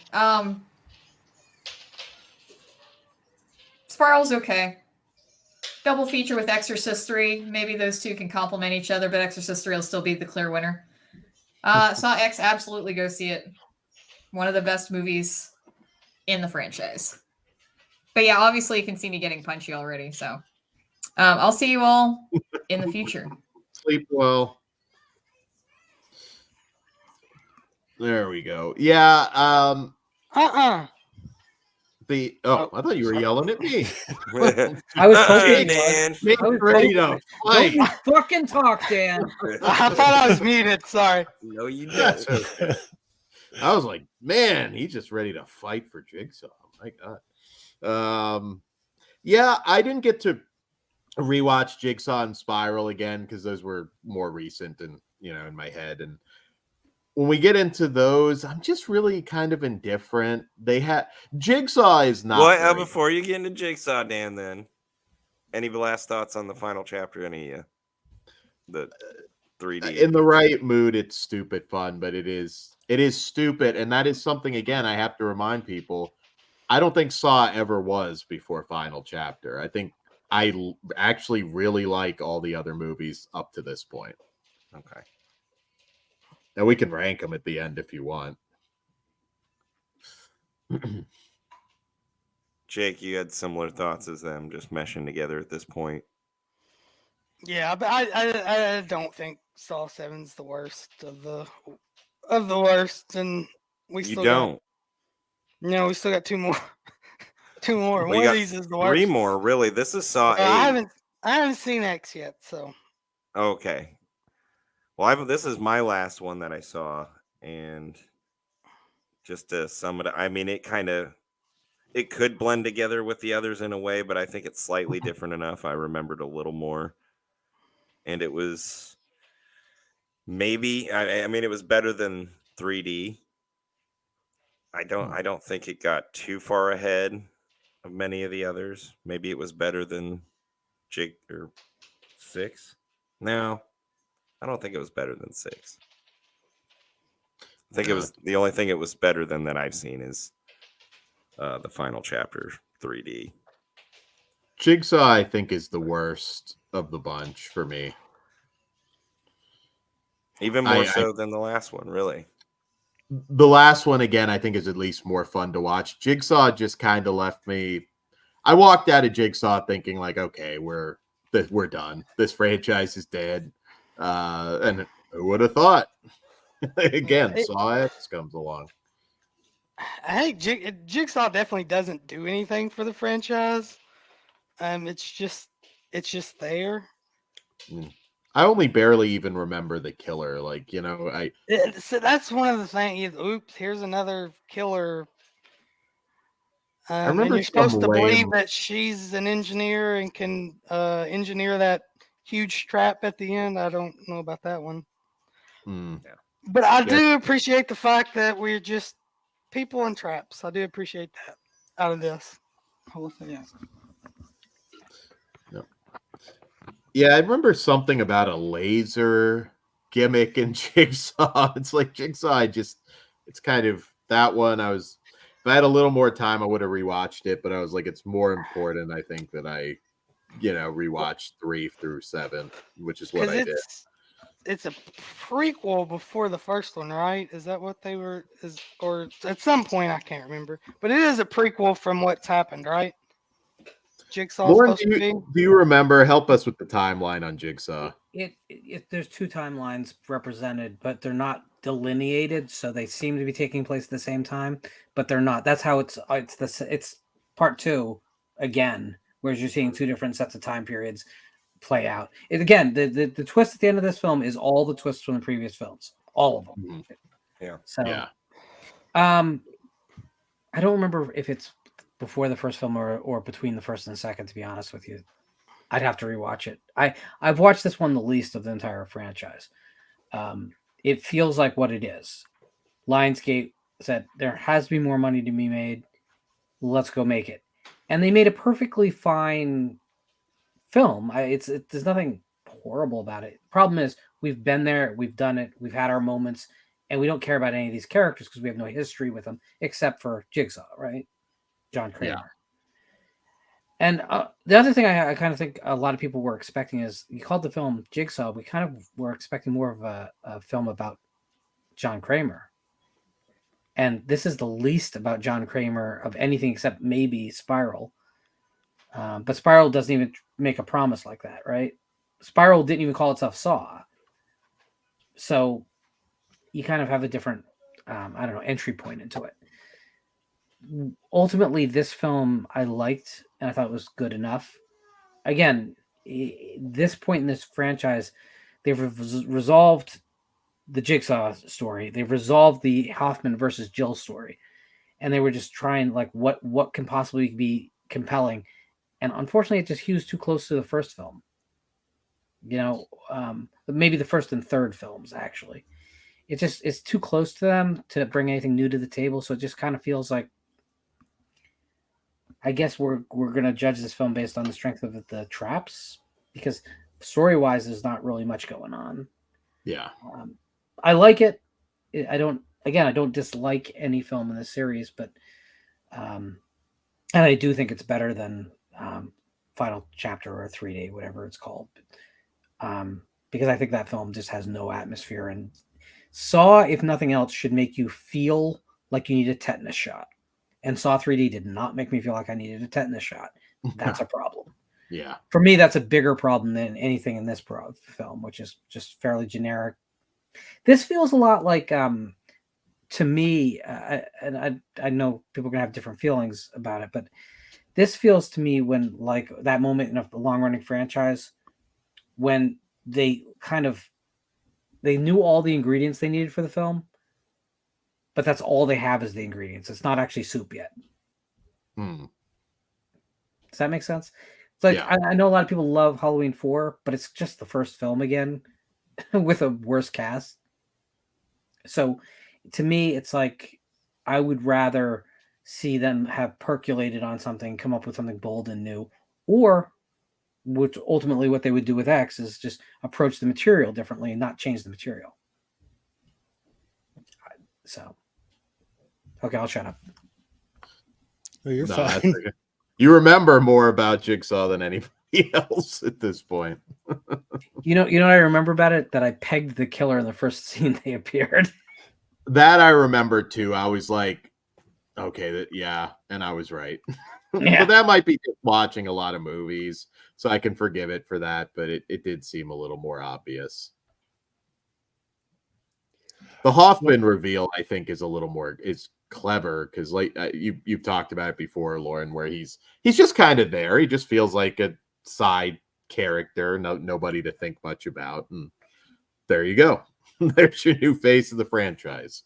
Spiral's okay. Double feature with Exorcist 3. Maybe those two can complement each other, but Exorcist 3 will still be the clear winner. Saw X, absolutely go see it. One of the best movies in the franchise. But yeah, obviously you can see me getting punchy already. So I'll see you all in the future. Sleep well. There we go. Yeah. I thought you were yelling at me. I was hoping, Dan. Ready to fight. Don't fucking talk, Dan. I thought I was muted. Sorry. No, you don't. I was like, man, he's just ready to fight for Jigsaw. My God. Yeah, I didn't get to rewatch Jigsaw and Spiral again because those were more recent and in my head. And when we get into those, I'm just really kind of indifferent. Jigsaw is not. Well, before you get into Jigsaw, Dan, then any last thoughts on the final chapter? Any the 3D? In the right mood, it's stupid fun, but it is stupid, and that is something again I have to remind people. I don't think Saw ever was before final chapter. I think I actually really like all the other movies up to this point. Okay. Now we can rank them at the end if you want. Jake, you had similar thoughts as them, just meshing together at this point. Yeah, but I don't think Saw 7's the worst of the worst, and we still don't. We still got 2 more. 2 more. Well, One of these is the worst. 3 more, really. This is Saw 8. I haven't seen X yet, so. Okay. Well, this is my last one that I saw, and just to sum it up, I mean, it could blend together with the others in a way, but I think it's slightly different enough. I remembered a little more, and it was maybe, I mean, it was better than 3D. I don't think it got too far ahead of many of the others. Maybe it was better than Jake or 6. No. I don't think it was better than 6. I think it was the only thing it was better than that I've seen is the final chapter 3D. Jigsaw, I think, is the worst of the bunch for me. Even more so than the last one, really. The last one, again, I think is at least more fun to watch. Jigsaw just kind of left me. I walked out of Jigsaw thinking like, okay, we're done. This franchise is dead. And who would have thought? Again, Saw X comes along. I think Jigsaw definitely doesn't do anything for the franchise. It's just there. I only barely even remember the killer. Like, you know, So that's one of the things. Oops, here's another killer. And remember you're supposed some to believe lame. that she's an engineer and can engineer that huge trap at the end. I don't know about that one. Hmm. But I Yeah. do appreciate the fact that we're just people in traps. I do appreciate that out of this whole thing. Yeah, I remember something about a laser gimmick in Jigsaw. It's like Jigsaw, it's kind of that one. If I had a little more time, I would have rewatched it, but I was like, it's more important, I think, that I, rewatch 3 through 7, which is what I did. It's a prequel before the first one, right? Is that what they were? Or at some point I can't remember, but it is a prequel from what's happened, right? Jigsaw Lorne, supposed to be. do you remember? Help us with the timeline on Jigsaw. There's 2 timelines represented, but they're not delineated, so they seem to be taking place at the same time, but they're not. That's how it's part 2 again, whereas you're seeing 2 different sets of time periods play out. Again, the twist at the end of this film is all the twists from the previous films, all of them. Mhm. Yeah. So, Yeah. I don't remember if it's before the first film or between the first and the second. To be honest with you, I'd have to rewatch it. I've watched this one the least of the entire franchise. It feels like what it is. Lionsgate said there has to be more money to be made. Let's go make it, and they made a perfectly fine film. There's nothing horrible about it. Problem is, we've been there, we've done it, we've had our moments, and we don't care about any of these characters because we have no history with them except for Jigsaw, right? John Kramer. Yeah. And the other thing I kind of think a lot of people were expecting is, you called the film Jigsaw. We kind of were expecting more of a film about John Kramer. And this is the least about John Kramer of anything except maybe Spiral. But Spiral doesn't even make a promise like that, right? Spiral didn't even call itself Saw. So you kind of have a different, entry point into it. Ultimately, this film I liked, and I thought it was good enough. Again, this point in this franchise, they've resolved the Jigsaw story. They've resolved the Hoffman versus Jill story. And they were just trying, like, what can possibly be compelling. And unfortunately, it just hews too close to the first film. Maybe the first and third films, actually. It's too close to them to bring anything new to the table. So it just kind of feels like, I guess we're going to judge this film based on the strength of the traps, because story-wise, there's not really much going on. Yeah. I like it. I don't dislike any film in this series, but and I do think it's better than Final Chapter or 3-Day, whatever it's called. Because I think that film just has no atmosphere, and Saw, if nothing else, should make you feel like you need a tetanus shot. And Saw 3D did not make me feel like I needed a tetanus shot. That's a problem. Yeah. For me, that's a bigger problem than anything in this film, which is just fairly generic. This feels a lot like, to me, and I know people are going to have different feelings about it, but this feels to me when, like, that moment in a long-running franchise when they knew all the ingredients they needed for the film, but that's all they have is the ingredients. It's not actually soup yet. Hmm. Does that make sense? It's like, Yeah. I know a lot of people love Halloween 4, but it's just the first film again with a worse cast. So to me, it's like, I would rather see them have percolated on something, come up with something bold and new, or which ultimately what they would do with X is just approach the material differently and not change the material. So, okay, I'll shut up. Oh, you're No, fine. that's okay. You remember more about Jigsaw than anybody else at this point. You know what I remember about it? That I pegged the killer in the first scene they appeared. That I remember too. I was like, okay, yeah, and I was right. Yeah. But that might be just watching a lot of movies, so I can forgive it for that, but it did seem a little more obvious. The Hoffman reveal, I think, is a little more clever because, like, you've talked about it before, Lauren, where he's just kind of there. He just feels like a side character, nobody to think much about, and there you go. There's your new face of the franchise.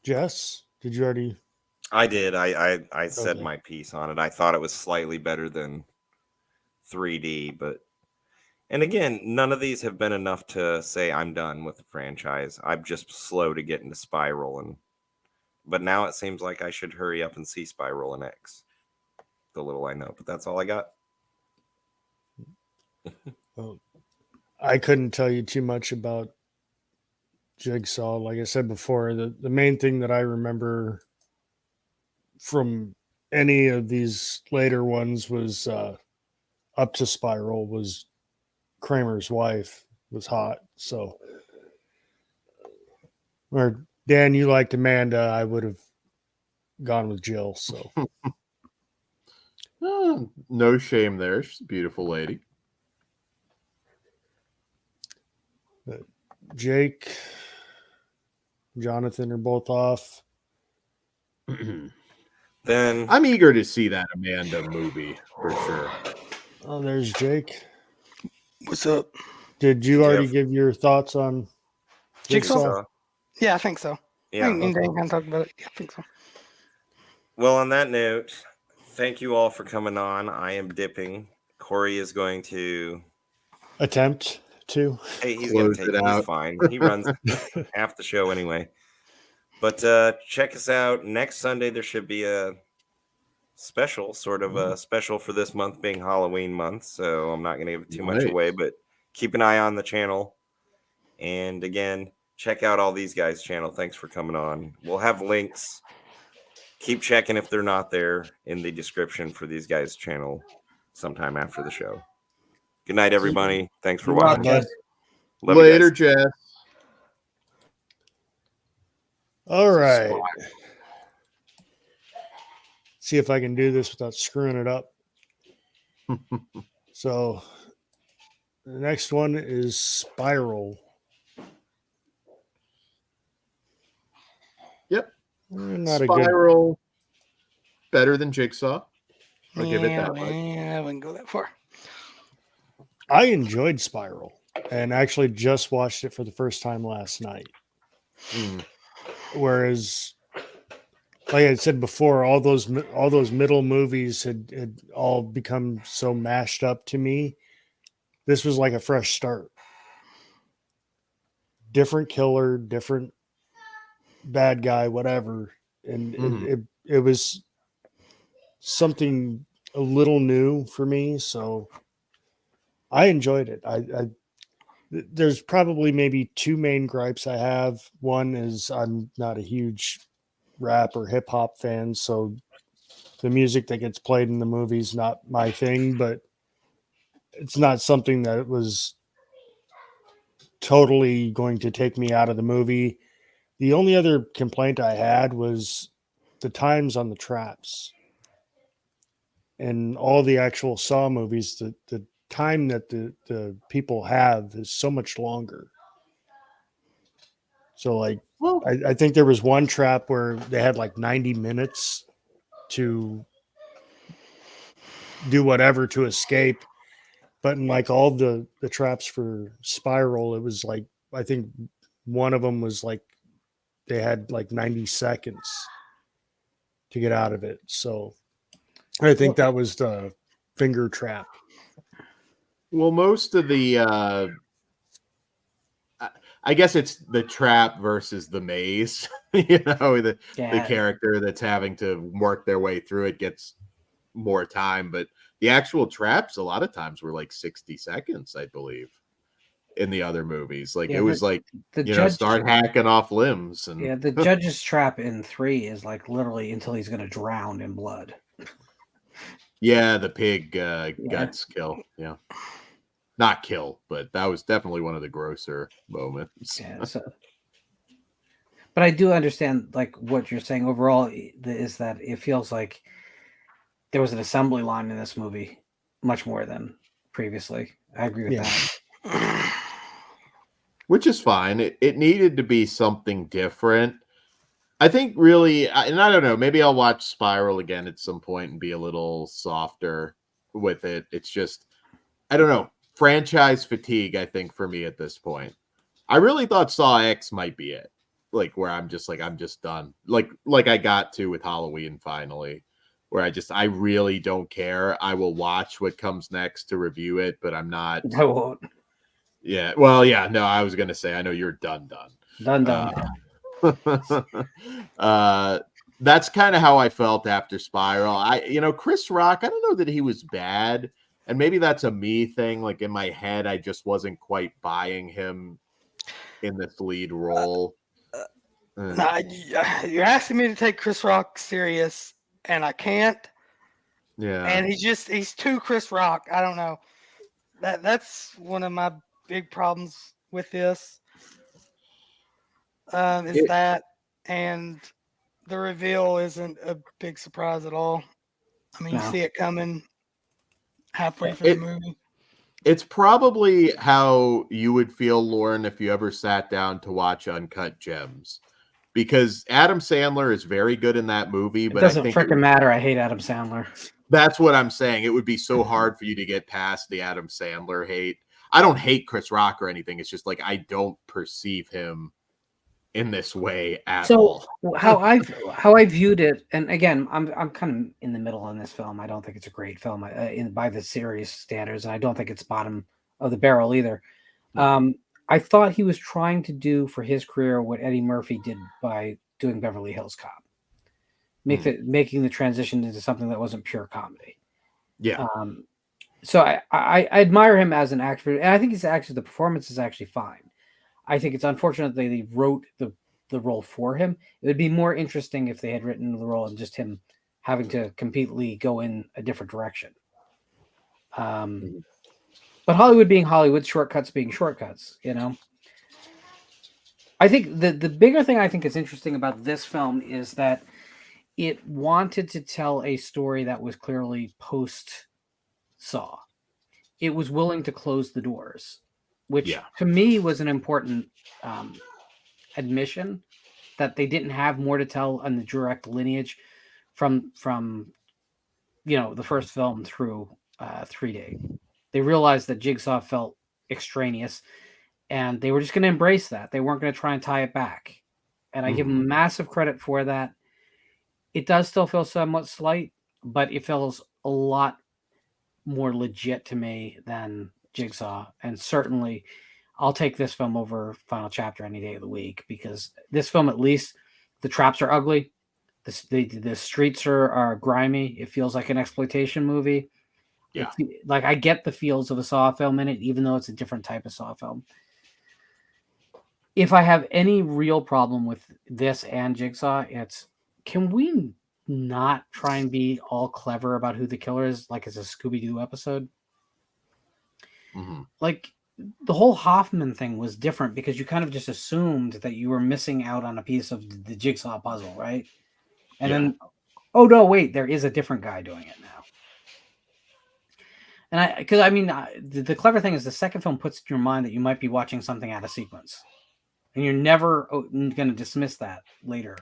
Jess, did you already? I did. I said Okay. my piece on it. I thought it was slightly better than 3D, but and again, none of these have been enough to say I'm done with the franchise. I'm just slow to get into Spiral, and but now it seems like I should hurry up and see Spiral and X. The little I know, but that's all I got. Well, I couldn't tell you too much about Jigsaw. Like I said before, the main thing that I remember from any of these later ones was up to Spiral was Kramer's wife was hot. So, or Dan, you liked Amanda, I would have gone with Jill. So, No shame there. She's a beautiful lady. Jake, Jonathan are both off. Then I'm eager to see that Amanda movie for sure. Oh, there's Jake. What's up? Did you already Jeff. give your thoughts on Jigsaw? Yeah, I think so. Yeah. I think Dan kind of talked about it. Yeah, I think so. Well, on that note, thank you all for coming on. I am dipping. Kory is going to. Attempt to. Hey, he's going Close to take it it. He's out. fine. He runs half the show anyway. But check us out. Next Sunday, there should be a special, sort of a special for this month being Halloween month. So I'm not going to give too much Nice. away, but keep an eye on the channel. And again, check out all these guys' channel. Thanks for coming on. We'll have links. Keep checking if they're not there in the description for these guys' channel sometime after the show. Good night, everybody. Thanks for You're welcome, watching. Jess. Love you Later, guys. Jess. All right. See if I can do this without screwing it up. So the next one is Spiral. Yep. Not a good. Spiral. Better than Jigsaw. I'll give it Yeah, that much. man, I wouldn't go that far. I enjoyed Spiral and actually just watched it for the first time last night. Whereas, like I said before, all those middle movies had all become so mashed up to me. This was like a fresh start. Different killer, different bad guy, whatever, and it was something a little new for me. So I enjoyed it. There's probably maybe two main gripes I have. One is I'm not a huge rap or hip hop fan, so the music that gets played in the movie is not my thing, but it's not something that was totally going to take me out of the movie. The only other complaint I had was the times on the traps. In all the actual Saw movies, the time that the people have is so much longer. So like, I think there was one trap where they had like 90 minutes to do whatever to escape. But in like all the traps for Spiral, it was like, I think one of them was like, they had like 90 seconds to get out of it. So I think that was the finger trap. Well, most of the, I guess it's the trap versus the maze. The character that's having to work their way through it gets more time, but the actual traps a lot of times were like 60 seconds, I believe, in the other movies. Like it was like start hacking off limbs, and the judge's trap in 3 is like literally until he's going to drown in blood. Yeah, the pig guts kill. Yeah, not kill, but that was definitely one of the grosser moments. Yeah, but I do understand like what you're saying overall is that it feels like there was an assembly line in this movie much more than previously. I agree with that. Which is fine. It needed to be something different. I think really, and I don't know, maybe I'll watch Spiral again at some point and be a little softer with it. It's just, I don't know, franchise fatigue, I think, for me at this point. I really thought Saw X might be it. Like, where I'm just like, I'm just done. Like I got to with Halloween finally, where I really don't care. I will watch what comes next to review it, but I'm not. I won't. Yeah. Well, yeah, no, I was going to say, I know you're done. Done. That's kind of how I felt after Spiral. Chris Rock, I don't know that he was bad, and maybe that's a me thing. Like in my head, I just wasn't quite buying him in this lead role. You're asking me to take Chris Rock serious, and I can't. Yeah, And he's too Chris Rock. I don't know. That's one of my big problems with this. That, and the reveal isn't a big surprise at all. I mean, you see it coming halfway through the movie. It's probably how you would feel, Lorne, if you ever sat down to watch Uncut Gems, because Adam Sandler is very good in that movie. But It doesn't I think freaking matter. I hate Adam Sandler. that's what I'm saying. It would be so hard for you to get past the Adam Sandler hate. I don't hate Chris Rock or anything. It's just like I don't perceive him in this way at all. So how I viewed it, and again, I'm kind of in the middle on this film. I don't think it's a great film by the series standards, and I don't think it's bottom of the barrel either. I thought he was trying to do for his career what Eddie Murphy did by doing Beverly Hills Cop, making the transition into something that wasn't pure comedy. Yeah. So I admire him as an actor, and I think the performance is actually fine. I think it's unfortunate that they wrote the role for him. It would be more interesting if they had written the role and just him having to completely go in a different direction. But Hollywood being Hollywood, shortcuts being shortcuts, I think the bigger thing I think is interesting about this film is that it wanted to tell a story that was clearly post Saw. It was willing to close the doors, which to me was an important admission that they didn't have more to tell on the direct lineage from the first film through 3D. They realized that Jigsaw felt extraneous, and they were just going to embrace that. They weren't going to try and tie it back, and I give them massive credit for that. It does still feel somewhat slight, but it feels a lot more legit to me than Jigsaw, and certainly I'll take this film over Final Chapter any day of the week, because this film, at least the traps are ugly, the streets are grimy. It feels like an exploitation movie. Like I get the feels of a Saw film in it, even though it's a different type of Saw film. If I have any real problem with this and Jigsaw, it's, can we not try and be all clever about who the killer is, like it's a Scooby-Doo episode? Like the whole Hoffman thing was different because you kind of just assumed that you were missing out on a piece of the Jigsaw puzzle, right? And then, oh no, wait, there is a different guy doing it now. And the clever thing is the second film puts in your mind that you might be watching something out of sequence, and you're never going to dismiss that later.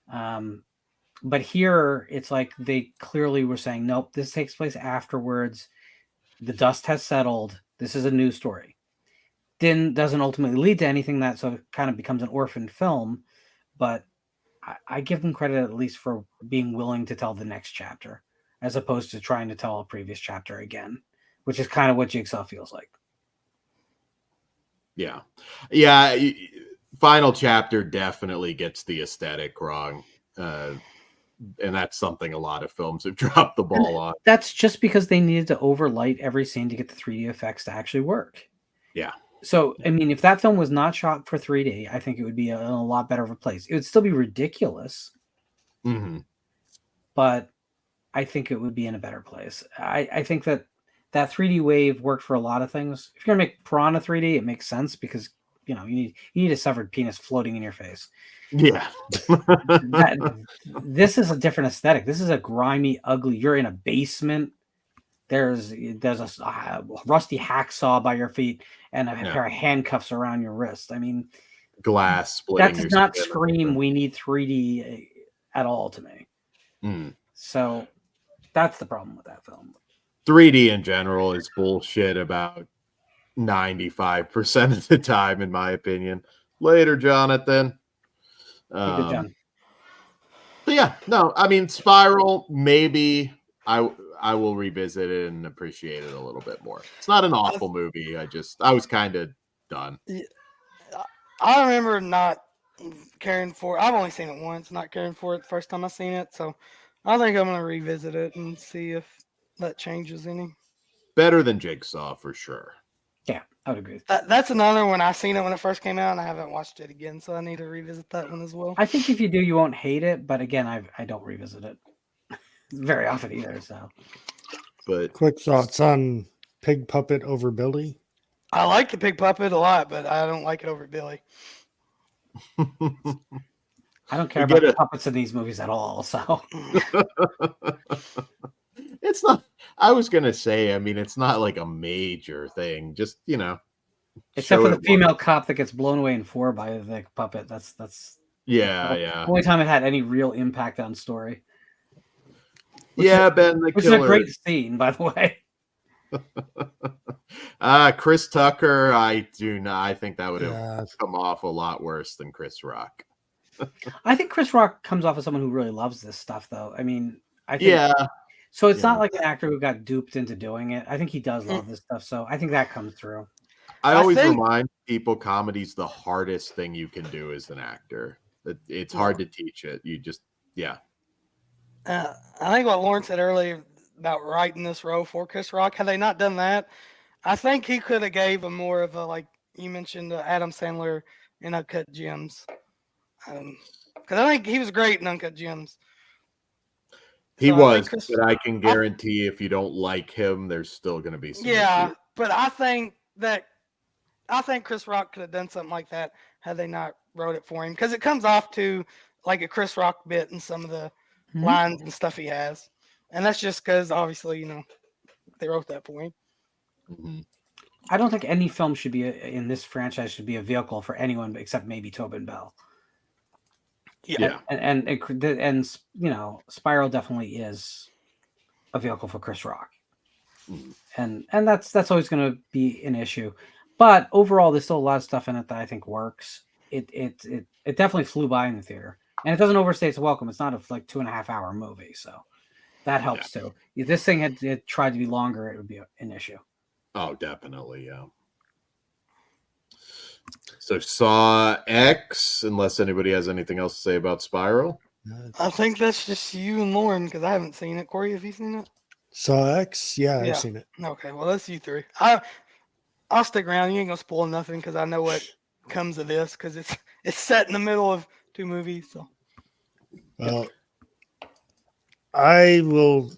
But here it's like they clearly were saying, nope, this takes place afterwards. The dust has settled. This is a new story. Doesn't ultimately lead to anything, that so it kind of becomes an orphan film. But I give them credit at least for being willing to tell the next chapter, as opposed to trying to tell a previous chapter again, which is kind of what Jigsaw feels like. Yeah. Final Chapter definitely gets the aesthetic wrong. And that's something a lot of films have dropped the ball on. That's just because they needed to overlight every scene to get the 3D effects to actually work. Yeah. So, I mean, if that film was not shot for 3D, I think it would be a lot better of a place. It would still be ridiculous, but I think it would be in a better place. I think that 3D wave worked for a lot of things. If you're gonna make Piranha 3D, it makes sense because you need a severed penis floating in your face. Yeah. This is a different aesthetic. This is a grimy, ugly. You're in a basement. There's a rusty hacksaw by your feet and a pair of handcuffs around your wrist. I mean, glass That splitting. does your not skin. scream we need 3D at all to me. Mm. So that's the problem with that film. 3D in general is bullshit about 95% of the time, in my opinion. Later, Jonathan. Hey, good John. But yeah, no, I mean, Spiral, maybe I will revisit it and appreciate it a little bit more. It's not an awful movie. I was kind of done. I remember not caring for. I've only seen it once, not caring for it the first time I seen it. So I think I'm gonna revisit it and see if that changes any. Better than Jigsaw for sure. Yeah, I would agree. That's another one. I seen it when it first came out, and I haven't watched it again, so I need to revisit that one as well. I think if you do, you won't hate it. But again, I don't revisit it very often either. So, But Quick thoughts on Pig Puppet over Billy. I like the Pig Puppet a lot, but I don't like it over Billy. I don't care about the puppets in these movies at all. So it's not. I was gonna say. I mean, it's not like a major thing. Just except for the female cop that gets blown away in 4 by the puppet. That's yeah. Only time it had any real impact on story. Ben the which Killer. is a great scene, by the way. Chris Tucker. I do not. I think that would have come off a lot worse than Chris Rock. I think Chris Rock comes off as someone who really loves this stuff, though. I mean, I think so. It's not like an actor who got duped into doing it. I think he does love this stuff, so I think that comes through. I always remind people comedy's the hardest thing you can do as an actor. It's hard to teach it. You just I think what Lorne said earlier about writing this role for Chris Rock, had they not done that, I think he could have gave him more of a, like you mentioned, Adam Sandler in Uncut Gems. Because I think he was great in Uncut Gems. He was, but I can guarantee if you don't like him, there's still going to be some issues. But I think Chris Rock could have done something like that had they not wrote it for him, because it comes off to like a Chris Rock bit in some of the lines and stuff he has, and that's just because obviously they wrote that for him. Mm-hmm. I don't think any film should be in this franchise should be a vehicle for anyone except maybe Tobin Bell. Yeah. And Spiral definitely is a vehicle for Chris Rock. And that's always going to be an issue. But overall, there's still a lot of stuff in it that I think works. It definitely flew by in the theater. And it doesn't overstay its welcome. It's not a 2.5 hour movie, so that helps too. If this thing had tried to be longer, it would be an issue. Oh, definitely, yeah. So Saw X, unless anybody has anything else to say about Spiral. I think that's just you and Lorne, because I haven't seen it. Corey, have you seen it? Saw X? Yeah, I've seen it. Okay, well, that's you three. I'll stick around. You ain't gonna spoil nothing because I know what comes of this, because it's set in the middle of 2 movies. So, I will.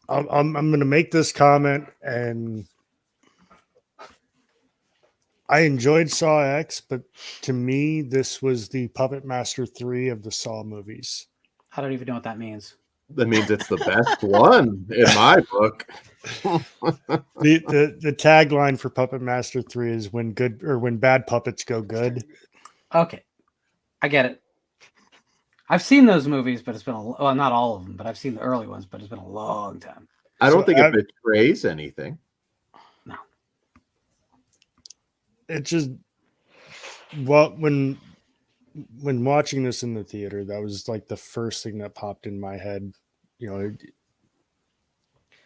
I'm going to make this comment, and I enjoyed Saw X, but to me, this was the Puppet Master 3 of the Saw movies. I don't even know what that means. That means it's the best one in my book. The tagline for Puppet Master 3 is when bad puppets go good. Okay, I get it. I've seen those movies, but it's been not all of them, but I've seen the early ones, but it's been a long time. I don't think it betrays anything. No. It just when watching this in the theater, that was like the first thing that popped in my head.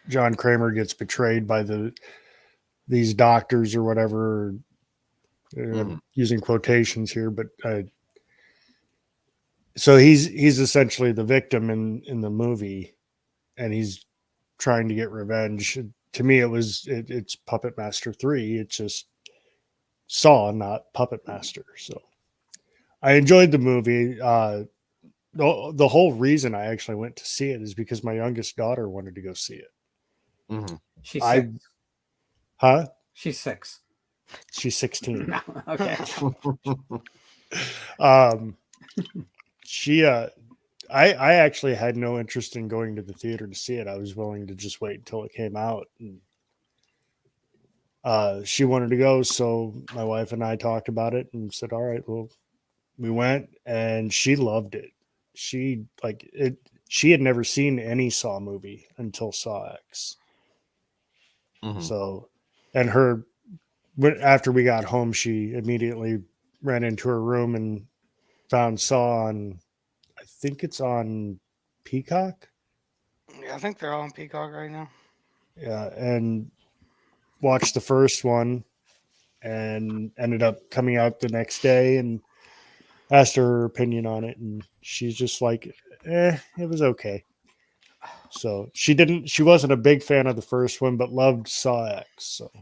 John Kramer gets betrayed by these doctors or whatever. Using quotations here, but so he's essentially the victim in the movie, and he's trying to get revenge. To me, it's Puppet Master 3. It's just Saw, not Puppet Master. So I enjoyed the movie. The whole reason I actually went to see it is because my youngest daughter wanted to go see it. Mm-hmm. She's 6. Huh? She's 6. She's 16. No, okay. I actually had no interest in going to the theater to see it. I was willing to just wait until it came out. She wanted to go, so my wife and I talked about it and said, "All right, well." We went, and she loved it. She like it. She had never seen any Saw movie until Saw X. Mhm. So, and after we got home, she immediately ran into her room and found Saw on. I think it's on Peacock. Yeah, I think they're all on Peacock right now. Yeah, and watched the first one, and ended up coming out the next day and asked her opinion on it, and she's just like, it was okay. So she wasn't a big fan of the first one, but loved Saw X. So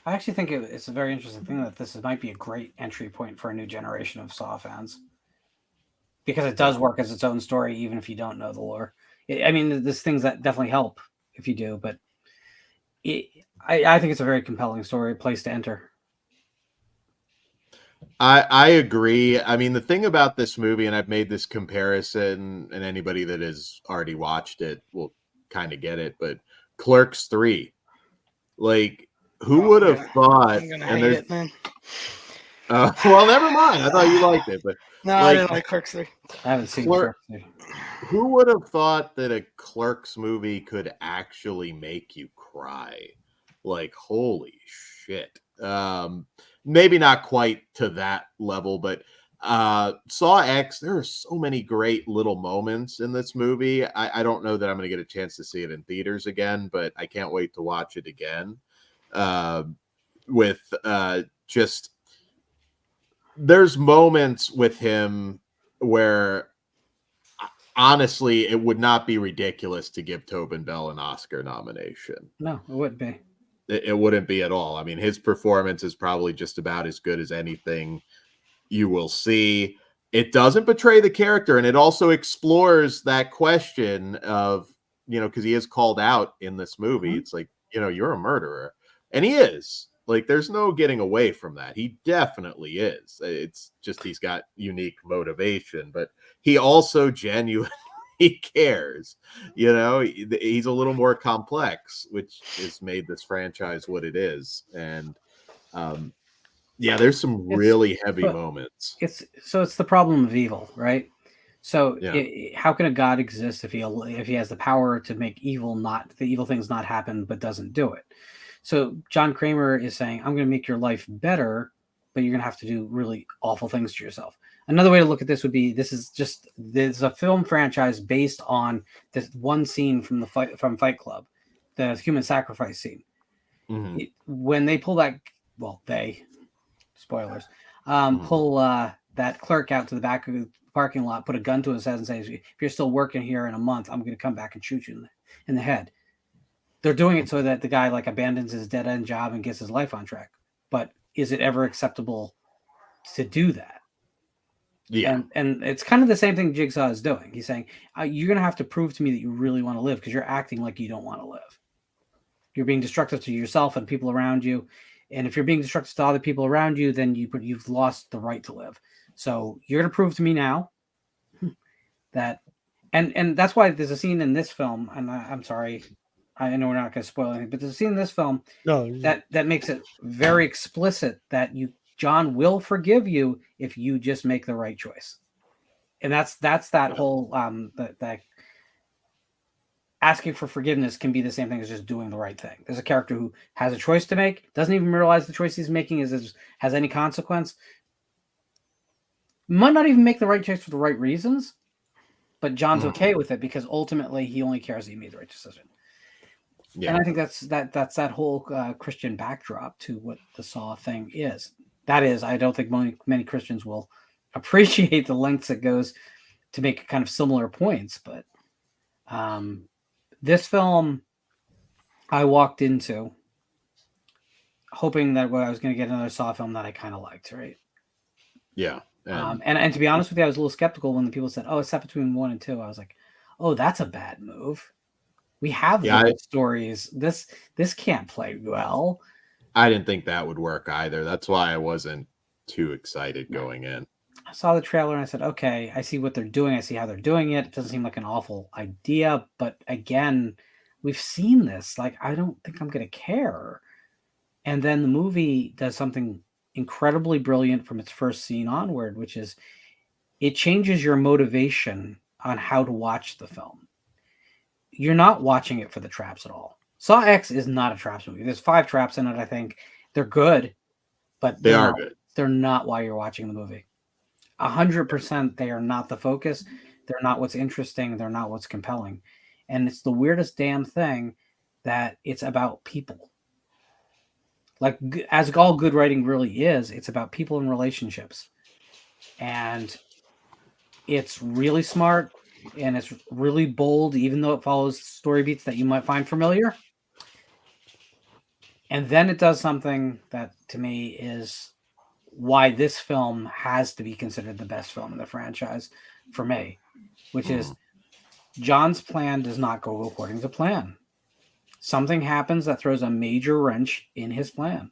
I actually think it's a very interesting thing that this might be a great entry point for a new generation of Saw fans, because it does work as its own story, even if you don't know the lore. I mean, there's things that definitely help if you do, but I think it's a very compelling story, place to enter. I agree. I mean, the thing about this movie, and I've made this comparison, and anybody that has already watched it will kind of get it, but Clerks 3. Like, who would have thought? I'm gonna And hate there's it, man. well, never mind. I thought you liked it, but No, I like, didn't like Clerks 3. I haven't seen Clerk- Clerks 3. who would have thought that a Clerks movie could actually make you cry? Like, holy shit. Maybe not quite to that level, but Saw X, there are so many great little moments in this movie. I don't know that I'm going to get a chance to see it in theaters again, but I can't wait to watch it again. With just, there's moments with him where honestly, it would not be ridiculous to give Tobin Bell an Oscar nomination. No, it wouldn't be. It wouldn't be at all. I mean, his performance is probably just about as good as anything you will see. It doesn't betray the character, and it also explores that question of, because he is called out in this movie. Mhm. It's like, you're a murderer. And he is. Like, there's no getting away from that. He definitely is. It's just he's got unique motivation, but he also genuinely cares. He's a little more complex, which has made this franchise what it is. And there's some really heavy moments. It's the problem of evil, right? So Yeah. how can a god exist if he has the power to make the evil things not happen, but doesn't do it? So John Kramer is saying, I'm going to make your life better, but you're going to have to do really awful things to yourself. Another way to look at this would be, there's a film franchise based on this one scene from Fight Club, the human sacrifice scene. Mhm. When they pull that, spoilers, pull that clerk out to the back of the parking lot, put a gun to his head and say, if you're still working here in a month, I'm going to come back and shoot you in the head. They're doing it so that the guy abandons his dead end job and gets his life on track. But is it ever acceptable to do that? Yeah. And it's kind of the same thing Jigsaw is doing. He's saying, you're going to have to prove to me that you really want to live, because you're acting like you don't want to live. You're being destructive to yourself and people around you. And if you're being destructive to other people around you, then you've lost the right to live. So you're going to prove to me now that, and that's why there's a scene in this film, and I'm sorry, I know we're not going to spoil anything, but there's a scene in this film that makes it very explicit that John will forgive you if you just make the right choice. And that's that whole that asking for forgiveness can be the same thing as just doing the right thing. There's a character who has a choice to make, doesn't even realize the choice he's making has any consequence. Might not even make the right choice for the right reasons, but John's okay with it because ultimately he only cares that he made the right decision. Yeah. And I think that's that whole Christian backdrop to what the Saw thing is. That is, I don't think many Christians will appreciate the lengths it goes to make kind of similar points, but this film I walked into hoping that I was going to get another Saw film that I kind of liked, right? Yeah. And to be honest with you, I was a little skeptical when the people said, "Oh, it's set between 1 and 2." I was like, "Oh, that's a bad move. We have good stories. This can't play well." I didn't think that would work either. That's why I wasn't too excited going in. I saw the trailer and I said, "Okay, I see what they're doing. I see how they're doing it. It doesn't seem like an awful idea, but again, we've seen this. Like, I don't think I'm going to care. And then the movie does something incredibly brilliant from its first scene onward, which is it changes your motivation on how to watch the film. You're not watching it for the traps at all. Saw X is not a traps movie. There's 5 traps in it, I think. They're good, but They are good. They're not why you're watching the movie. 100% they are not the focus. They're not what's interesting. They're not what's compelling. And it's the weirdest damn thing that it's about people. Like, as all good writing really is, it's about people and relationships. And it's really smart and it's really bold, even though it follows story beats that you might find familiar. And then it does something that, to me, is why this film has to be considered the best film in the franchise for me, which is John's plan does not go according to plan. Something happens that throws a major wrench in his plan.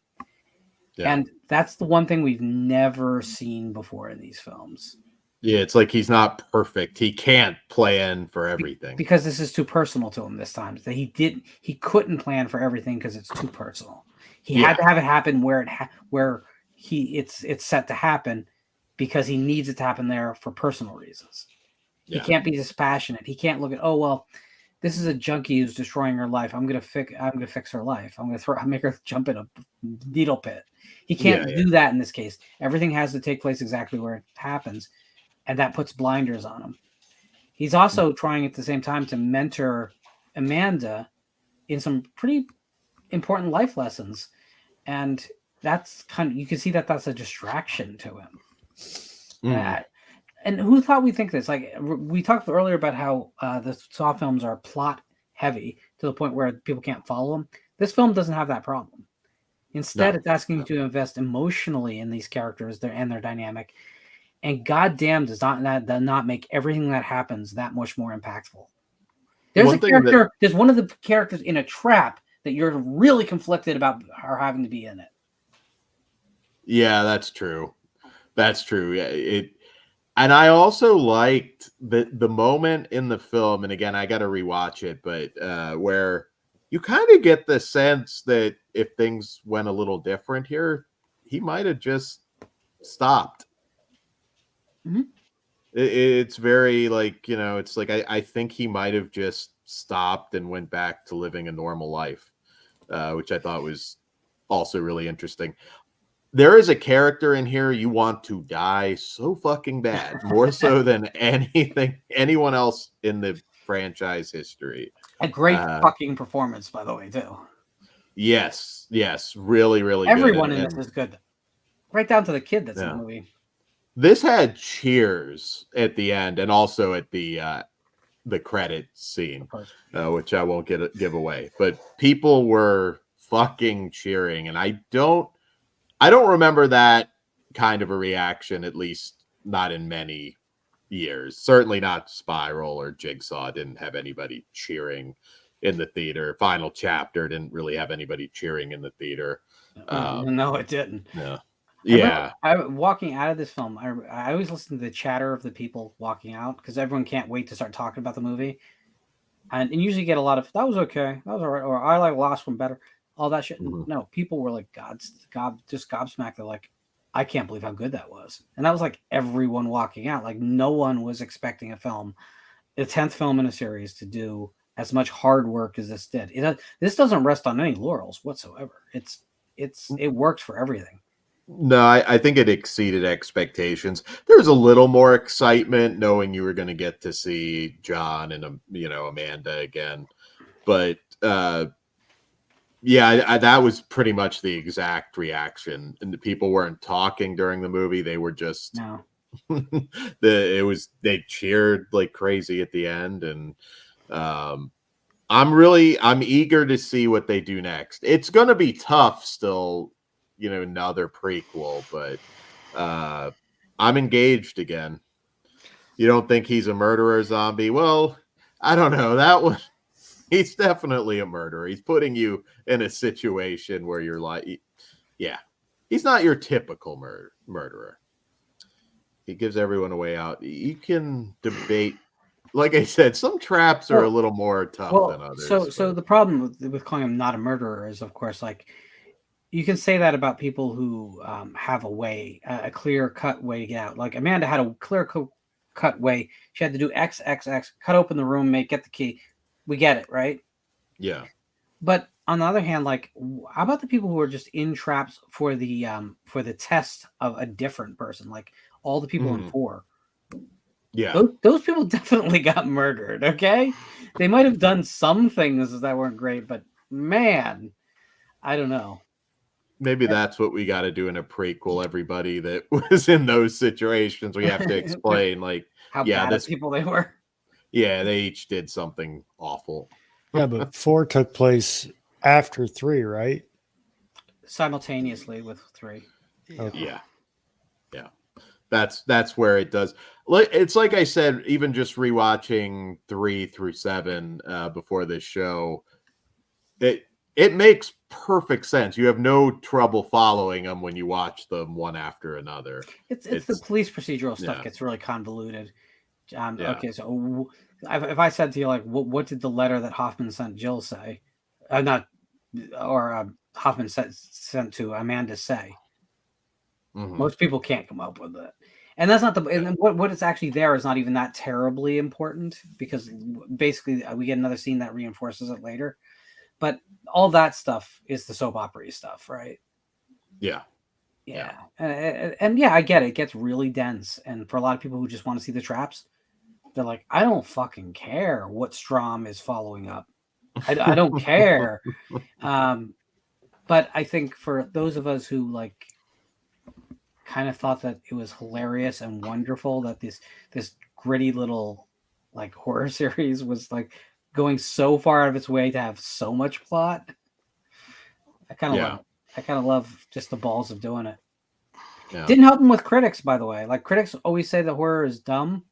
Yeah. And that's the one thing we've never seen before in these films. Yeah, it's like he's not perfect. He can't plan for everything. Because this is too personal to him this time. That he couldn't plan for everything because it's too personal. He had to have it happen where it's set to happen because he needs it to happen there for personal reasons. Yeah. He can't be dispassionate. He can't look at, oh well, this is a junkie who's destroying her life. I'm gonna fix her life. I'm gonna make her jump in a needle pit. He can't do that in this case. Everything has to take place exactly where it happens, and that puts blinders on him. He's also trying at the same time to mentor Amanda in some pretty important life lessons, and that's kind of, you can see that that's a distraction to him. And who thought we think this? Like, we talked earlier about how the Saw films are plot heavy to the point where people can't follow them. This film doesn't have that problem. Instead, it's asking you to invest emotionally in these characters and their dynamic. And goddamn, does not make everything that happens that much more impactful. There's a character. There's one of the characters in a trap that you're really conflicted about her having to be in it. Yeah, that's true. That's true. Yeah, and I also liked the moment in the film, and again, I got to rewatch it, but where you kind of get the sense that if things went a little different here, he might have just stopped. Mm-hmm. It's very like, it's like I think he might have just stopped and went back to living a normal life, which I thought was also really interesting. There is a character in here you want to die so fucking bad, more so than anyone else in the franchise history. A great fucking performance, by the way, too. Yes, really, really Everyone good. in this is good. Right down to the kid that's in the movie. This had cheers at the end and also at the credit scene, which I won't give away. But people were fucking cheering, and I don't remember that kind of a reaction, at least not in many years. Certainly not Spiral or Jigsaw didn't have anybody cheering in the theater. Final Chapter didn't really have anybody cheering in the theater. No, it didn't. No. Yeah. Walking out of this film, I always listen to the chatter of the people walking out because everyone can't wait to start talking about the movie. And usually get a lot of, that was okay, that was all right, or I like Last One better. All that shit. Mm-hmm. No, people were like, just gobsmacked. They're like, I can't believe how good that was. And that was like everyone walking out. Like, no one was expecting a film, the 10th film in a series, to do as much hard work as this did. This doesn't rest on any laurels whatsoever. It works for everything. No, I think it exceeded expectations. There was a little more excitement knowing you were going to get to see John and Amanda again, but yeah, that was pretty much the exact reaction. And the people weren't talking during the movie; they were just they cheered like crazy at the end, and I'm eager to see what they do next. It's going to be tough still. Another prequel, but I'm engaged again. You don't think he's a murderer zombie? Well, I don't know. That one, he's definitely a murderer. He's putting you in a situation where you're like, yeah, he's not your typical murderer. He gives everyone a way out. You can debate like I said, some traps are a little more tough than Well, others. so the problem with calling him not a murderer is, of course, like you can say that about people who have a clear cut way to get out. Like Amanda had a clear cut way. She had to do XXX, cut open the room, get the key. We get it, right? Yeah. But on the other hand, like, how about the people who are just in traps for the test of a different person, like all the people in 4? Yeah. Those people definitely got murdered. Okay, they might have done some things that weren't great, but man, I don't know. Maybe that's what we got to do in a prequel. Everybody that was in those situations, we have to explain, like, how bad people they were. Yeah, they each did something awful. Yeah, but 4 took place after 3, right? Simultaneously with 3. Yeah. That's where it does. It's like I said, even just rewatching 3 through 7 before this show, it makes perfect sense. You have no trouble following them when you watch them one after another. It's the police procedural stuff gets really convoluted. Okay, so if I said to you, like, what did the letter that Hoffman sent Jill say? Hoffman sent to Amanda say? Most people can't come up with it. And that's not and what is actually there is not even that terribly important, because basically we get another scene that reinforces it later. But all that stuff is the soap opera stuff, right? Yeah. And I get it. It gets really dense. And for a lot of people who just want to see the traps, they're like, I don't fucking care what Strom is following up. I don't care. But I think for those of us who like kind of thought that it was hilarious and wonderful that this gritty little like horror series was like going so far out of its way to have so much plot, I kind of love it. I kind of love just the balls of doing it. Didn't help them with critics, by the way. Like, critics always say the horror is dumb.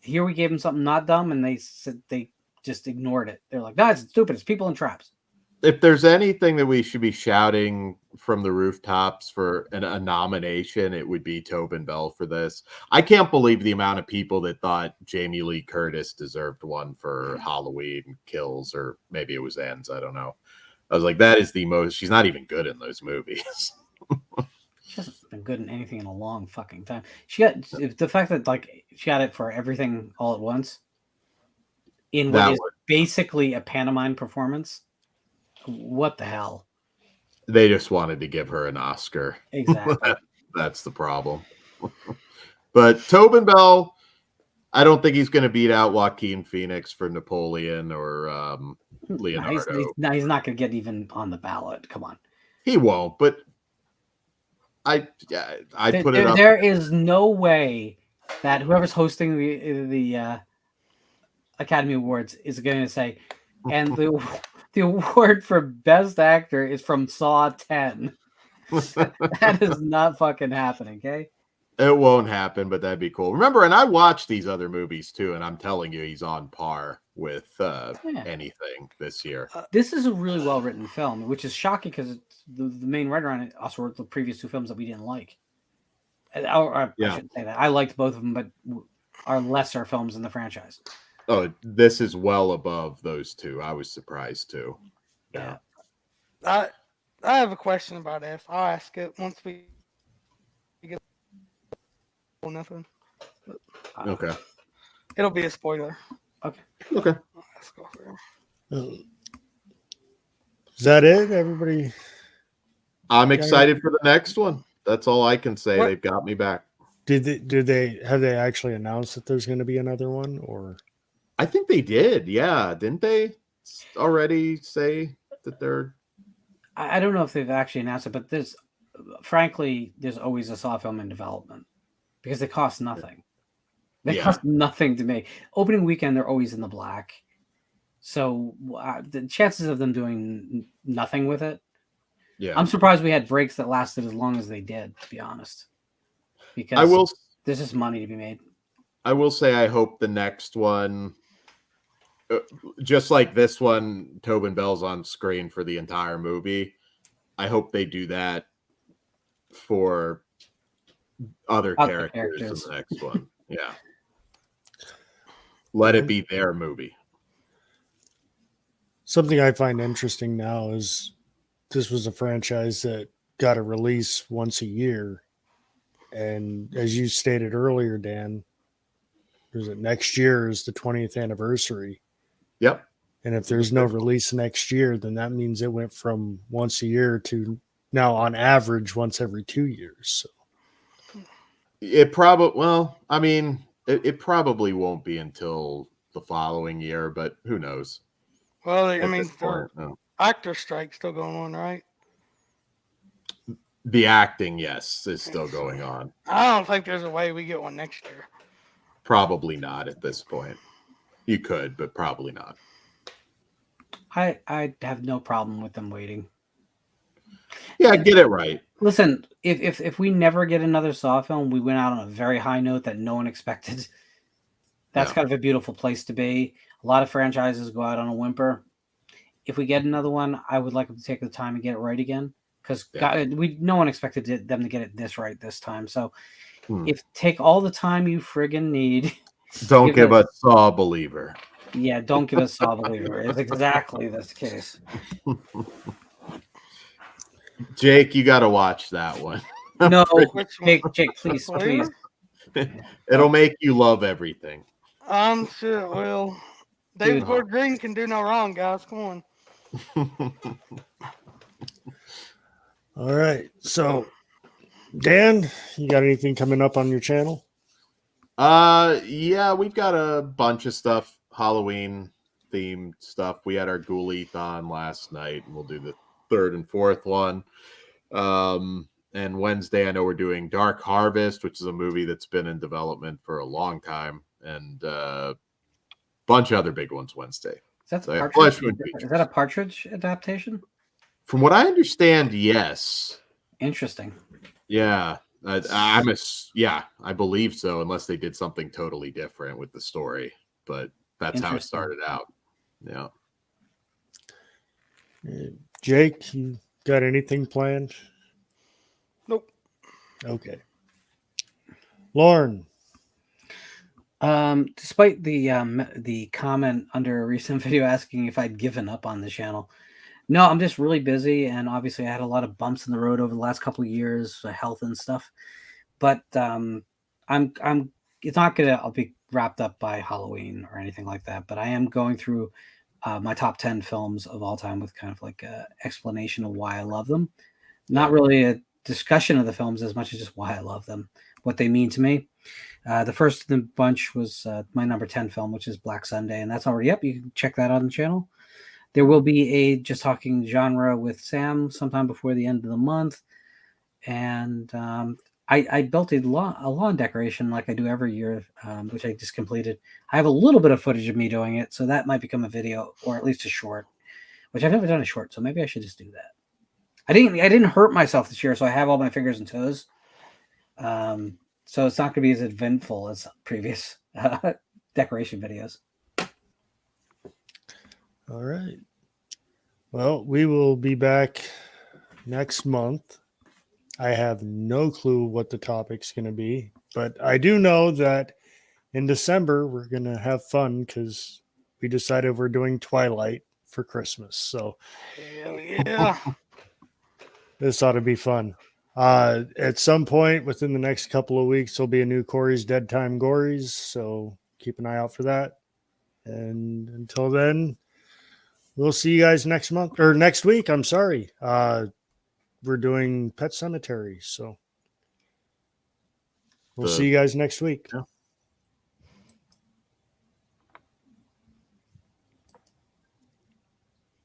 Here we gave them something not dumb, and they said they just ignored it. They're like, no, it's stupid. It's people in traps. If there's anything that we should be shouting from the rooftops for a nomination, it would be Tobin Bell for this. I can't believe the amount of people that thought Jamie Lee Curtis deserved one for Halloween Kills, or maybe it was Ends. I don't know. I was like, that is the most. She's not even good in those movies. She hasn't been good in anything in a long fucking time. She got the fact that like she got it for Everything All at Once in what is basically a pantomime performance. What the hell? They just wanted to give her an Oscar. Exactly. That's the problem. But Tobin Bell, I don't think he's going to beat out Joaquin Phoenix for Napoleon or Leonardo. He's not going to get even on the ballot. Come on. He won't, but I put it up. There is no way that whoever's hosting the Academy Awards is going to say, and the award for Best Actor is from Saw 10. That is not fucking happening, okay? It won't happen, but that'd be cool. Remember, and I watched these other movies too, and I'm telling you, he's on par with anything this year. This is a really well-written film, which is shocking because the main writer on it also wrote the previous 2 films that we didn't like. I shouldn't say that. I liked both of them, but are lesser films in the franchise. Oh, this is well above those 2. I was surprised too. Yeah. I have a question about F. I'll ask it once we get nothing. Okay. It'll be a spoiler. Okay. Let's go for Is that it, everybody? I'm excited for the next one. That's all I can say. They've got me back. Have they actually announced that there's going to be another one, or? I think they did. Yeah, didn't they already say that they're? I don't know if they've actually announced it, but there's always a Saw film in development because they cost nothing. They cost nothing to make. Opening weekend, they're always in the black. So the chances of them doing nothing with it. Yeah, I'm surprised we had breaks that lasted as long as they did, to be honest. Because there's just money to be made. I will say I hope the next one, just like this one, Tobin Bell's on screen for the entire movie. I hope they do that for other characters in the next one. Yeah. Let it be their movie. Something I find interesting now is this was a franchise that got a release once a year. And as you stated earlier, Dan, next year is the 20th anniversary. Yep. And if there's no release next year, then that means it went from once a year to now on average once every 2 years. So It probably, well, I mean, it probably won't be until the following year, but who knows? Well, I At mean, this point, no. actor strike still going on, right? The acting, yes, is still going on. I don't think there's a way we get one next year. Probably not at this point. You could, but probably not. I have no problem with them waiting. Yeah, get it right. Listen, if we never get another Saw film, we went out on a very high note that no one expected. That's kind of a beautiful place to be. A lot of franchises go out on a whimper. If we get another one, I would like them to take the time and get it right again, because no one expected them to get it this right this time. So, if take all the time you friggin' need. Don't give us Saw Believer. Yeah, don't give us Saw Believer. It's exactly this case. Jake, you got to watch that one. No, Jake, please. It'll make you love everything. I'm sure it will. David Gordon Green can do no wrong, guys. Come on. all right. So, Dan, you got anything coming up on your channel? Yeah, we've got a bunch of stuff, Halloween themed stuff. We had our Ghoulie-thon last night, and we'll do the third and fourth one. And Wednesday, I know we're doing Dark Harvest, which is a movie that's been in development for a long time, and a bunch of other big ones Wednesday. Is that a Partridge adaptation? From what I understand, yes. Interesting. Yeah, I believe so, unless they did something totally different with the story. But that's how it started out. Yeah. Jake, you got anything planned? Nope. Okay. Lorne. Despite the comment under a recent video asking if I'd given up on the channel, no, I'm just really busy, and obviously I had a lot of bumps in the road over the last couple of years, health and stuff. But it's not I'll be wrapped up by Halloween or anything like that. But I am going through my top 10 films of all time with kind of like an explanation of why I love them. Not really a discussion of the films as much as just why I love them, what they mean to me. The first of the bunch was my number 10 film, which is Black Sunday, and that's already up. You can check that on the channel. There will be a Just Talking Genre with Sam sometime before the end of the month. And I built a lawn decoration like I do every year, which I just completed. I have a little bit of footage of me doing it, so that might become a video or at least a short, which I've never done a short, so maybe I should just do that. I didn't hurt myself this year, so I have all my fingers and toes. So it's not going to be as eventful as previous decoration videos. All right. Well, we will be back next month. I have no clue what the topic's going to be, but I do know that in December we're going to have fun because we decided we're doing Twilight for Christmas. So hell yeah. This ought to be fun. At some point within the next couple of weeks, there'll be a new Kory's Dead Time Gories, so keep an eye out for that. And until then, we'll see you guys next month or next week. I'm sorry. We're doing Pet Cemetery, so we'll see you guys next week. Yeah.